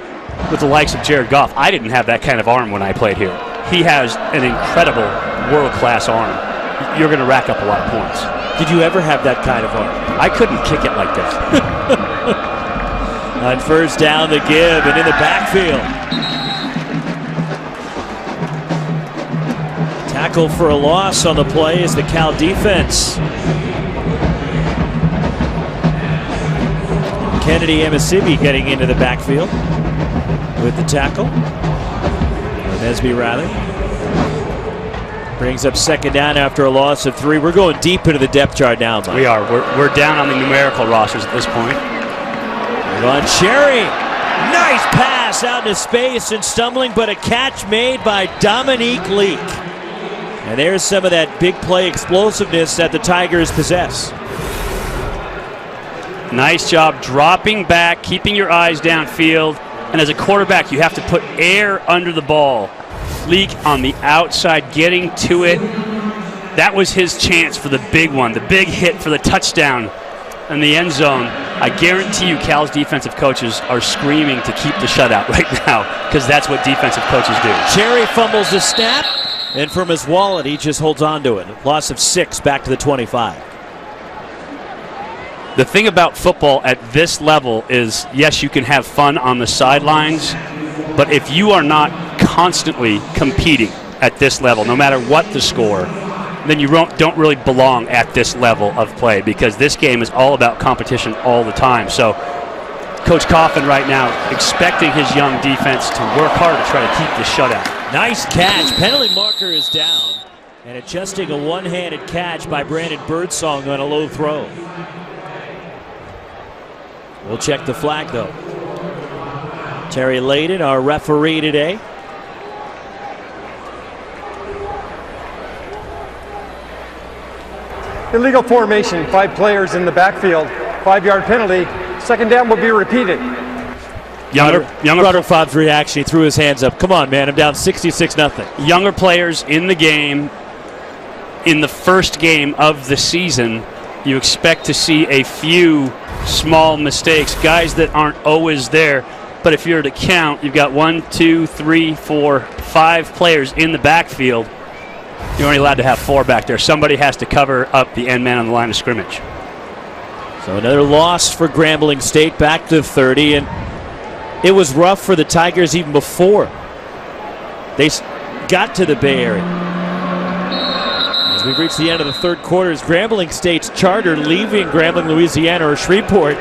with the likes of Jared Goff, I didn't have that kind of arm when I played here. He has an incredible world-class arm. You're going to rack up a lot of points. Did you ever have that kind of arm? I couldn't kick it like this. On first down, the give, and in the backfield. Tackle for a loss on the play is the Cal defense. Kennedy Amasibi getting into the backfield with the tackle. Nesby rather. Brings up second down after a loss of 3. We're going deep into the depth chart now, Mike. We are. We're down on the numerical rosters at this point. On Cherry. Nice pass out into space and stumbling, but a catch made by Dominique Leake. And there's some of that big play explosiveness that the Tigers possess. Nice job dropping back, keeping your eyes downfield. And as a quarterback, you have to put air under the ball. Leak on the outside, getting to it. That was his chance for the big one, the big hit for the touchdown in the end zone. I guarantee you Cal's defensive coaches are screaming to keep the shutout right now, because that's what defensive coaches do. Cherry fumbles the snap, and from his wallet, he just holds on to it. Loss of 6 back to the 25. The thing about football at this level is, yes, you can have fun on the sidelines, but if you are not constantly competing at this level, no matter what the score, then you don't really belong at this level of play, because this game is all about competition all the time. So Coach Coffin right now expecting his young defense to work hard to try to keep the shutout. Nice catch. Penalty marker is down. And adjusting a one-handed catch by Brandon Birdsong on a low throw. We'll check the flag, though. Terry Layden, our referee today. Illegal formation, 5 players in the backfield, 5-yard penalty. Second down will be repeated. Younger Rudder Fobb's reaction, he threw his hands up. Come on, man, I'm down 66-0. Younger players in the game, in the first game of the season, you expect to see a few small mistakes, guys that aren't always there. But if you're to count, you've got 1, 2, 3, 4, 5 players in the backfield. You're only allowed to have 4 back there. Somebody has to cover up the end man on the line of scrimmage. So another loss for Grambling State, back to 30, and it was rough for the Tigers even before they got to the Bay Area. As we reach the end of the third quarter, as Grambling State's charter leaving Grambling, Louisiana, or Shreveport.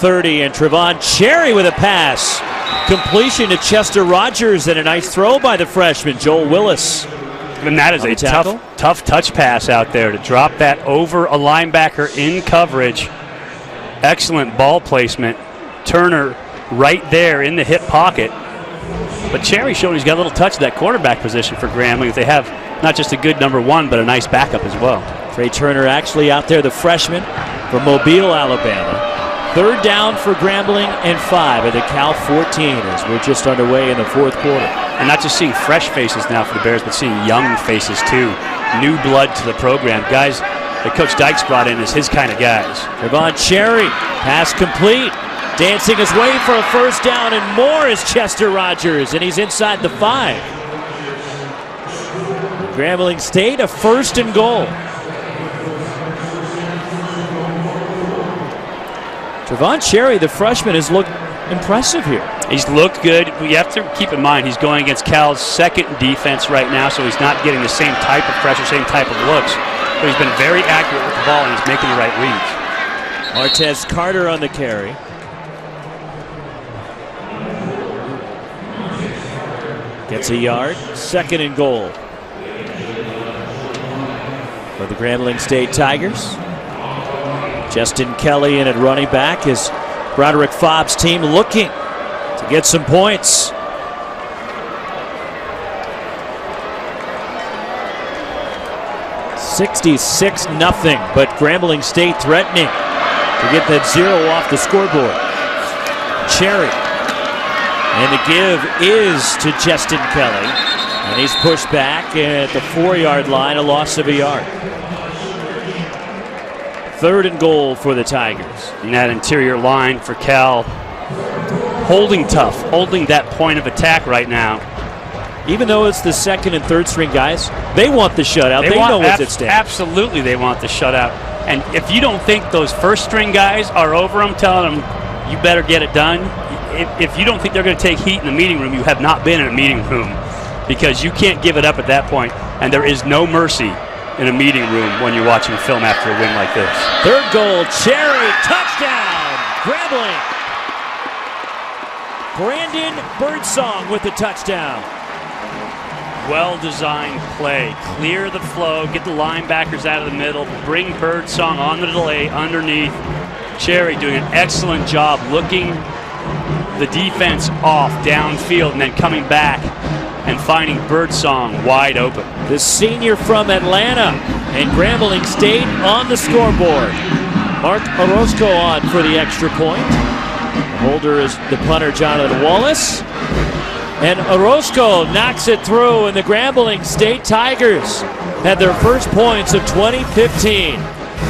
And Trevon Cherry with a pass. Completion to Chester Rogers, and a nice throw by the freshman, Joel Willis. And that is a tough touch pass out there to drop that over a linebacker in coverage. Excellent ball placement. Turner right there in the hip pocket. But Cherry showed he's got a little touch of that quarterback position for Grambling. They have not just a good number 1, but a nice backup as well. Trey Turner actually out there, the freshman from Mobile, Alabama. Third down for Grambling and 5 at the Cal 14 as we're just underway in the fourth quarter. And not just seeing fresh faces now for the Bears, but seeing young faces too. New blood to the program. Guys that Coach Dykes brought in as his kind of guys. Trevon Cherry, pass complete. Dancing his way for a first down, and more is Chester Rogers, and he's inside the 5. Grambling State, a 1st and goal. Trevon Cherry, the freshman, has looked impressive here. He's looked good. You have to keep in mind he's going against Cal's second defense right now, so he's not getting the same type of pressure, same type of looks. But he's been very accurate with the ball, and he's making the right reads. Martez Carter on the carry. Gets a yard. 2nd and goal for the Grambling State Tigers. Justin Kelly in at running back is Broderick Fobb's team looking to get some points. $66-0, but Grambling State threatening. to get that 0 off the scoreboard. Cherry. And the give is to Justin Kelly. And he's pushed back at the 4-yard line, a loss of a yard. 3rd and goal for the Tigers. And that interior line for Cal holding tough, holding that point of attack right now. Even though it's the 2nd and 3rd string guys, they want the shutout. They know what's at stake. Absolutely, they want the shutout. And if you don't think those 1st string guys are over them, telling them you better get it done, if you don't think they're going to take heat in the meeting room, you have not been in a meeting room, because you can't give it up at that point. And there is no mercy in a meeting room when you're watching film after a win like this. 3rd goal, Cherry, touchdown, Grambling. Brandon Birdsong with the touchdown. Well-designed play. Clear the flow, get the linebackers out of the middle, bring Birdsong on the delay underneath. Cherry doing an excellent job looking the defense off downfield and then coming back and finding Birdsong wide open. The senior from Atlanta, and Grambling State on the scoreboard. Mark Orozco on for the extra point. The holder is the punter, Jonathan Wallace. And Orozco knocks it through, and the Grambling State Tigers had their first points of 2015.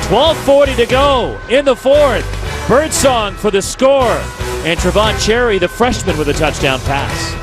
12:40 to go in the 4th. Birdsong for the score, and Trevon Cherry, the freshman, with a touchdown pass.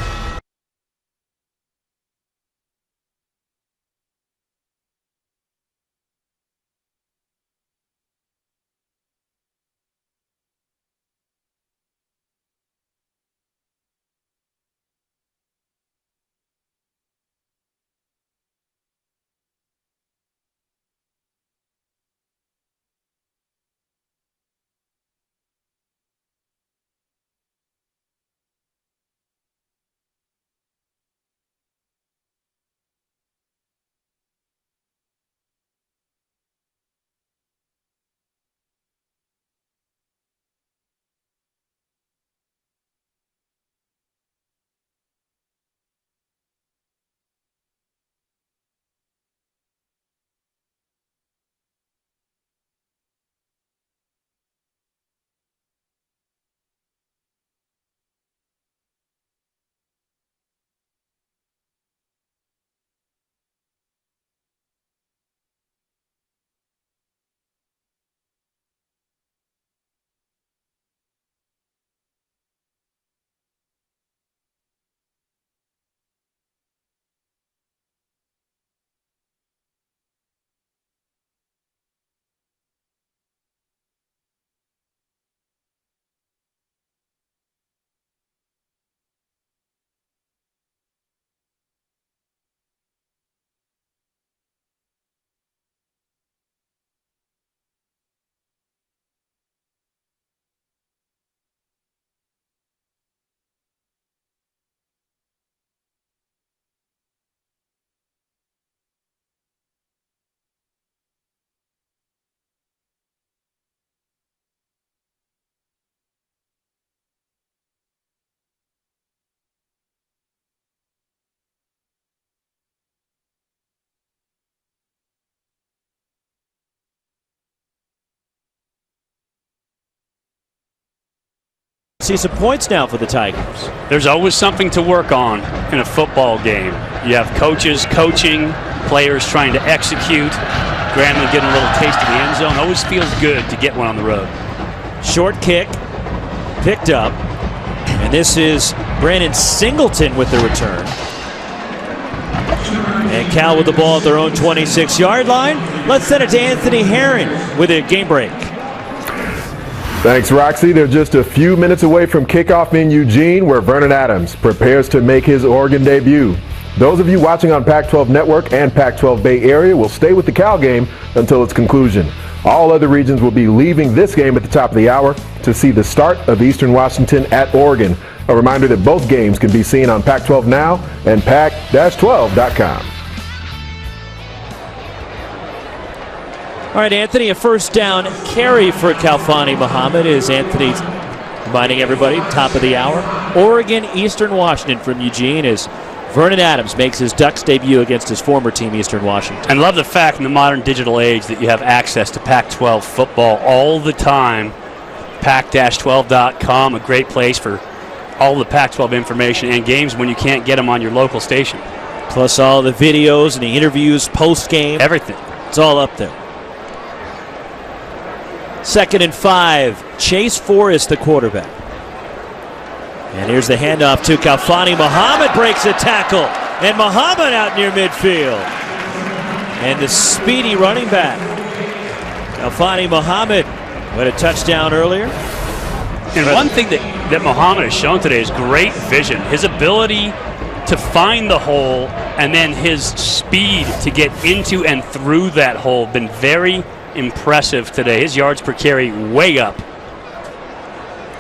See some points now for the Tigers. There's always something to work on in a football game. You have coaches coaching, players trying to execute. Grambling getting a little taste of the end zone. Always feels good to get one on the road. Short kick, picked up, and this is Brandon Singleton with the return. And Cal with the ball at their own 26-yard line. Let's send it to Anthony Herron with a game break. Thanks, Roxy. They're just a few minutes away from kickoff in Eugene, where Vernon Adams prepares to make his Oregon debut. Those of you watching on Pac-12 Network and Pac-12 Bay Area will stay with the Cal game until its conclusion. All other regions will be leaving this game at the top of the hour to see the start of Eastern Washington at Oregon. A reminder that both games can be seen on Pac-12 Now and pac-12.com. All right, Anthony, a first down carry for Kalfani Muhammad is Anthony's reminding everybody, top of the hour. Oregon, Eastern Washington from Eugene is Vernon Adams makes his Ducks debut against his former team, Eastern Washington. And love the fact in the modern digital age that you have access to Pac-12 football all the time. Pac-12.com, a great place for all the Pac-12 information and games when you can't get them on your local station. Plus all the videos and the interviews post-game. Everything. It's all up there. 2nd and 5. Chase Forrest, the quarterback. And here's the handoff to Kalfani. Muhammad breaks a tackle. And Muhammad out near midfield. And the speedy running back, Kalfani Muhammad, with a touchdown earlier. And one thing that Muhammad has shown today is great vision. His ability to find the hole and then his speed to get into and through that hole been very impressive today. His yards per carry way up.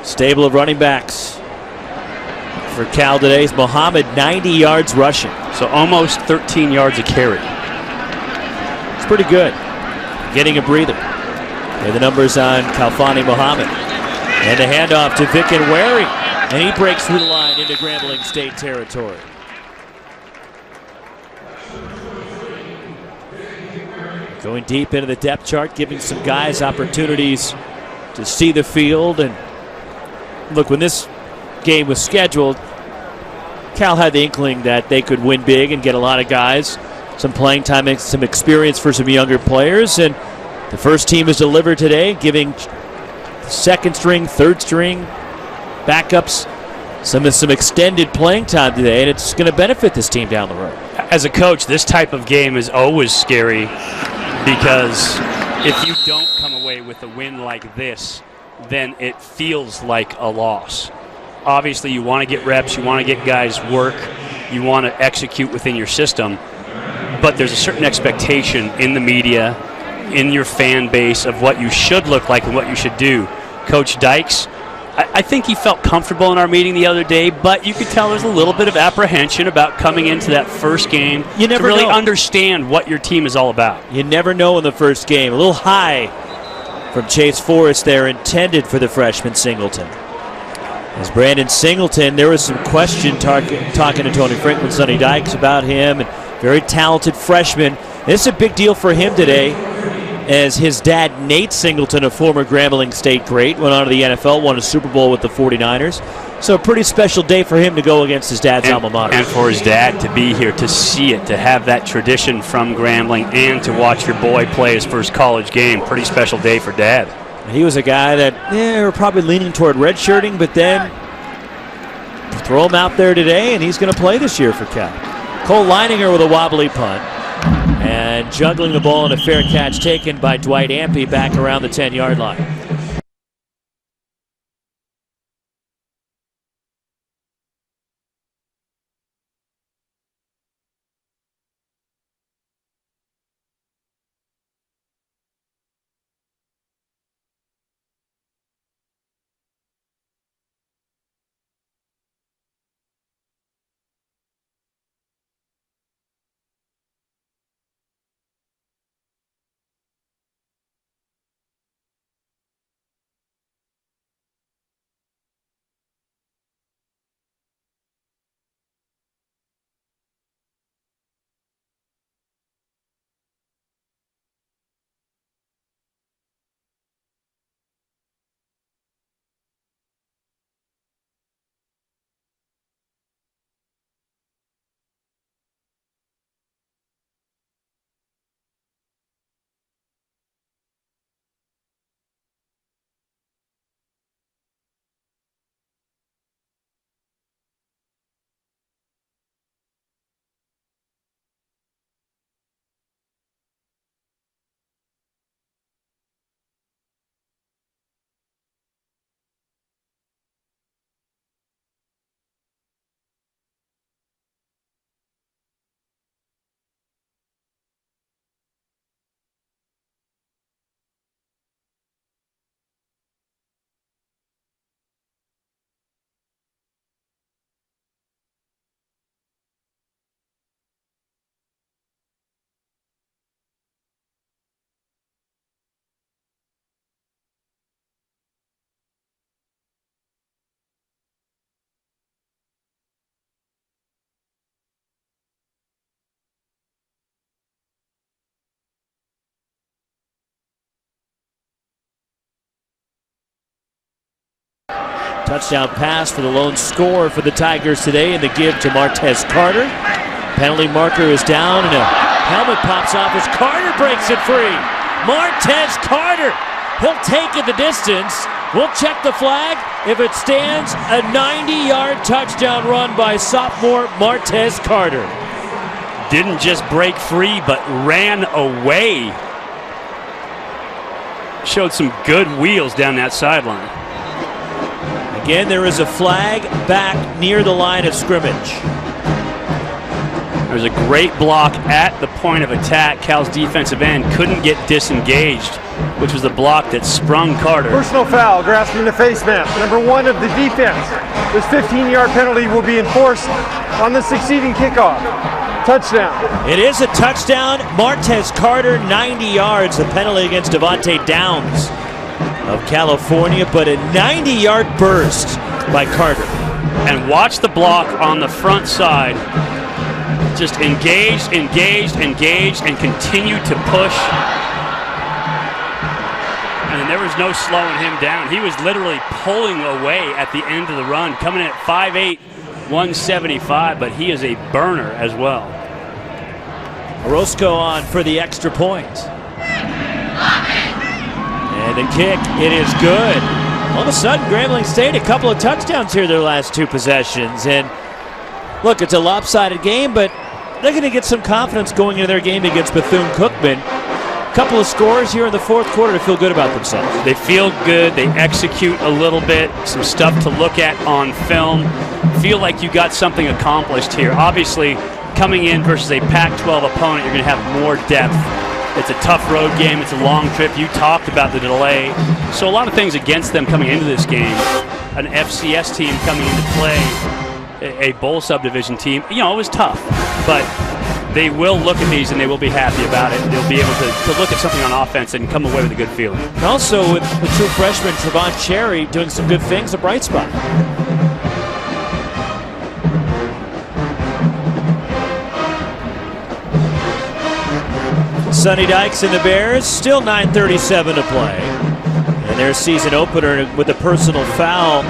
Stable of running backs for Cal today is Muhammad, 90 yards rushing. So almost 13 yards a carry. It's pretty good. Getting a breather. Here are the numbers on Kalfani Muhammad. And a handoff to Vic and Wary. And he breaks through the line into Grambling State territory. Going deep into the depth chart, giving some guys opportunities to see the field. And look, when this game was scheduled, Cal had the inkling that they could win big and get a lot of guys some playing time and some experience for some younger players. And the first team has delivered today, giving second string, third string backups some extended playing time today, and it's going to benefit this team down the road. As a coach, this type of game is always scary because if you don't come away with a win like this, then it feels like a loss. Obviously, you want to get reps, you want to get guys work, you want to execute within your system, but there's a certain expectation in the media, in your fan base, of what you should look like and what you should do. Coach Dykes, I think he felt comfortable in our meeting the other day, but you could tell there's a little bit of apprehension about coming into that first game to really understand what your team is all about. You never know in the first game. A little high from Chase Forrest there, intended for the freshman Singleton. As Brandon Singleton, there was some question talking to Tony Franklin, Sonny Dykes about him, and very talented freshman. This is a big deal for him today, as his dad, Nate Singleton, a former Grambling State great, went on to the NFL, won a Super Bowl with the 49ers. So a pretty special day for him to go against his dad's alma mater. And for his dad to be here, to see it, to have that tradition from Grambling, and to watch your boy play his first college game. Pretty special day for Dad. He was a guy that we're probably leaning toward redshirting, but then throw him out there today, and he's going to play this year for Cal. Cole Leininger with a wobbly punt. And juggling the ball, and a fair catch taken by Dwight Ampey back around the 10-yard line. Touchdown pass for the lone scorer for the Tigers today, and the give to Martez Carter. Penalty marker is down, and a helmet pops off as Carter breaks it free. Martez Carter, he'll take it the distance. We'll check the flag. If it stands, a 90-yard touchdown run by sophomore Martez Carter. Didn't just break free, but ran away. Showed some good wheels down that sideline. Again, there is a flag back near the line of scrimmage. There's a great block at the point of attack. Cal's defensive end couldn't get disengaged, which was the block that sprung Carter. Personal foul, grasping the face mask. Number 1 of the defense. This 15-yard penalty will be enforced on the succeeding kickoff. Touchdown. It is a touchdown. Martez Carter, 90 yards. The penalty against Devontae Downs of California, but a 90-yard burst by Carter. And watch the block on the front side. Just engaged, and continue to push. And there was no slowing him down. He was literally pulling away at the end of the run, coming in at 5'8", 175, but he is a burner as well. Orozco on for the extra point. And the kick, it is good. All of a sudden, Grambling State, a couple of touchdowns here their last 2 possessions. And look, it's a lopsided game, but they're going to get some confidence going into their game against Bethune-Cookman. A couple of scores here in the fourth quarter to feel good about themselves. They feel good. They execute a little bit. Some stuff to look at on film. Feel like you got something accomplished here. Obviously, coming in versus a Pac-12 opponent, you're going to have more depth. It's a tough road game. It's a long trip. You talked about the delay. So a lot of things against them coming into this game. An FCS team coming into play. A bowl subdivision team, you know, it was tough, but they will look at these and they will be happy about it. They'll be able to look at something on offense and come away with a good feeling. And also with the true freshman Trevon Cherry doing some good things, a bright spot. Sonny Dykes and the Bears, still 9:37 to play. And their season opener with a personal foul.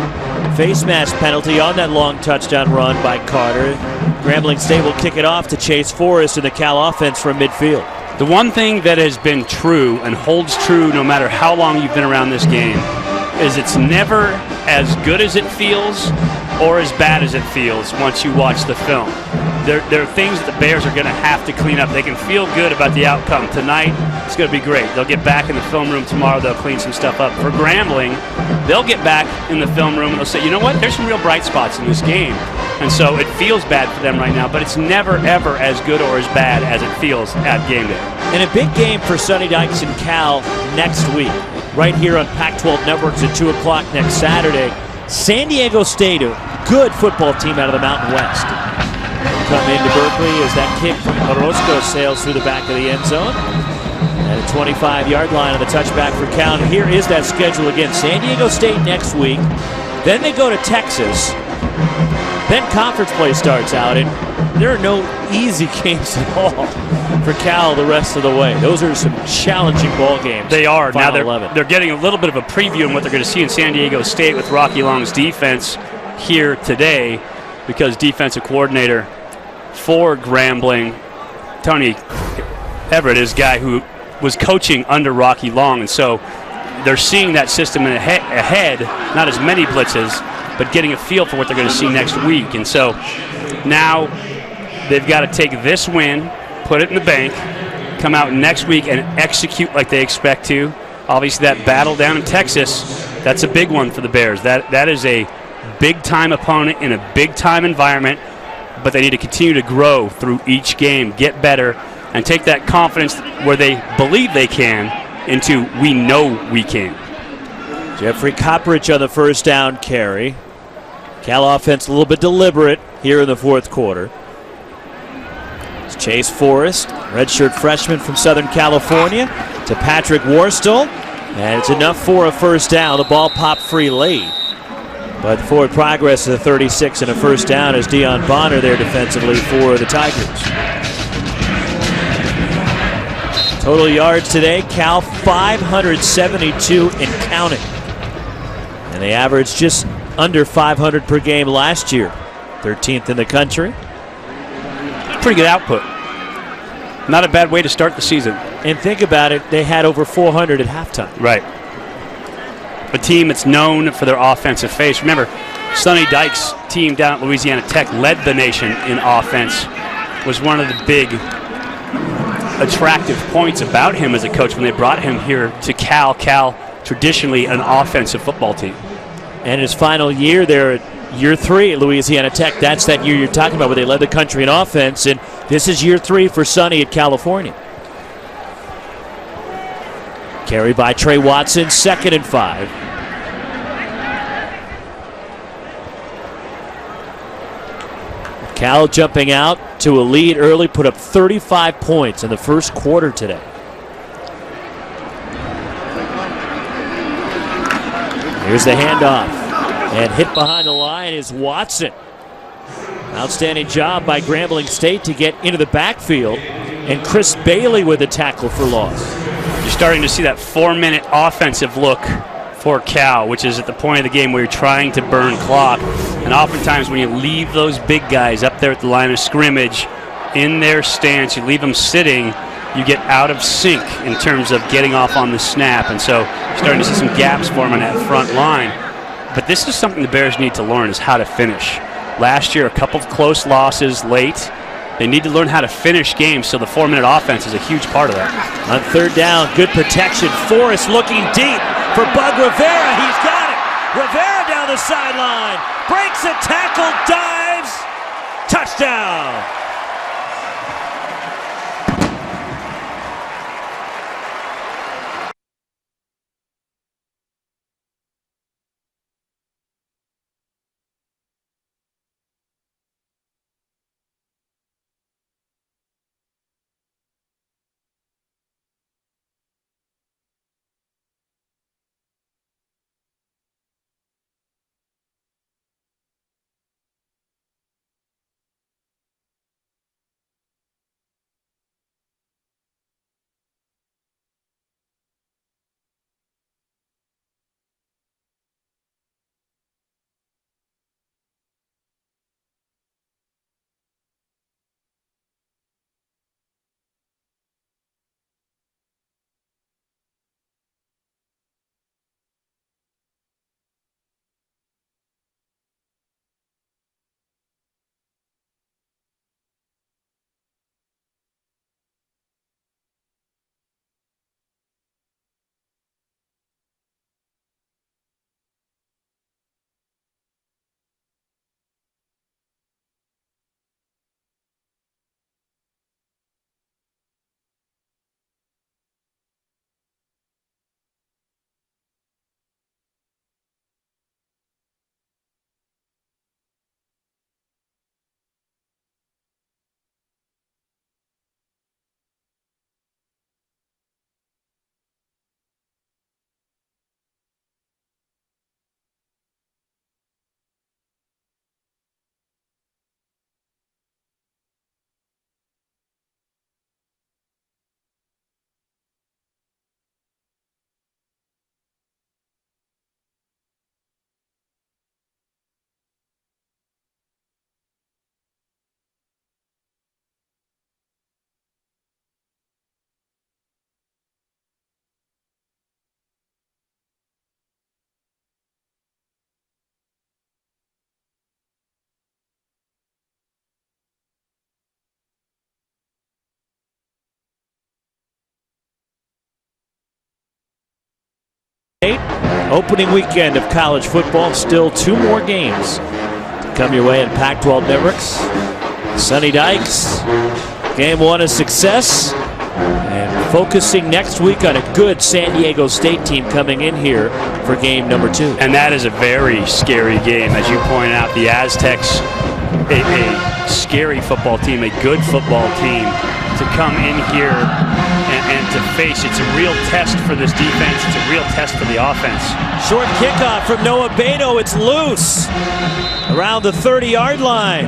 Face mask penalty on that long touchdown run by Carter. Grambling State will kick it off to Chase Forrest in the Cal offense from midfield. The one thing that has been true and holds true no matter how long you've been around this game is it's never as good as it feels or as bad as it feels once you watch the film. There are things that the Bears are going to have to clean up. They can feel good about the outcome. Tonight, it's going to be great. They'll get back in the film room tomorrow. They'll clean some stuff up. For Grambling, they'll get back in the film room and they'll say, you know what, there's some real bright spots in this game. And so it feels bad for them right now, but it's never, ever as good or as bad as it feels at game day. And a big game for Sonny Dykes and Cal next week. Right here on Pac-12 Networks at 2 o'clock next Saturday. San Diego State, a good football team out of the Mountain West. Come into Berkeley as that kick from Orozco sails through the back of the end zone. At a 25-yard line on the touchback for Cal. And here is that schedule again. San Diego State next week. Then they go to Texas. Then conference play starts out. And there are no easy games at all for Cal the rest of the way. Those are some challenging ball games. They are. Now they're getting a little bit of a preview on what they're going to see in San Diego State with Rocky Long's defense here today, because defensive coordinator for Grambling, Tony Everett, is a guy who was coaching under Rocky Long, and so they're seeing that system ahead, not as many blitzes, but getting a feel for what they're going to see next week. And so now they've got to take this win, put it in the bank, come out next week and execute like they expect to. Obviously that battle down in Texas, that's a big one for the Bears. That is a big-time opponent in a big-time environment, but they need to continue to grow through each game, get better, and take that confidence where they believe they can into we know we can. Jeffrey Coppridge on the first down carry. Cal offense a little bit deliberate here in the fourth quarter. It's Chase Forrest, redshirt freshman from Southern California, to Patrick Worstel, and it's enough for a first down. The ball popped free late. But the forward progress of the 36 and a first down as Dion Bonner there defensively for the Tigers. Total yards today, Cal 572 and counting. And they average just under 500 per game last year. 13th in the country. Pretty good output. Not a bad way to start the season. And think about it, they had over 400 at halftime. Right. A team that's known for their offensive face. Remember, Sonny Dykes' team down at Louisiana Tech led the nation in offense. Was one of the big attractive points about him as a coach when they brought him here to Cal. Cal, traditionally an offensive football team. And his final year there at year 3 at Louisiana Tech, that's that year you're talking about where they led the country in offense, and this is year 3 for Sonny at California. Carry by Trey Watson, 2nd and 5. Cal jumping out to a lead early, put up 35 points in the first quarter today. Here's the handoff, and hit behind the line is Watson. Outstanding job by Grambling State to get into the backfield, and Chris Bailey with a tackle for loss. You're starting to see that 4-minute offensive look for Cal, which is at the point of the game where you're trying to burn clock. And oftentimes when you leave those big guys up there at the line of scrimmage in their stance, you leave them sitting, you get out of sync in terms of getting off on the snap. And so you're starting to see some gaps form on that front line. But this is something the Bears need to learn, is how to finish. Last year, a couple of close losses late. They need to learn how to finish games, so the 4-minute offense is a huge part of that. On 3rd down, good protection. Forrest looking deep for Bug Rivera. He's got it. Rivera down the sideline. Breaks a tackle, dives. Touchdown. Opening weekend of college football, still 2 more games to come your way in Pac-12 networks. Sonny Dykes, game 1 a success, and focusing next week on a good San Diego State team coming in here for game number 2. And that is a very scary game, as you point out. The Aztecs, a scary football team, a good football team, to come in here and to face. It's a real test for this defense. It's a real test for the offense. Short kickoff from Noah Beto. It's loose around the 30-yard line.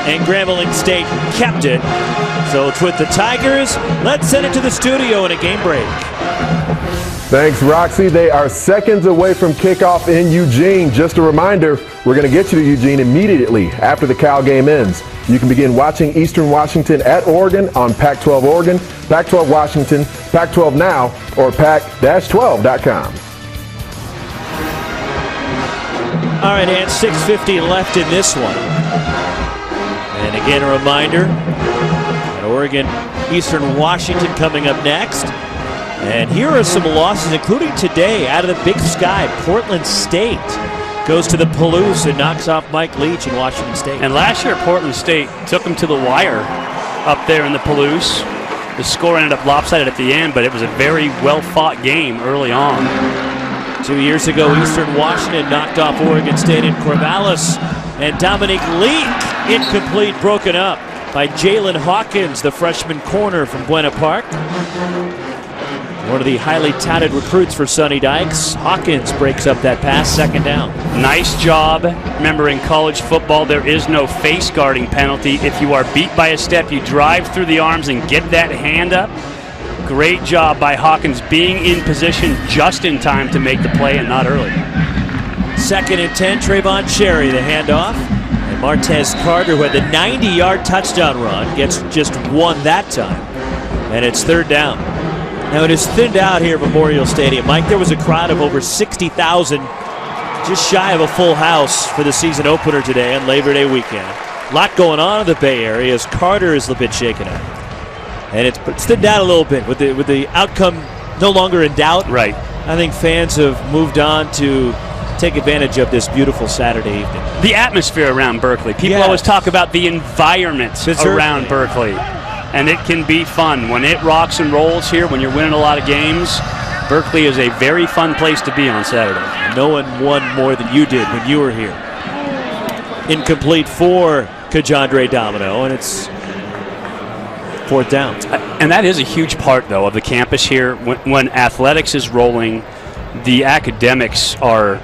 And Grambling State kept it. So it's with the Tigers. Let's send it to the studio in a game break. Thanks, Roxy. They are seconds away from kickoff in Eugene. Just a reminder, we're going to get you to Eugene immediately after the Cal game ends. You can begin watching Eastern Washington at Oregon on Pac-12 Oregon, Pac-12 Washington, Pac-12 Now, or pac-12.com. All right, and 6:50 left in this one. And again, a reminder that Oregon, Eastern Washington coming up next. And here are some losses, including today, out of the Big Sky. Portland State goes to the Palouse and knocks off Mike Leach in Washington State. And last year, Portland State took them to the wire up there in the Palouse. The score ended up lopsided at the end, but it was a very well-fought game early on. 2 years ago, Eastern Washington knocked off Oregon State in Corvallis. And Dominique Leak, incomplete, broken up by Jalen Hawkins, the freshman corner from Buena Park. One of the highly touted recruits for Sonny Dykes. Hawkins breaks up that pass, second down. Nice job. Remember, in college football, there is no face guarding penalty. If you are beat by a step, you drive through the arms and get that hand up. Great job by Hawkins being in position just in time to make the play and not early. 2nd and 10, Trayvon Cherry, the handoff. And Martez Carter, who had the 90-yard touchdown run, gets just one that time. And it's 3rd down. Now it is thinned out here at Memorial Stadium. Mike, there was a crowd of over 60,000, just shy of a full house for the season opener today on Labor Day weekend. A lot going on in the Bay Area as Carter is a bit shaken up. And it's thinned out a little bit with the outcome no longer in doubt. Right. I think fans have moved on to take advantage of this beautiful Saturday evening. The atmosphere around Berkeley. People always talk about the environment around Berkeley. And it can be fun. When it rocks and rolls here, when you're winning a lot of games, Berkeley is a very fun place to be on Saturday. No one won more than you did when you were here. Incomplete for Kajandre Domino, and it's 4th down. And that is a huge part, though, of the campus here. When athletics is rolling, the academics are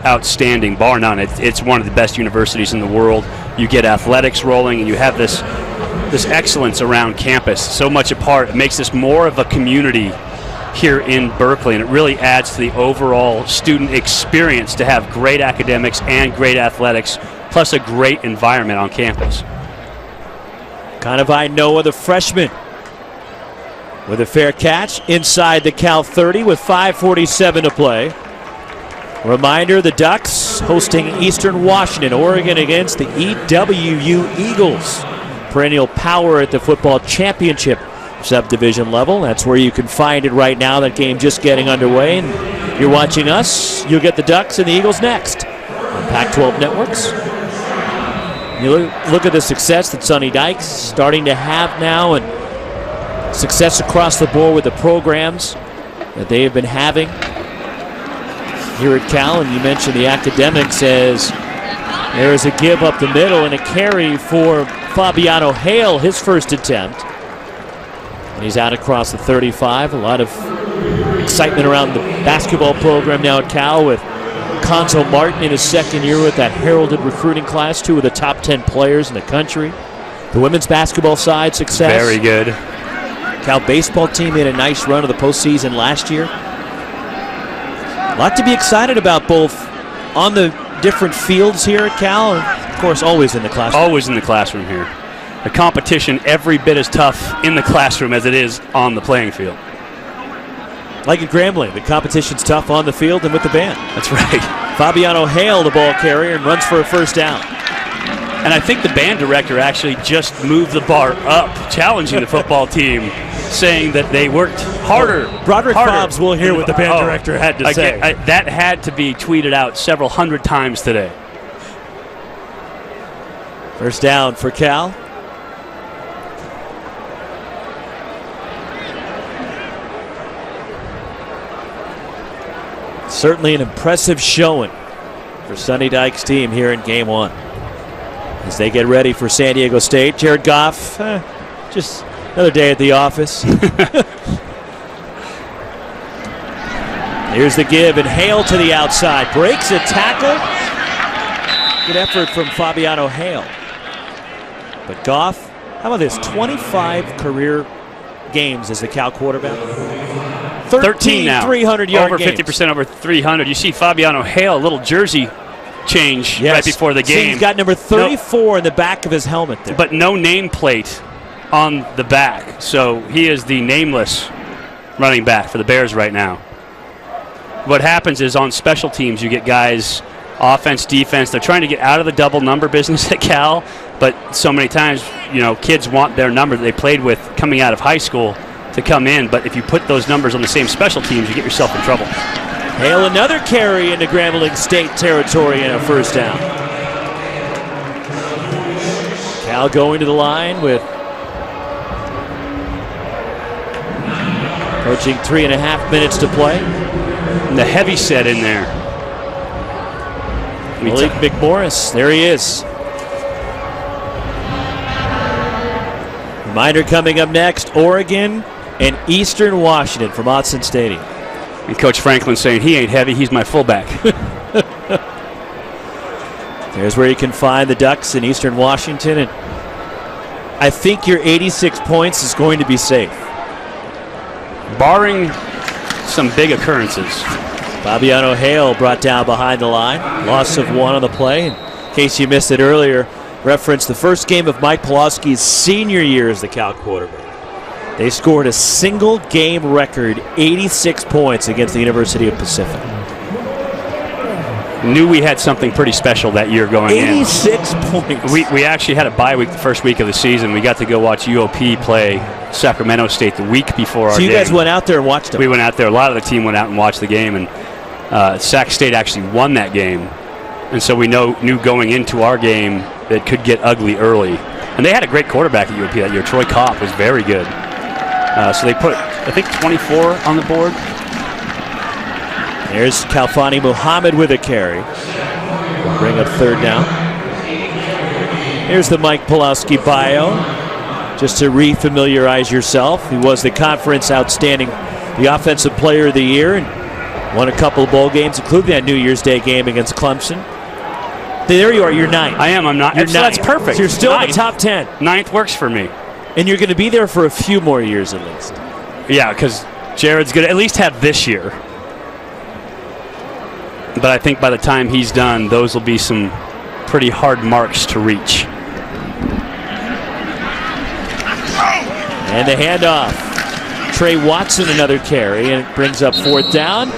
outstanding, bar none. It's one of the best universities in the world. You get athletics rolling, and you have this excellence around campus. So much a part. It makes this more of a community here in Berkeley, and it really adds to the overall student experience to have great academics and great athletics, plus a great environment on campus. Kanawai Noah, the freshman, with a fair catch inside the Cal 30 with 5:47 to play. Reminder, the Ducks hosting Eastern Washington, Oregon against the EWU Eagles. Perennial power at the football championship subdivision level. That's where you can find it right now. That game just getting underway. And you're watching us. You'll get the Ducks and the Eagles next on Pac-12 networks. You look at the success that Sonny Dykes starting to have now, and success across the board with the programs that they have been having here at Cal. And you mentioned the academics as there is a give up the middle and a carry for Fabiano Hale, his first attempt. And he's out across the 35. A lot of excitement around the basketball program now at Cal with Conzo Martin in his 2nd year with that heralded recruiting class, 2 of the top 10 players in the country. The women's basketball side success. Very good. Cal baseball team made a nice run of the postseason last year. A lot to be excited about, both on the different fields here at Cal, and of course always in the classroom. Always in the classroom here. The competition every bit as tough in the classroom as it is on the playing field. Like at Grambling, the competition's tough on the field and with the band. That's right. Fabiano Hale, the ball carrier, and runs for a 1st down. And I think the band director actually just moved the bar up, challenging the football team, saying that they worked harder. Broderick Fobbs will hear what the band director had to say. That had to be tweeted out several hundred times today. 1st down for Cal. Certainly an impressive showing for Sonny Dykes' team here in Game 1. As they get ready for San Diego State, Jared Goff, just another day at the office. Here's the give, and Hale to the outside. Breaks a tackle. Good effort from Fabiano Hale. But Goff, how about this? 25 career games as the Cal quarterback. 13 now. 300-yard over games. 50% over 300. You see Fabiano Hale, a little jersey change right before the game. He's got number 34 in the back of his helmet there. But no nameplate on the back. So he is the nameless running back for the Bears right now. What happens is on special teams, you get guys, offense, defense, they're trying to get out of the double number business at Cal, but so many times, kids want their number that they played with coming out of high school to come in, but if you put those numbers on the same special teams, you get yourself in trouble. Hale, another carry into Grambling State territory and a first down. Cal going to the line with approaching 3.5 minutes to play. And the heavy set in there. Malik McMorris, there he is. Reminder coming up next, Oregon and Eastern Washington from Autzen Stadium. And Coach Franklin saying he ain't heavy, he's my fullback. There's where you can find the Ducks in Eastern Washington, and I think your 86 points is going to be safe. Barring some big occurrences. Fabiano Hale brought down behind the line. Loss of 1 on the play. In case you missed it earlier, reference the first game of Mike Pulaski's senior year as the Cal quarterback. They scored a single game record 86 points against the University of Pacific. Knew we had something pretty special that year going 86 points. We actually had a bye week the first week of the season. We got to go watch UOP play Sacramento State the week before our game. So you guys went out there and watched them? We went out there. A lot of the team went out and watched the game, and Sac State actually won that game. And so we knew going into our game that it could get ugly early. And they had a great quarterback at UOP that year. Troy Kopp was very good. So they put, I think, 24 on the board. There's Kalfani Muhammad with a carry. We'll bring up third down. Here's the Mike Pulaski bio. Just to re-familiarize yourself, he was the conference outstanding, the offensive player of the year, and won a couple of bowl games, including that New Year's Day game against Clemson. There you are, you're 9th. I am, I'm not. You're So that's perfect. So you're still in the Ninth. top 10. 9th works for me. And you're going to be there for a few more years at least. Yeah, because Jared's going to at least have this year. But I think by the time he's done, those will be some pretty hard marks to reach. And the handoff. Trey Watson, another carry, and it brings up fourth down.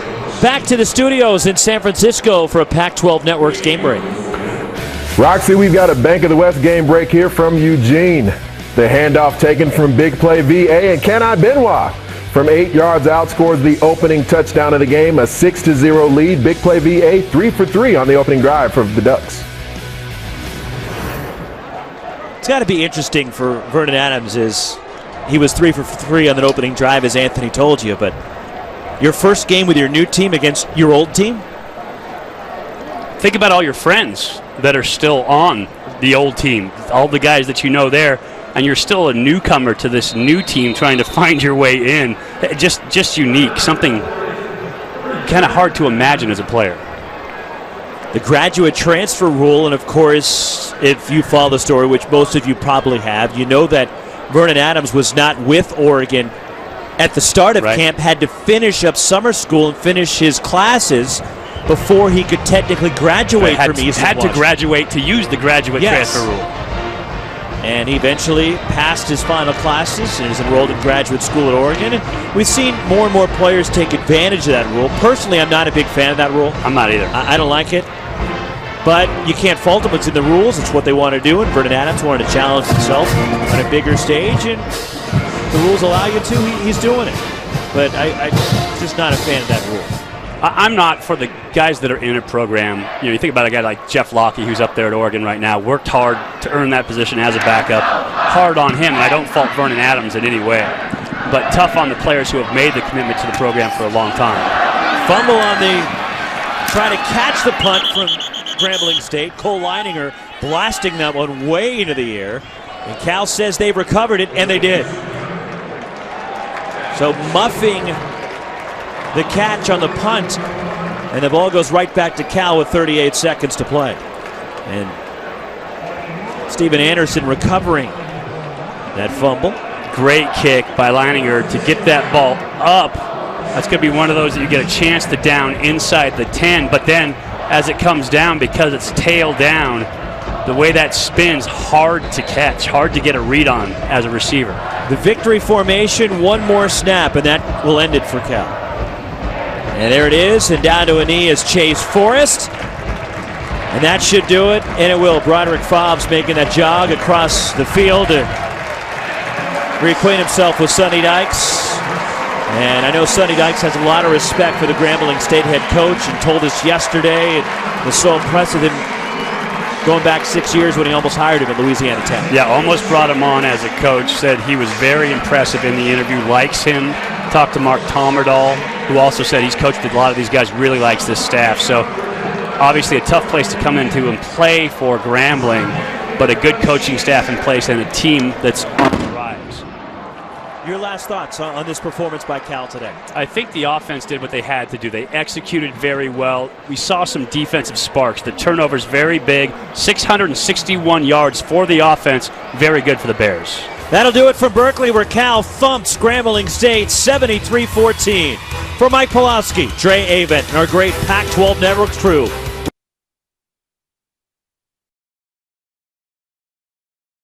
Back to the studios in San Francisco for a Pac-12 Network's game break. Roxy, we've got a Bank of the West game break here from Eugene. The handoff taken from Big Play VA, and Kenai Benoit from 8 yards out scores the opening touchdown of the game, a 6-0 lead. Big Play VA 3 for 3 on the opening drive for the Ducks. It's got to be interesting for Vernon Adams is he was 3 for 3 on that opening drive, as Anthony told you, but your first game with your new team against your old team? Think about all your friends that are still on the old team, all the guys that you know there, and you're still a newcomer to this new team trying to find your way in. Just unique, something kind of hard to imagine as a player. The graduate transfer rule, and of course, if you follow the story, which most of you probably have, you know that Vernon Adams was not with Oregon at the start of camp, had to finish up summer school and finish his classes before he could technically graduate from Eastern Washington. Had to graduate to use the graduate transfer rule. And he eventually passed his final classes and is enrolled in graduate school at Oregon. And we've seen more and more players take advantage of that rule. Personally, I'm not a big fan of that rule. I'm not either. I don't like it. But you can't fault them. It's in the rules. It's what they want to do. And Vernon Adams wanted to challenge himself on a bigger stage. And the rules allow you to. He's doing it. But I'm just not a fan of that rule. I'm not for the guys that are in a program. You know, you think about a guy like Jeff Locke, who's up there at Oregon right now, worked hard to earn that position as a backup. Hard on him, and I don't fault Vernon Adams in any way. But tough on the players who have made the commitment to the program for a long time. Fumble on the, trying to catch the punt from Grambling State. Cole Leininger blasting that one way into the air. And Cal says they've recovered it, and they did. So muffing the catch on the punt, and the ball goes right back to Cal with 38 seconds to play. And Steven Anderson recovering that fumble. Great kick by Leininger to get that ball up That's going to be one of those that you get a chance to down inside the 10, but then as it comes down, because it's tail down, the way that spins, hard to catch, hard to get a read on as a receiver. The victory formation, one more snap, and that will end it for Cal. And there it is, and down to a knee is Chase Forrest. And that should do it, and it will. Broderick Fobbs making that jog across the field to reacquaint himself with Sonny Dykes. And I know Sonny Dykes has a lot of respect for the Grambling State head coach and told us yesterday it was so impressive him going back 6 years when he almost hired him at Louisiana Tech. Yeah, almost brought him on as a coach, said he was very impressive in the interview, likes him. Talked to Mark Tommerdahl, who also said he's coached a lot of these guys, really likes this staff. So obviously a tough place to come into and play for Grambling, but a good coaching staff in place and a team that's on the rise. Your last thoughts on this performance by Cal today? I think the offense did what they had to do. They executed very well. We saw some defensive sparks. The turnovers very big. 661 yards for the offense. Very good for the Bears. That'll do it from Berkeley, where Cal thumps Grambling State 73-14. For Mike Pulaski, Dre Avent, and our great Pac-12 Network crew,